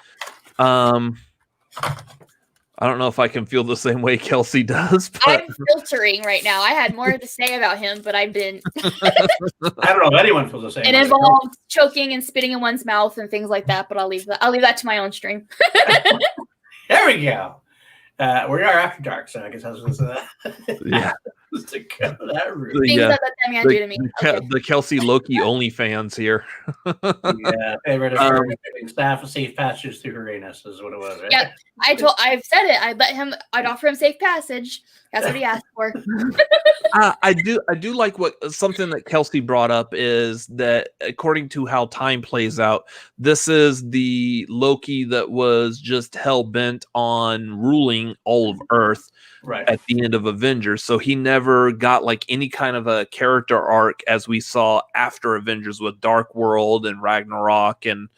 I don't know if I can feel the same way Kelsey does. But I'm filtering right now. I had more to say about him, but I've been. I don't know if anyone feels the same. It involves choking and spitting in one's mouth and things like that. But I'll leave that to my own stream. There we go. We are after dark, so I guess I was going to say that. Yeah. To go that route. Things that that man do to me. The Kelsey Loki OnlyFans here. Yeah, favorite of staff of safe passage through Uranus is what it was. Right? Yeah, I've said it. I'd offer him safe passage. That's what he asked for. I do like something that Kelsey brought up is that according to how time plays out, this is the Loki that was just hell bent on ruling all of Earth. Right. At the end of Avengers, so he never got like any kind of a character arc as we saw after Avengers with Dark World and Ragnarok and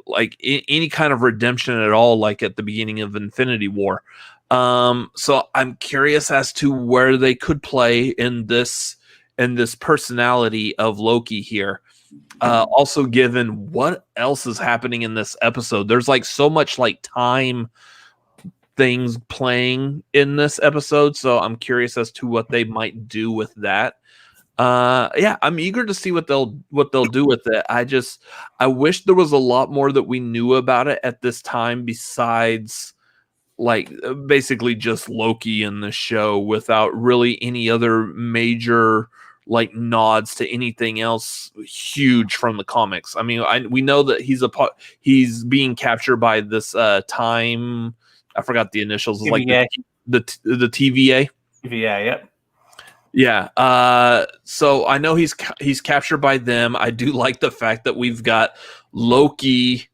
like any kind of redemption at all, like at the beginning of Infinity War. So I'm curious as to where they could play in this personality of Loki here. Also, given what else is happening in this episode, there's like so much like time things playing in this episode, so I'm curious as to what they might do with that. I'm eager to see what they'll do with it. I wish there was a lot more that we knew about it at this time besides like basically just Loki in the show without really any other major like nods to anything else huge from the comics. I mean, we know that he's being captured by this time. I forgot the initials. Like the TVA. TVA, yep. Yeah. So I know he's captured by them. I do like the fact that we've got Loki.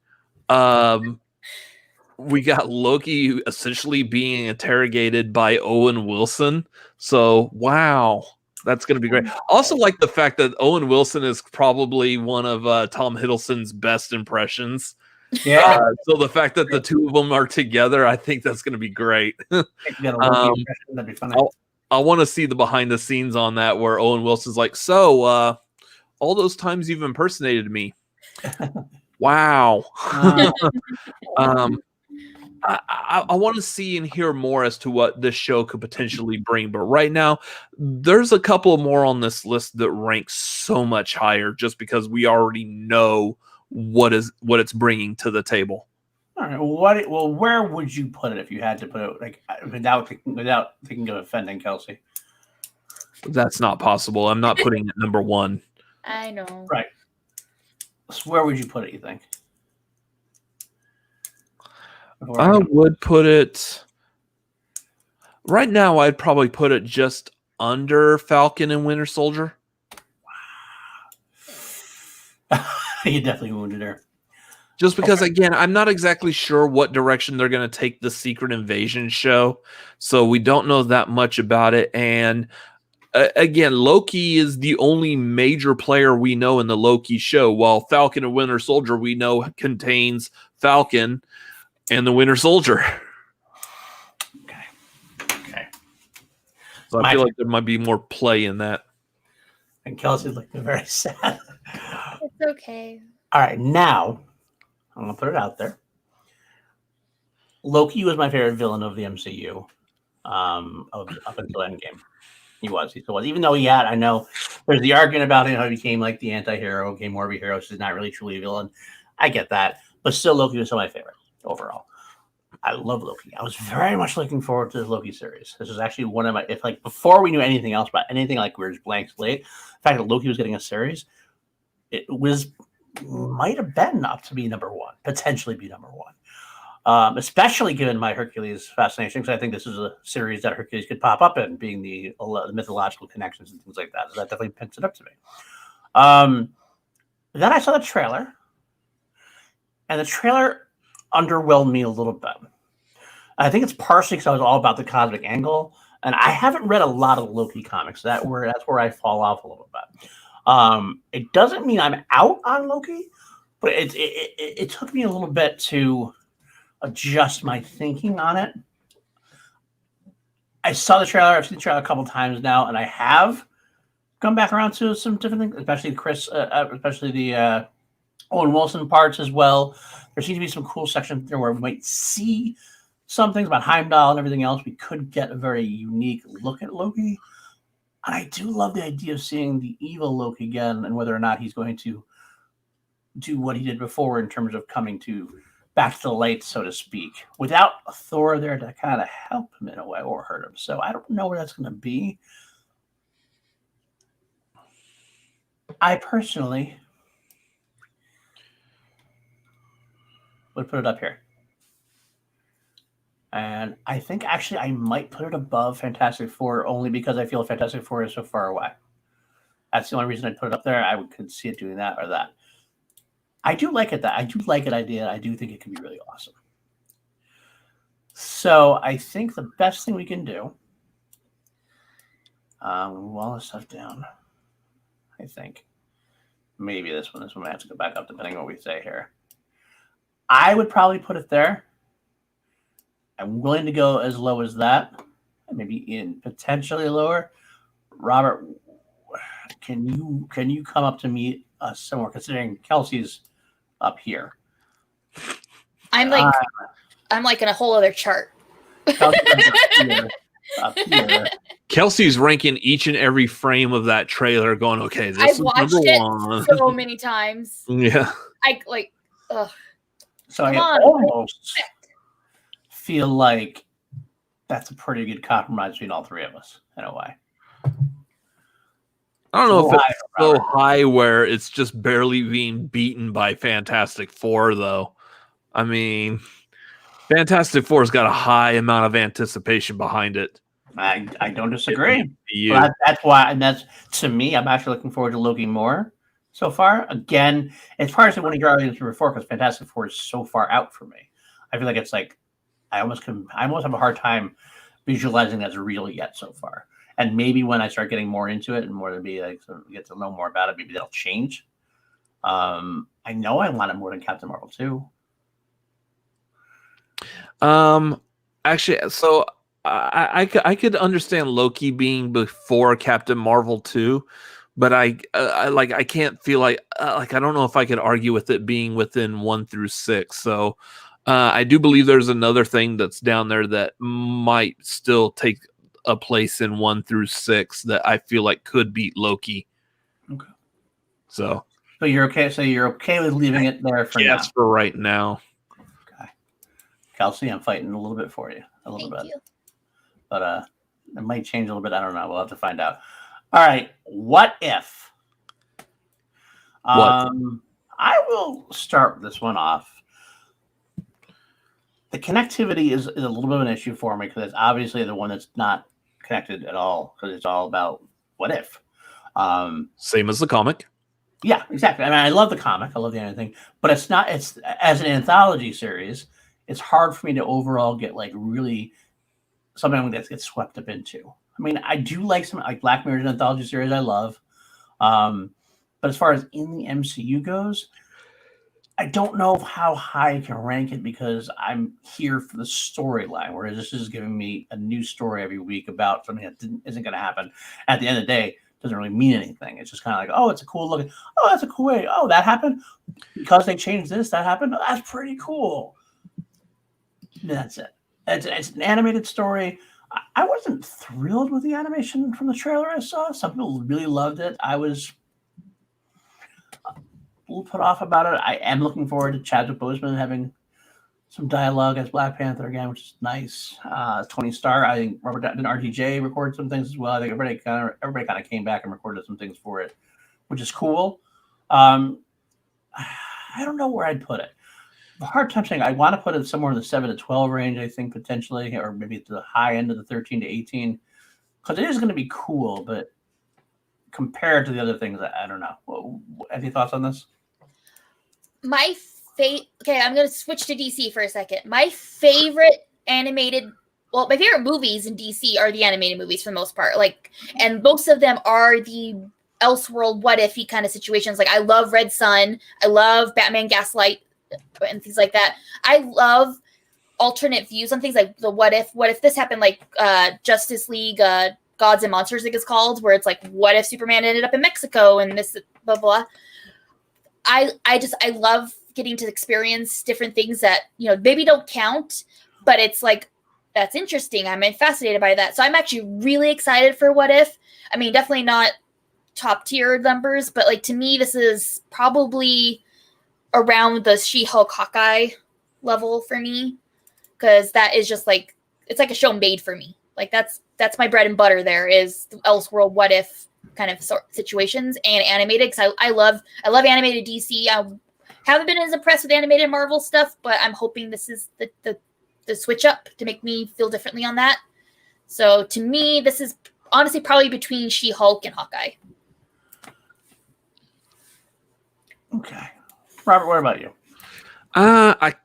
We got Loki essentially being interrogated by Owen Wilson. So wow, that's going to be great. Also, like the fact that Owen Wilson is probably one of Tom Hiddleston's best impressions. Yeah. So the fact that the two of them are together, I think that's going to be great. That'd be funny. I want to see the behind the scenes on that, where Owen Wilson's like, "So, all those times you've impersonated me, wow." I want to see and hear more as to what this show could potentially bring, but right now, there's a couple more on this list that rank so much higher, just because we already know what it's bringing to the table. All right. Where would you put it if you had to put it, like without thinking of offending Kelsey? That's not possible. I'm not putting it number one. I know. Right. So where would you put it, you think? I would put it right now. I'd probably put it just under Falcon and Winter Soldier. You definitely wounded her. Just because, again, I'm not exactly sure what direction they're going to take the Secret Invasion show. So we don't know that much about it. And again, Loki is the only major player we know in the Loki show, while Falcon and Winter Soldier we know contains Falcon and the Winter Soldier. Okay. So I feel like there might be more play in that. And Kelsey's looking very sad. It's okay. All right, now I'm gonna put it out there. Loki was my favorite villain of the MCU up until Endgame. He still was. Even though I know there's the argument about how he became like the anti-hero, became more of a hero, so he's not really truly a villain. I get that. But still, Loki was still my favorite overall. I love Loki. I was very much looking forward to the Loki series. This was actually one of my, if like before we knew anything else about anything, like we were just blank slate, the fact that Loki was getting a series, might have been up to be number one, potentially be number one. Especially given my Hercules fascination, because I think this is a series that Hercules could pop up in, being the mythological connections and things like that. So that definitely picks it up to me. Then I saw the trailer, and the trailer underwhelmed me a little bit. I think it's partially because I was all about the cosmic angle, and I haven't read a lot of Loki comics. That's where I fall off a little bit. It doesn't mean I'm out on Loki, but it took me a little bit to adjust my thinking on it. I saw the trailer. I've seen the trailer a couple times now, and I have come back around to some different things, especially the Owen Wilson parts as well. There seems to be some cool sections there where we might see some things about Heimdall and everything else. We could get a very unique look at Loki. And I do love the idea of seeing the evil Loki again and whether or not he's going to do what he did before in terms of coming back to the light, so to speak, without Thor there to kind of help him in a way or hurt him. So I don't know where that's going to be. I personally would put it up here. And I think actually I might put it above Fantastic Four only because I feel Fantastic Four is so far away. That's the only reason I'd put it up there. I could see it doing that or that. I do like it. I do like an idea. I do think it can be really awesome. So I think the best thing we can do, move all this stuff down. I think maybe this one might have to go back up depending on what we say here. I would probably put it there. I'm willing to go as low as that, maybe in potentially lower. Robert, can you come up to meet us somewhere? Considering Kelsey's up here, I'm like in a whole other chart. Up here. Kelsey's ranking each and every frame of that trailer, going, "Okay, this is watched number it one." So many times. Yeah. So I almost feel like that's a pretty good compromise between all three of us in a way. I don't know if it's so high where it's just barely being beaten by Fantastic Four, though. I mean, Fantastic Four's got a high amount of anticipation behind it. I don't disagree. Well, that's why, and that's to me. I'm actually looking forward to Loki more so far. Again, it's hard to say one of your arguments before because Fantastic Four is so far out for me. I feel like it's like I almost have a hard time visualizing that's real yet so far. And maybe when I start getting more into it and more to be like get to know more about it, maybe that'll change. I know I want it more than Captain Marvel 2. Actually, so I could understand Loki being before Captain Marvel 2, but I can't feel like I don't know if I could argue with it being within 1 through 6. So I do believe there's another thing that's down there that might still take a place in 1 through 6 that I feel like could beat Loki. Okay. So you're okay. So you're okay with leaving it there for now. Yes, for right now. Okay. Kelsey, I'm fighting a little bit for you. Thank you. But it might change a little bit. I don't know. We'll have to find out. All right. What if? I will start this one off. The connectivity is a little bit of an issue for me because it's obviously the one that's not connected at all because it's all about what if. Same as the comic. Yeah, exactly. I mean, I love the comic. I love the anything, but it's not. It's as an anthology series. It's hard for me to overall get like really something that gets swept up into. I mean, I do like some like Black Mirror's an anthology series. I love, but as far as in the MCU goes, I don't know how high I can rank it because I'm here for the storyline, whereas this is giving me a new story every week about something that isn't going to happen. At the end of the day, it doesn't really mean anything. It's just kind of like, oh, it's a cool look. Oh, that's a cool way. Oh, that happened because they changed this. That happened. Oh, that's pretty cool. And that's it. It's an animated story. I wasn't thrilled with the animation from the trailer I saw. Some people really loved it. I was put off about it. I am looking forward to Chadwick Boseman having some dialogue as Black Panther again, which is nice. Tony Stark, I think Robert and RTJ recorded some things as well. I think everybody kind of came back and recorded some things for it, which is cool. I don't know where I'd put it. A hard time saying. I want to put it somewhere in the 7 to 12 range, I think potentially, or maybe at the high end of the 13 to 18, because it is going to be cool. But compared to the other things, I don't know. Any thoughts on this? Okay, I'm going to switch to DC for a second. My favorite my favorite movies in DC are the animated movies for the most part. And most of them are the Elseworld what if-y kind of situations. Like I love Red Sun. I love Batman Gaslight and things like that. I love alternate views on things, like the what if this happened, like Justice League Gods and Monsters, I think it's called, where it's like, what if Superman ended up in Mexico and this blah blah. I love getting to experience different things that, you know, maybe don't count, but it's like, that's interesting. I'm fascinated by that. So I'm actually really excited for What If. I mean, definitely not top tier numbers, but like, to me, this is probably around the She-Hulk Hawkeye level for me, because that is just like, it's like a show made for me. Like that's my bread and butter. There is the Elseworld What If kind of situations and animated, because I love animated DC. I haven't been as impressed with animated Marvel stuff, but I'm hoping this is the switch up to make me feel differently on that. So to me, this is honestly probably between She-Hulk and Hawkeye. Okay. Robert, what about you? I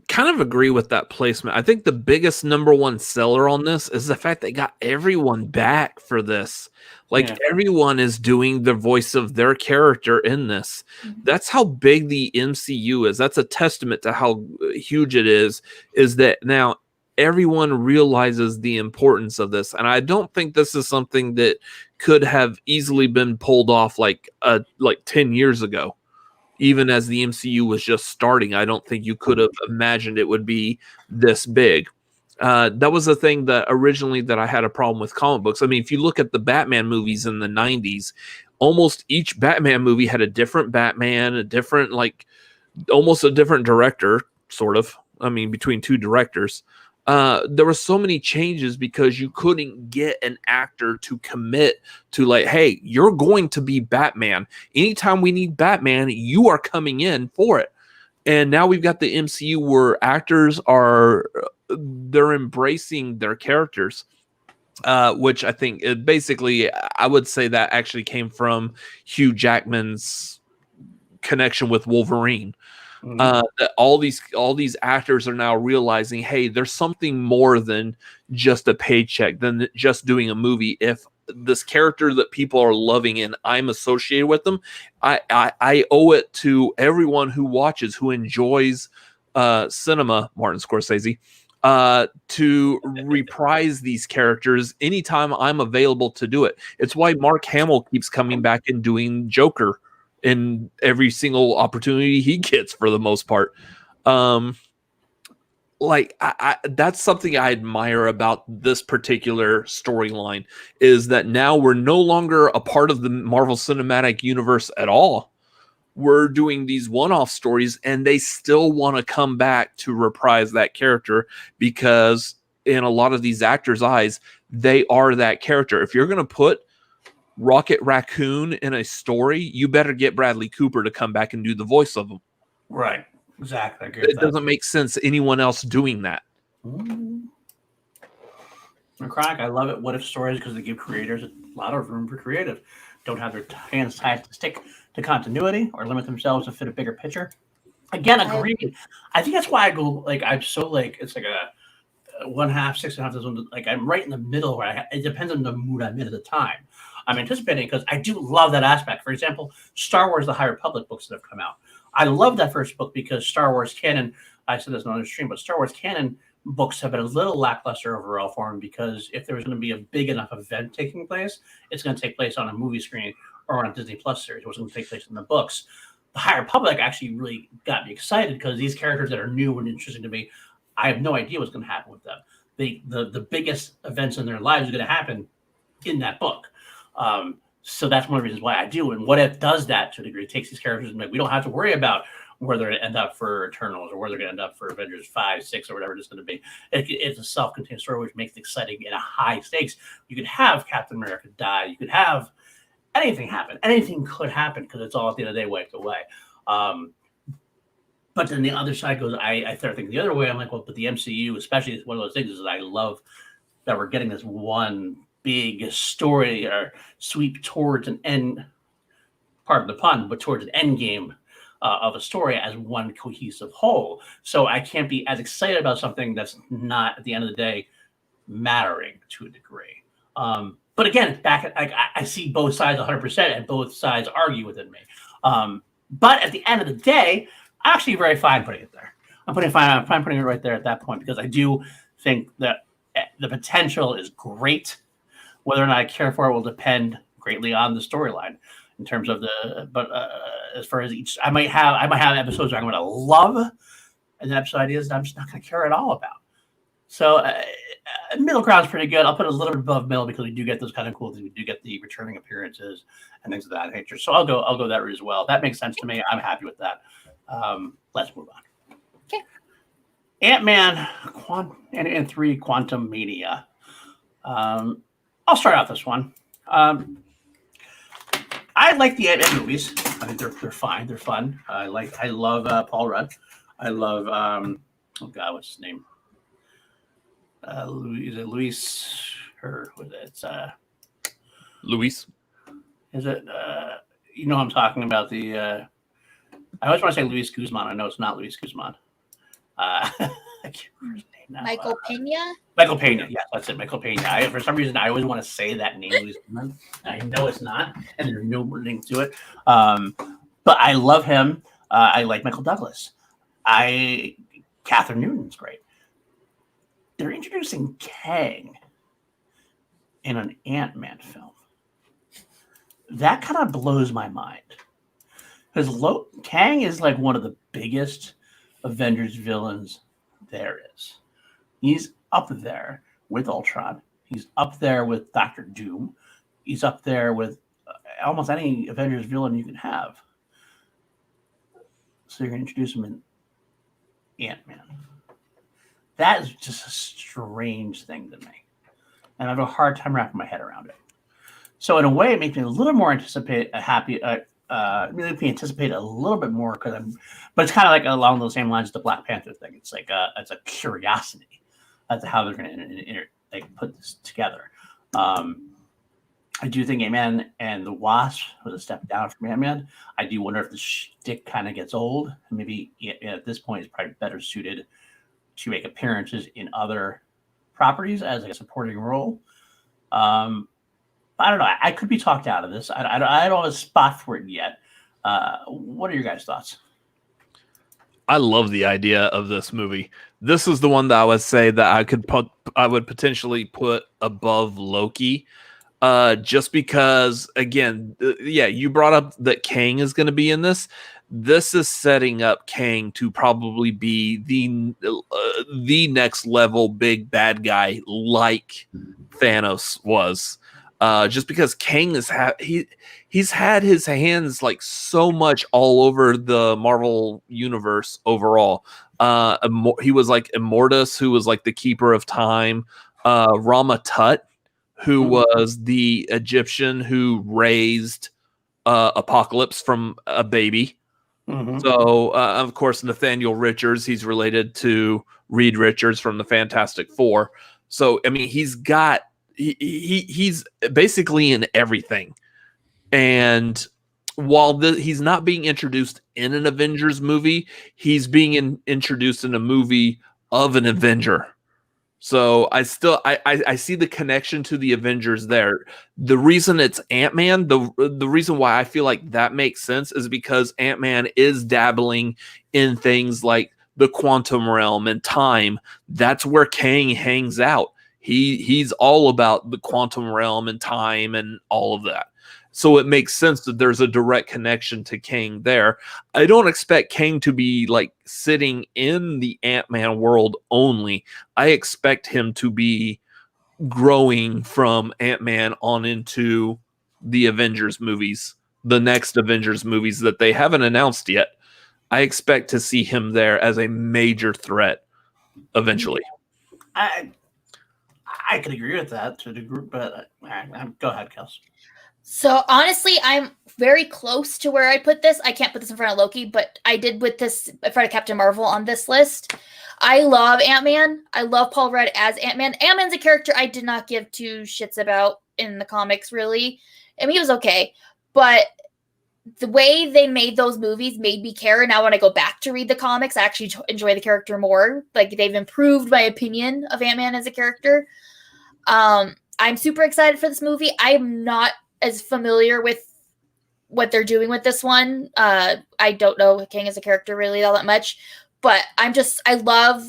kind of agree with that placement. I think the biggest number one seller on this is the fact they got everyone back for this. Like, everyone is doing the voice of their character in this. Mm-hmm. That's how big the MCU is. That's a testament to how huge it is that now everyone realizes the importance of this. And I don't think this is something that could have easily been pulled off like 10 years ago. Even as the MCU was just starting, I don't think you could have imagined it would be this big. That was the thing that originally that I had a problem with comic books. I mean, if you look at the Batman movies in the 90s, almost each Batman movie had a different Batman, a different, like, almost a different director, sort of. I mean, between two directors. There were so many changes because you couldn't get an actor to commit to, like, hey, you're going to be Batman. Anytime we need Batman, you are coming in for it. And now we've got the MCU where actors they're embracing their characters, which I think basically, I would say that actually came from Hugh Jackman's connection with Wolverine. That all these actors are now realizing, hey, there's something more than just a paycheck, than just doing a movie. If this character that people are loving and I'm associated with them, I owe it to everyone who watches, who enjoys cinema, Martin Scorsese, to reprise these characters anytime I'm available to do it. It's why Mark Hamill keeps coming back and doing Joker in every single opportunity he gets, for the most part. That's something I admire about this particular storyline, is that now we're no longer a part of the Marvel Cinematic Universe at all. We're doing these one-off stories, and they still want to come back to reprise that character, because in a lot of these actors' eyes, they are that character. If you're going to put Rocket Raccoon in a story, you better get Bradley Cooper to come back and do the voice of him. Right. Exactly. I agree it doesn't make sense anyone else doing that. Crack, I love it. What if stories, because they give creators a lot of room for creative. Don't have their hands tied to stick to continuity or limit themselves to fit a bigger picture. Again, agree. I think that's why I go, like, I'm so, like, it's like a 1/2, 6.5. Like, I'm right in the middle where it depends on the mood I'm in at the time. I'm anticipating, because I do love that aspect. For example, Star Wars: The High Republic books that have come out. I love that first book because Star Wars canon, I said this on another stream, but Star Wars canon books have been a little lackluster overall for them, because if there was going to be a big enough event taking place, it's going to take place on a movie screen or on a Disney Plus series. It wasn't going to take place in the books. The High Republic actually really got me excited, because these characters that are new and interesting to me, I have no idea what's going to happen with them. The biggest events in their lives are going to happen in that book. So that's one of the reasons why I do. And What If does that to a degree. It takes these characters and we don't have to worry about where they're going to end up for Eternals or where they're going to end up for Avengers 5, 6, or whatever it's going to be. It's a self-contained story, which makes it exciting in a high stakes. You could have Captain America die. You could have anything happen. Anything could happen, because it's all at the end of the day wiped away. But then the other side goes, I start thinking the other way. I'm like, well, but the MCU, especially, is one of those things is I love that we're getting this one big story or sweep towards an end, pardon the pun, but towards an end game of a story as one cohesive whole. So I can't be as excited about something that's not, at the end of the day, mattering to a degree. But again, I see both sides 100%, and both sides argue within me. But at the end of the day, I'm actually very fine putting it there. I'm putting it right there at that point because I do think that the potential is great. Whether or not I care for it will depend greatly on the storyline in terms of as far as each, I might have episodes where I'm going to love, and then episode ideas that I'm just not going to care at all about. So middle ground is pretty good. I'll put it a little bit above middle because we do get those kind of cool things. We do get the returning appearances and things of that nature. So I'll go that route as well. That makes sense to me. I'm happy with that. Let's move on. Okay. Ant-Man and 3 Quantum Mania. I'll start out this one. I like the Ant-Man movies. I think they're fine. They're fun. I love Paul Rudd. I love oh God, what's his name? Luis? Or was it? It's Luis. Is it? You know, I'm talking about the. I always want to say Luis Guzman. I know it's not Luis Guzman. I can't remember his name now. Michael Pena. Michael Pena. Yes, that's it. Michael Pena. For some reason, I always want to say that name. Luis Guzman. I know it's not, and there's no link to it. But I love him. I like Michael Douglas. Catherine Newton's great. They're introducing Kang in an Ant-Man film. That kind of blows my mind. Because Kang is like one of the biggest Avengers villains there is. He's up there with Ultron. He's up there with Doctor Doom. He's up there with almost any Avengers villain you can have. So you're going to introduce him in Ant-Man. That is just a strange thing to me. And I have a hard time wrapping my head around it. So in a way, it makes me a little more anticipate a little bit more but it's kind of like along those same lines as the Black Panther thing. It's like it's a curiosity as to how they're going to put this together. I do think Ant-Man and the Wasp was a step down from Ant-Man. I do wonder if the shtick kind of gets old. Maybe at this point, it's probably better suited to make appearances in other properties as like a supporting role. I don't know. I could be talked out of this. I don't have a spot for it yet. What are your guys' thoughts? I love the idea of this movie. This is the one that I would say that I would potentially put above Loki. Just because, again, you brought up that Kang is going to be in this. This is setting up Kang to probably be the next level big bad guy like Thanos was. Just because Kang he's had his hands like so much all over the Marvel universe overall. He was like Immortus, who was like the keeper of time. Rama Tut, who was the Egyptian who raised Apocalypse from a baby. Mm-hmm. So, of course, Nathaniel Richards, he's related to Reed Richards from the Fantastic Four. So, I mean, he's basically in everything. And while he's not being introduced in an Avengers movie, he's being introduced in a movie of an Avenger. So I see the connection to the Avengers there. The reason it's Ant-Man, the reason why I feel like that makes sense is because Ant-Man is dabbling in things like the quantum realm and time. That's where Kang hangs out. He's all about the quantum realm and time and all of that. So it makes sense that there's a direct connection to Kang there. I don't expect Kang to be like sitting in the Ant-Man world only. I expect him to be growing from Ant-Man on into the Avengers movies, the next Avengers movies that they haven't announced yet. I expect to see him there as a major threat eventually. I could agree with that to the group, but go ahead, Kels. So honestly, I'm very close to where I put this. I can't put this in front of Loki, but I did with this in front of Captain Marvel on this list. I love Ant-Man. I love Paul Rudd as Ant-Man. Ant-Man's a character I did not give two shits about in the comics, really. I mean, he was okay, but the way they made those movies made me care. And now when I go back to read the comics, I actually enjoy the character more. Like, they've improved my opinion of Ant-Man as a character. I'm super excited for this movie. I'm not as familiar with what they're doing with this one. I don't know Kang as a character really all that much, but I love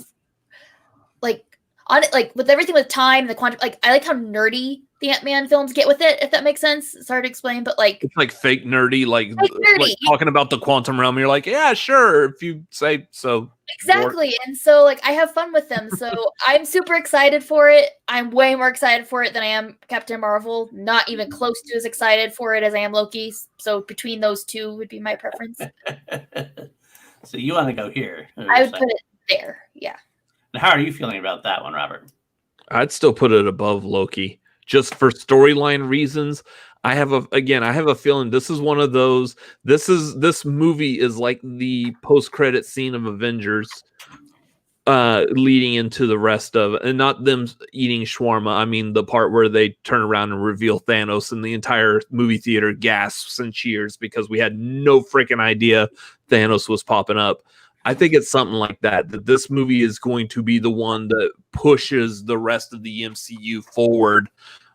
like on it, like with everything with time, the quantum, like I like how nerdy the Ant-Man films get with it, if that makes sense. It's hard to explain, but like it's like fake nerdy, like nerdy. talking about the quantum realm. You're like, yeah, sure, if you say so. Exactly. And so like I have fun with them. So I'm super excited for it. I'm way more excited for it than I am Captain Marvel. Not even close to as excited for it as I am Loki. So between those two would be my preference. So you want to go here? I would put it there. Yeah. And how are you feeling about that one, Robert? I'd still put it above Loki just for storyline reasons. I have a feeling this is one of those. This movie is like the post-credit scene of Avengers, leading into the rest of it, and not them eating shawarma. I mean the part where they turn around and reveal Thanos, and the entire movie theater gasps and cheers because we had no freaking idea Thanos was popping up. I think it's something like that. That this movie is going to be the one that pushes the rest of the MCU forward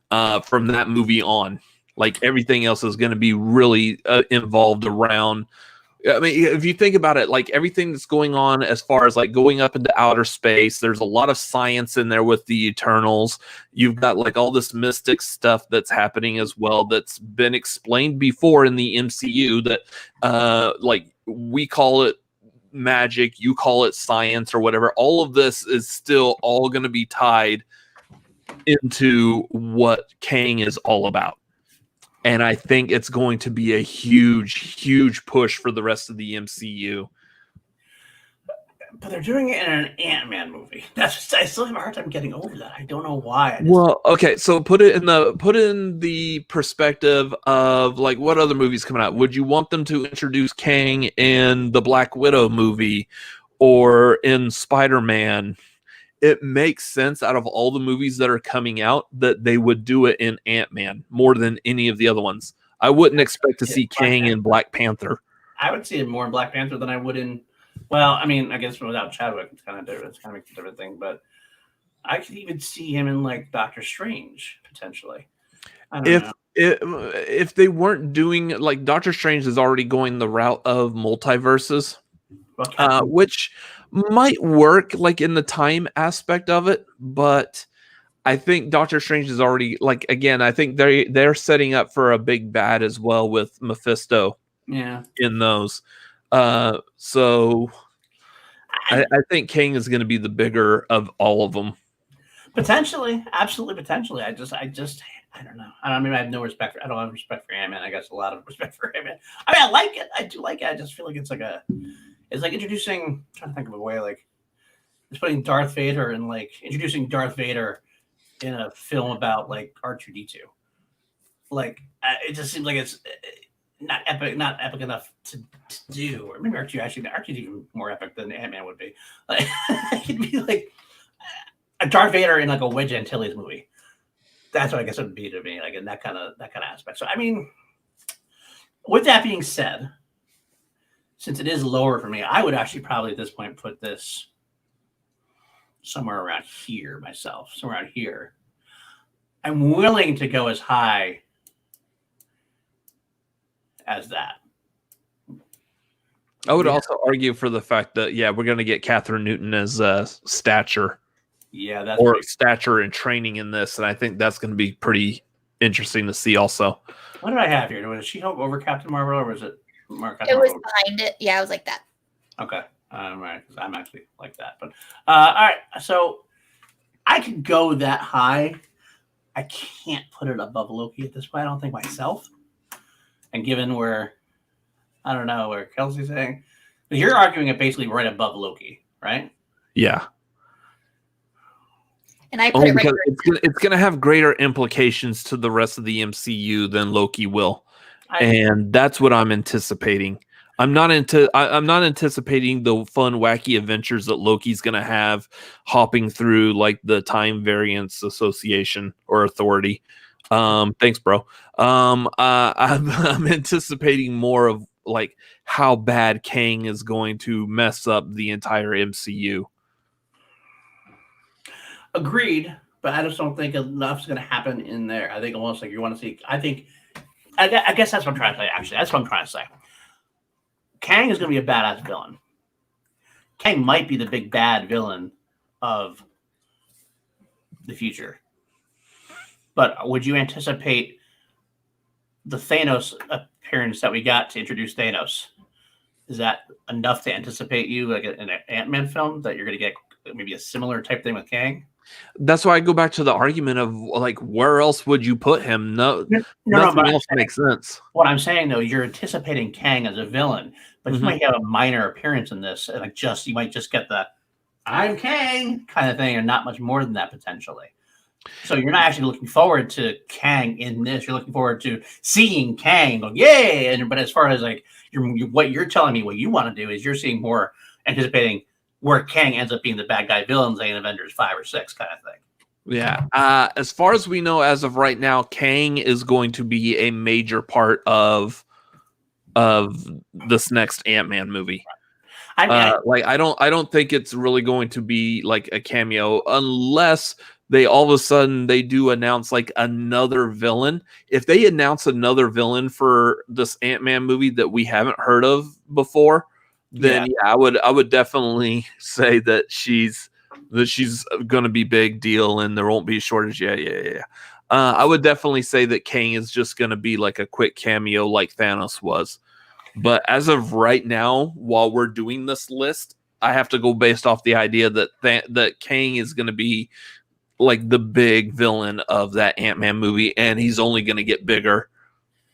from that movie on. Like everything else is going to be really involved around. I mean, if you think about it, like everything that's going on as far as like going up into outer space, there's a lot of science in there with the Eternals. You've got like all this mystic stuff that's happening as well that's been explained before in the MCU that like we call it magic, you call it science or whatever. All of this is still all going to be tied into what Kang is all about. And I think it's going to be a huge, huge push for the rest of the MCU. But they're doing it in an Ant-Man movie. I still have a hard time getting over that. I don't know why. Well, okay, so put it in the perspective of like what other movies coming out. Would you want them to introduce Kang in the Black Widow movie or in Spider-Man? It makes sense out of all the movies that are coming out that they would do it in Ant-Man more than any of the other ones. I wouldn't expect to see Kang in Black Panther. I would see it more in Black Panther than I would in. Well, I mean, I guess without Chadwick, it's kind of different. It's kind of a different thing. But I could even see him in like Doctor Strange potentially. I don't know. If they weren't doing like Doctor Strange is already going the route of multiverses, which might work like in the time aspect of it, but I think Doctor Strange is already like again. I think they're setting up for a big bad as well with Mephisto. Yeah, in those. So I think Kang is going to be the bigger of all of them. Potentially, absolutely, potentially. I don't know. I mean, I have no respect for. I don't have respect for Ant-Man. I guess a lot of respect for Ant-Man. I mean, I like it. I do like it. I just feel like it's like introducing. I'm trying to think of a way like it's putting Darth Vader and like introducing Darth Vader in a film about like R2-D2. Like it just seems like it's not epic enough to do. Or maybe R2 even more epic than Ant-Man would be. Like it'd be like a Darth Vader in like a Wedge Antilles movie. That's what I guess it would be to me, like in that kind of aspect. So I mean, with that being said, since it is lower for me, I would actually probably at this point put this somewhere around here myself, somewhere around here. I'm willing to go as high as that. I would also argue for the fact that, we're going to get Catherine Newton as Stature. Yeah, that's Stature and training in this, and I think that's going to be pretty interesting to see also. What did I have here? Was She-Hulk over Captain Marvel, or was it It was behind it. Yeah, I was like that. Okay. Right, because I'm actually like that. But all right, so I could go that high. I can't put it above Loki at this point, I don't think myself. And given where, I don't know, where Kelsey's saying, but you're arguing it basically right above Loki, right? Yeah. And I put it right. It's going to have greater implications to the rest of the MCU than Loki will, and that's what I'm anticipating. I'm not anticipating the fun, wacky adventures that Loki's going to have, hopping through like the Time Variance Association or Authority. Thanks, bro. I'm anticipating more of like how bad Kang is going to mess up the entire MCU. Agreed, but I just don't think enough's going to happen in there. I think almost like you want to see. I guess that's what I'm trying to say. Actually, that's what I'm trying to say. Kang is going to be a badass villain. Kang might be the big bad villain of the future. But would you anticipate the Thanos appearance that we got to introduce Thanos? Is that enough to anticipate you like in an Ant-Man film that you're going to get maybe a similar type thing with Kang? That's why I go back to the argument of like, where else would you put him? Nothing else makes sense. What I'm saying though, you're anticipating Kang as a villain, but you might have a minor appearance in this, and like you might just get the "I'm Kang" kind of thing, and not much more than that potentially. So you're not actually looking forward to Kang in this. You're looking forward to seeing Kang go, yay! But as far as like what you're telling me, what you want to do is you're seeing more anticipating where Kang ends up being the bad guy villain, say in Avengers 5 or 6 kind of thing. Yeah. As far as we know, as of right now, Kang is going to be a major part of this next Ant-Man movie. I don't think it's really going to be like a cameo unless they all of a sudden they do announce like another villain. If they announce another villain for this Ant-Man movie that we haven't heard of before, then I would definitely say that she's going to be big deal and there won't be a shortage. Yeah. I would definitely say that Kang is just going to be like a quick cameo like Thanos was. But as of right now, while we're doing this list, I have to go based off the idea that that Kang is going to be like the big villain of that Ant-Man movie, and he's only going to get bigger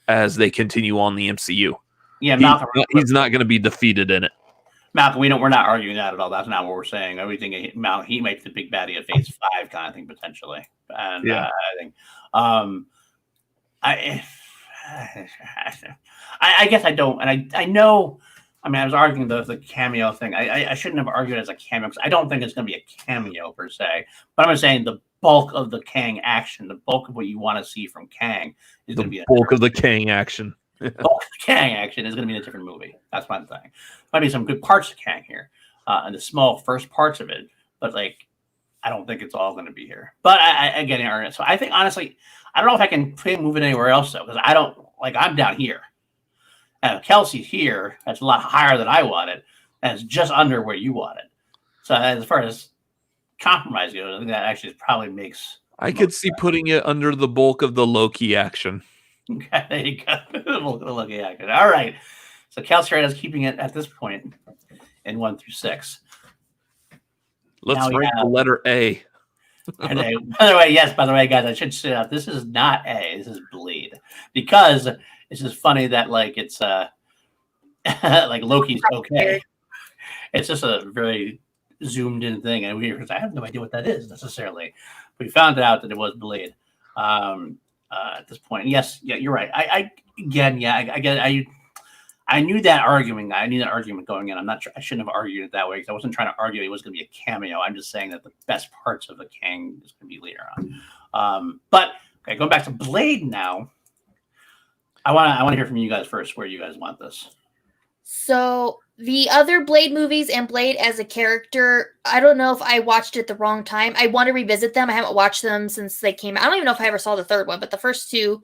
as they continue on the MCU. Yeah, Malcolm, he's not going to be defeated in it. Malcolm, we're not arguing that at all. That's not what we're saying. We think he might be the big baddie of Phase 5 kind of thing potentially. And I think, I guess I don't, and I know. I mean, I was arguing the cameo thing. I shouldn't have argued it as a cameo because I don't think it's going to be a cameo per se. But I'm just saying the bulk of the Kang action, the bulk of what you want to see from Kang is going to be the bulk of the Kang action. The bulk of the Kang action is going to be in a different movie. That's one thing. Might be some good parts of Kang here, and the small first parts of it. But like, I don't think it's all going to be here. But so I think honestly, I don't know if I can move it anywhere else though, because I don't like. I'm down here. And Kelsey's here. That's a lot higher than I wanted, and it's just under where you wanted. So as far as compromise goes, I think that actually probably makes. I could see putting it under the bulk of the Loki action. Okay, there you go. The bulk of the Loki action. All right. So Kelsey is keeping it at this point in 1 through 6. Let's rank the letter A. By the way, guys, I should say out this is not A. This is Bleed, because it's just funny that like it's like Loki's okay. It's just a very zoomed in thing, and I have no idea what that is necessarily. We found out that it was Bleed at this point. And yes, you're right. I knew that argument. I knew that argument going in. I'm not sure. I shouldn't have argued it that way because I wasn't trying to argue it was going to be a cameo. I'm just saying that the best parts of the Kang is going to be later on. But okay, going back to Blade now. I want to hear from you guys first. Where you guys want this? So the other Blade movies and Blade as a character, I don't know if I watched it the wrong time. I want to revisit them. I haven't watched them since they came out. I don't even know if I ever saw the third one, but the first two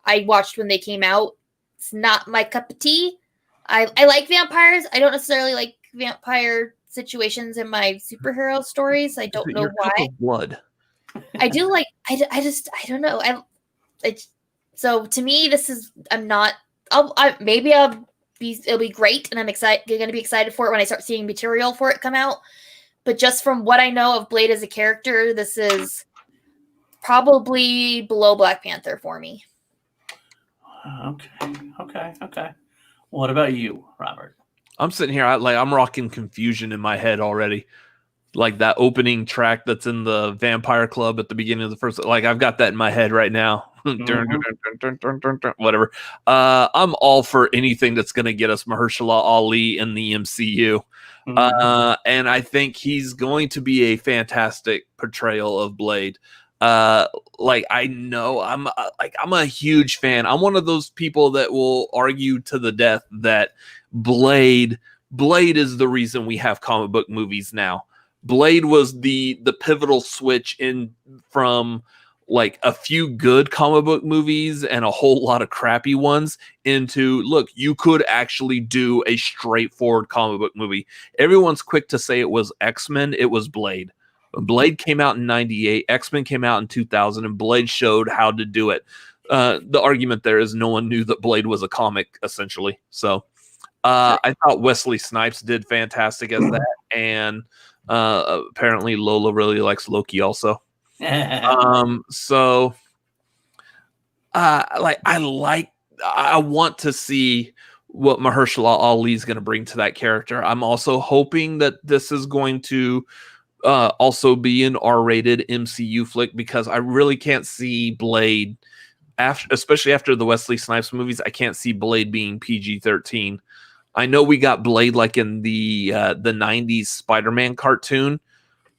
I watched when they came out. It's not my cup of tea. I like vampires. I don't necessarily like vampire situations in my superhero stories. I don't know why. Cup of blood. I do like. I don't know. So to me, this is. I'm not. It'll be great, and I'm going to be excited for it when I start seeing material for it come out. But just from what I know of Blade as a character, this is probably below Black Panther for me. Okay. What about you, Robert? I'm sitting here, I'm rocking Confusion in my head already. Like that opening track that's in the Vampire Club at the beginning of the first. Like I've got that in my head right now. Whatever. I'm all for anything that's going to get us Mahershala Ali in the MCU. And I think he's going to be a fantastic portrayal of Blade. I know I'm a huge fan. I'm one of those people that will argue to the death that Blade is the reason we have comic book movies now. Blade was the pivotal switch in from like a few good comic book movies and a whole lot of crappy ones into, look, you could actually do a straightforward comic book movie. Everyone's quick to say it was X-Men. It was Blade. Blade came out in 98, X-Men came out in 2000, and Blade showed how to do it. The argument there is no one knew that Blade was a comic, essentially. So I thought Wesley Snipes did fantastic as that, and apparently Lola really likes Loki also. So I want to see what Mahershala Ali is going to bring to that character. I'm also hoping that this is going to also be an R-rated MCU flick, because I really can't see Blade, especially after the Wesley Snipes movies, I can't see Blade being PG-13. I know we got Blade like in the 90s Spider-Man cartoon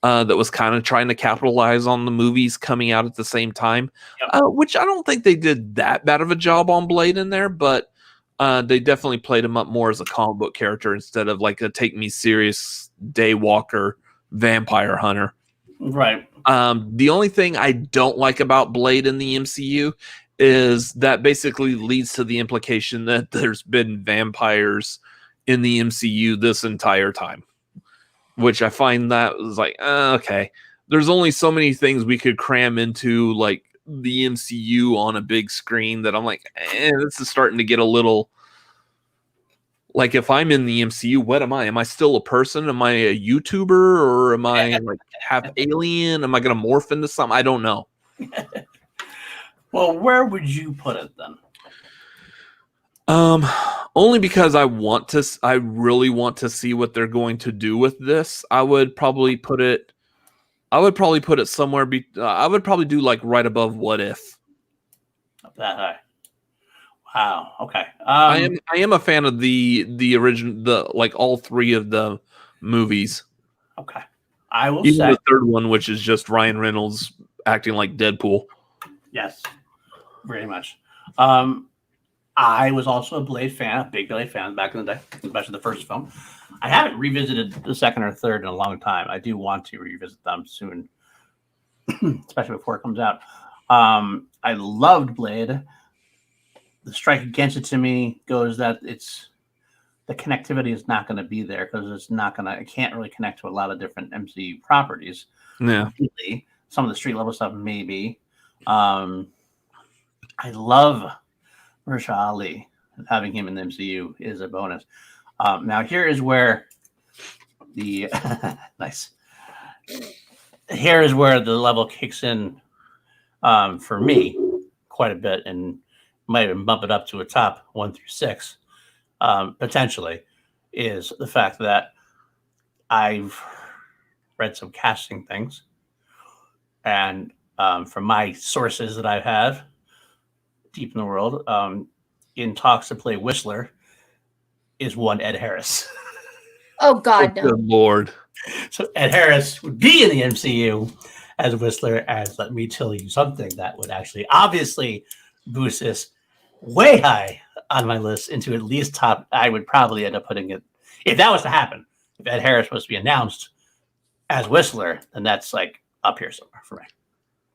that was kind of trying to capitalize on the movies coming out at the same time, which I don't think they did that bad of a job on Blade in there, but they definitely played him up more as a comic book character instead of like a take me serious daywalker vampire hunter. Right. The only thing I don't like about Blade in the MCU is that basically leads to the implication that there's been vampires in the MCU this entire time, which I find that was like, okay, there's only so many things we could cram into like the MCU on a big screen that I'm like, this is starting to get a little like, if I'm in the MCU, what am I? Am I still a person? Am I a YouTuber, or am I like half alien? Am I going to morph into something? I don't know. Well, where would you put it then? Only because I really want to see what they're going to do with this. I would probably put it somewhere. I would probably do like right above What If. Up that high. Wow. Okay. I am a fan of the original, like all three of the movies. Okay. I will Even say the third one, which is just Ryan Reynolds acting like Deadpool. yes, very much. I was also a Blade fan, a big Blade fan back in the day, especially the first film. I haven't revisited the second or third in a long time. I do want to revisit them soon, especially before it comes out. I loved Blade. The strike against it to me goes that the connectivity is not going to be there, because it can't really connect to a lot of different MCU properties. Yeah. Really. Some of the street level stuff, maybe. I love Mahershala Ali. Having him in the MCU is a bonus. Now here is where the nice. Here is where the level kicks in for me quite a bit, and might even bump it up to a top 1 through 6, potentially, is the fact that I've read some casting things, and from my sources that I have deep in the world, in talks to play Whistler is one Ed Harris. Oh God, no. Good Lord. So Ed Harris would be in the MCU as Whistler, as let me tell you something that would actually obviously boost this way high on my list into at least top. I would probably end up putting it, if that was to happen, if Ed Harris was to be announced as Whistler, then that's like up here somewhere for me.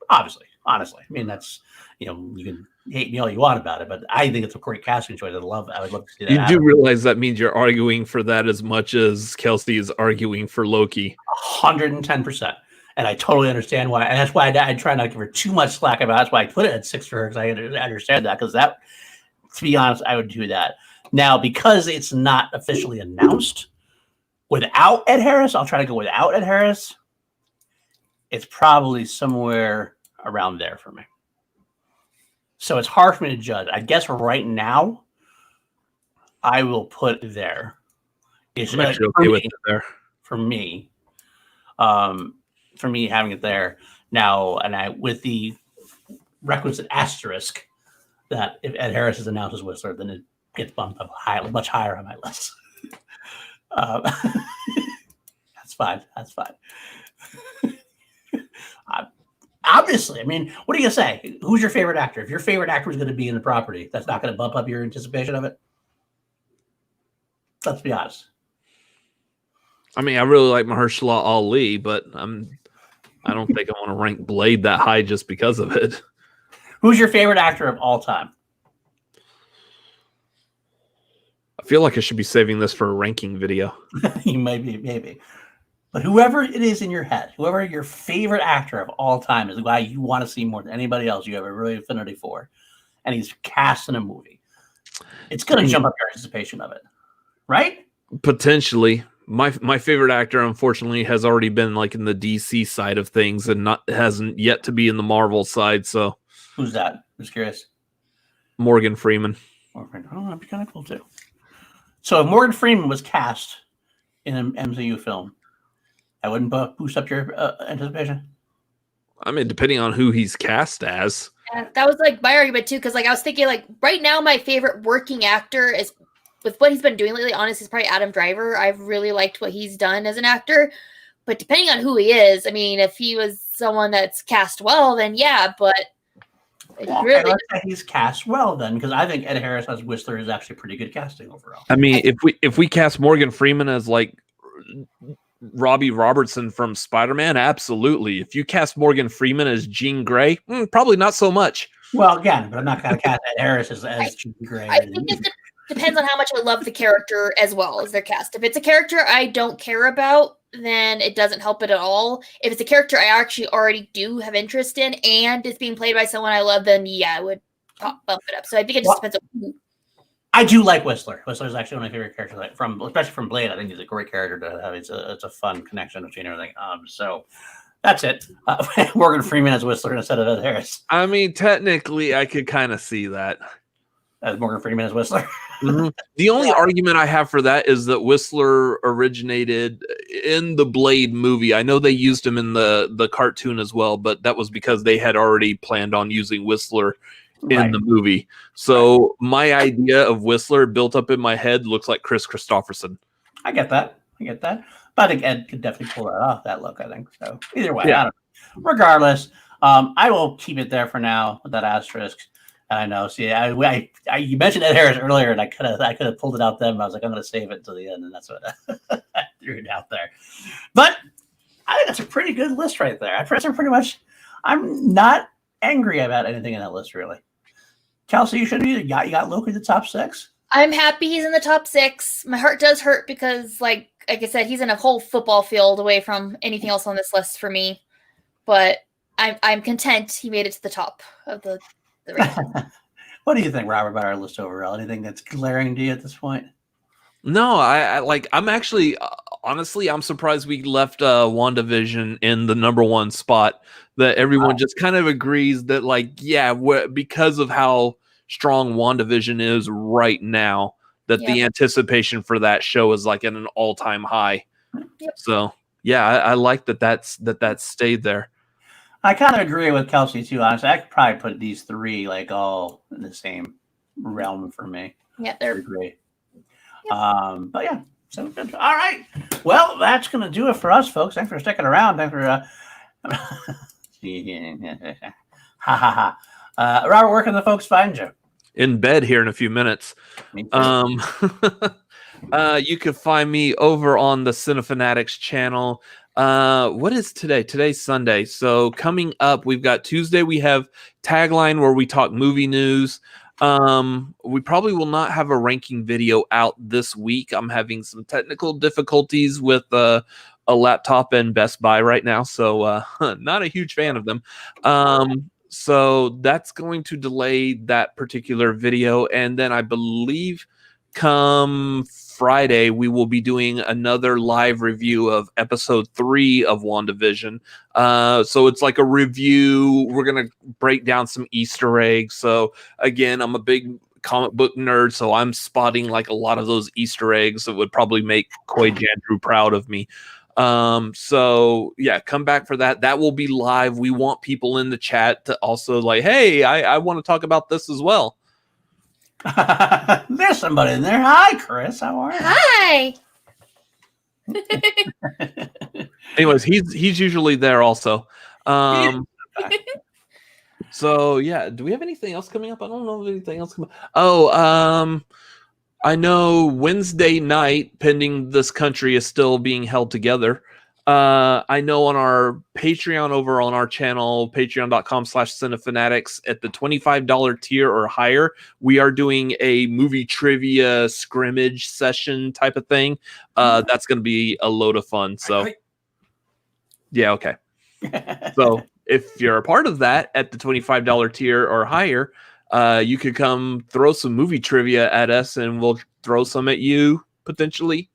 Obviously, honestly. I mean, that's, you can hate me all you want about it, but I think it's a great casting choice. I would love to see that. You do realize that means you're arguing for that as much as Kelsey is arguing for Loki. 110%. And I totally understand why. And that's why I try not to give her too much slack about it. That's why I put it at 6 for her, because I understand that. Because that, to be honest, I would do that. Now, because it's not officially announced, without Ed Harris, I'll try to go without Ed Harris. It's probably somewhere around there for me. So it's hard for me to judge. I guess right now, I will put it there. It's I'm actually okay with it there. For me. For me, having it there now, and with the requisite asterisk that if Ed Harris is announced as Whistler, then it gets bumped up much higher on my list. That's fine. Obviously, I mean, what are you gonna say? Who's your favorite actor? If your favorite actor is going to be in the property, that's not going to bump up your anticipation of it. Let's be honest. I mean, I really like Mahershala Ali, but I don't think I want to rank Blade that high just because of it. Who's your favorite actor of all time? I feel like I should be saving this for a ranking video. You maybe. But whoever it is in your head, whoever your favorite actor of all time is the guy you want to see more than anybody else you have a really affinity for, and he's cast in a movie, it's going to jump up your anticipation of it, right? Potentially. My favorite actor, unfortunately, has already been like in the DC side of things and hasn't yet to be in the Marvel side. So, who's that? I'm just curious. Morgan Freeman. Oh, that'd be kind of cool too. So, if Morgan Freeman was cast in an MCU film, that wouldn't boost up your anticipation. I mean, depending on who he's cast as. Yeah, that was like my argument too, because like I was thinking, like right now, my favorite working actor is with what he's been doing lately. Honestly, is probably Adam Driver. I've really liked what he's done as an actor, but depending on who he is, I mean, if he was someone that's cast well, then yeah. But really, let's say he's cast well then, because I think Ed Harris as Whistler is actually pretty good casting overall. I mean, if we cast Morgan Freeman as like Robbie Robertson from Spider-Man, absolutely. If you cast Morgan Freeman as Jean Grey, probably not so much. Well, again, but I'm not going to cast Ed Harris as Jean Grey. I think it depends on how much I love the character as well as their cast. If it's a character I don't care about, then it doesn't help it at all. If it's a character I actually already do have interest in and it's being played by someone I love, then yeah, I would bump it up. So I think it just depends on who. I do like Whistler. Whistler is actually one of my favorite characters, especially from Blade. I think he's a great character to have. It's a fun connection between everything. So that's it. Morgan Freeman as Whistler instead of Ed Harris. I mean, technically, I could kind of see that. As Morgan Freeman as Whistler. Mm-hmm. The only argument I have for that is that Whistler originated in the Blade movie. I know they used him in the cartoon as well, but that was because they had already planned on using Whistler in the movie. So my idea of Whistler built up in my head looks like Chris Christopherson. I get that. But I think Ed could definitely pull that off, that look, I think. So either way, I don't know. Regardless, I will keep it there for now with that asterisk. I know. See, you mentioned Ed Harris earlier, and I could have pulled it out then, but I was like, I'm going to save it until the end, and that's what I threw it out there. But I think that's a pretty good list right there. I'm not angry about anything in that list, really. Kelsey, you got Loki in the top 6. I'm happy he's in the top 6. My heart does hurt because, like I said, he's in a whole football field away from anything else on this list for me. But I'm content he made it to the top of the ranking. What do you think, Robert, about our list overall? Anything that's glaring to you at this point? No, I'm actually honestly, I'm surprised we left WandaVision in the number 1 spot. That everyone just kind of agrees that, like, yeah, because of how strong WandaVision is right now, that the anticipation for that show is like at an all-time high. Yep. So yeah, I like that stayed there. I kind of agree with Kelsey too. Honestly, I could probably put these 3 like all in the same realm for me. Yeah, they're great. Yep. But yeah, so good. All right. Well, that's gonna do it for us, folks. Thanks for sticking around. Thanks for Robert, where can the folks find you? In bed here in a few minutes. You can find me over on the Cinefanatics channel. What is today? Today's Sunday. So coming up, we've got Tuesday. We have Tagline where we talk movie news. We probably will not have a ranking video out this week. I'm having some technical difficulties with a laptop in Best Buy right now, so not a huge fan of them. So that's going to delay that particular video, and then I believe come Friday we will be doing another live review of episode 3 of WandaVision. So it's like a review. We're gonna break down some Easter eggs. So again, I'm a big comic book nerd, so I'm spotting like a lot of those Easter eggs that would probably make Coy Jandrew proud of me. So yeah, come back for that. That will be live. We want people in the chat to also like, hey, I want to talk about this as well. There's somebody in there. Hi, Chris. How are you? Hi. Anyways, he's usually there also. So yeah, do we have anything else coming up? I don't know if anything else coming up. I know Wednesday night, pending this country is still being held together. I know on our Patreon over on our channel, patreon.com/cinefanatics, at the $25 tier or higher, we are doing a movie trivia scrimmage session type of thing. That's going to be a load of fun. So, yeah, okay. So if you're a part of that at the $25 tier or higher, you could come throw some movie trivia at us, and we'll throw some at you potentially.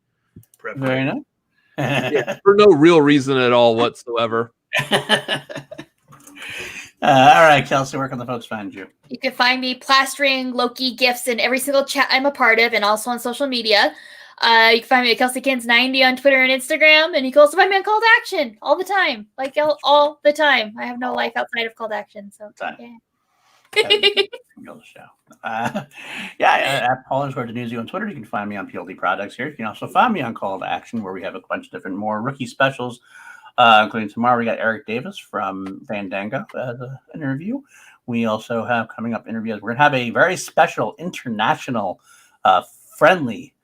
Very nice. Yeah, for no real reason at all whatsoever. All right, Kelsey, where can the folks find you? You can find me plastering Loki gifts in every single chat I'm a part of, and also on social media. You can find me at KelseyKins90 on Twitter and Instagram, and you can also find me on Call to Action all the time, like all the time. I have no life outside of Call to Action, so yeah. Show. At Paul_Denuzzi on Twitter. You can find me on PLD Products here. You can also find me on Call to Action, where we have a bunch of different more rookie specials, including tomorrow we got Eric Davis from Fandango as an interview. We also have coming up interviews. We're gonna have a very special international friendly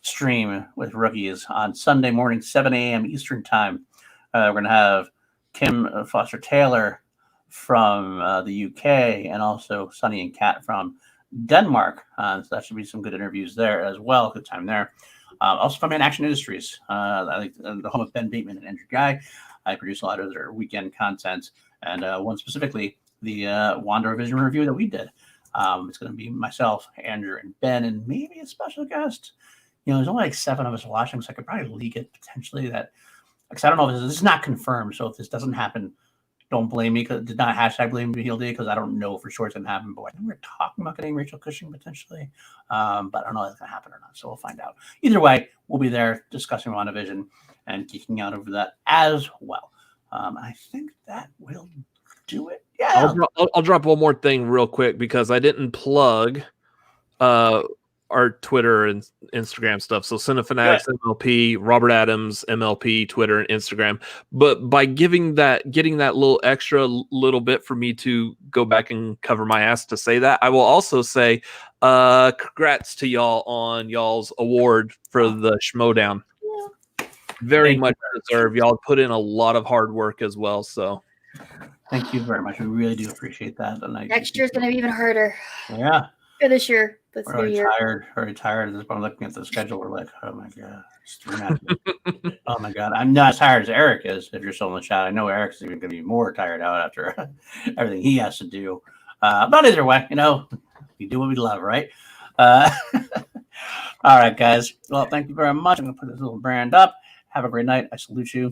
stream with rookies on Sunday morning, 7 a.m. Eastern time. We're gonna have Kim Foster Taylor from the UK, and also Sonny and Kat from Denmark. So that should be some good interviews there as well. Good time there. Also from Action Industries, the home of Ben Bateman and Andrew Guy. I produce a lot of their weekend content, and one specifically, the WandaVision review that we did. It's going to be myself, Andrew, and Ben, and maybe a special guest. There's only like 7 of us watching, so I could probably leak it potentially. Because I don't know if this is not confirmed. So if this doesn't happen, don't blame me, because did not #blame PLD, because I don't know for sure it's going to happen. But I think we're talking about getting Rachel Cushing potentially. But I don't know if it's going to happen or not. So we'll find out. Either way, we'll be there discussing WandaVision and geeking out over that as well. I think that will do it. Yeah. I'll drop one more thing real quick, because I didn't plug our Twitter and Instagram stuff. So Cinefanatics MLP, Robert Adams MLP, Twitter and Instagram. But by getting that little extra little bit for me to go back and cover my ass to say that, I will also say congrats to y'all on y'all's award for the Schmodown. Very much deserved. Y'all put in a lot of hard work as well. So thank you very much. We really do appreciate that. And next year's going to be even harder. Yeah. For this year. This we're already tired. At this point, looking at the schedule, we're like, oh my god, it's 3 nights. Oh my god, I'm not as tired as Eric is. If you're still in the chat, I know Eric's even going to be more tired out after everything he has to do. But either way, we do what we love, right? All right, guys. Well, thank you very much. I'm going to put this little brand up. Have a great night. I salute you.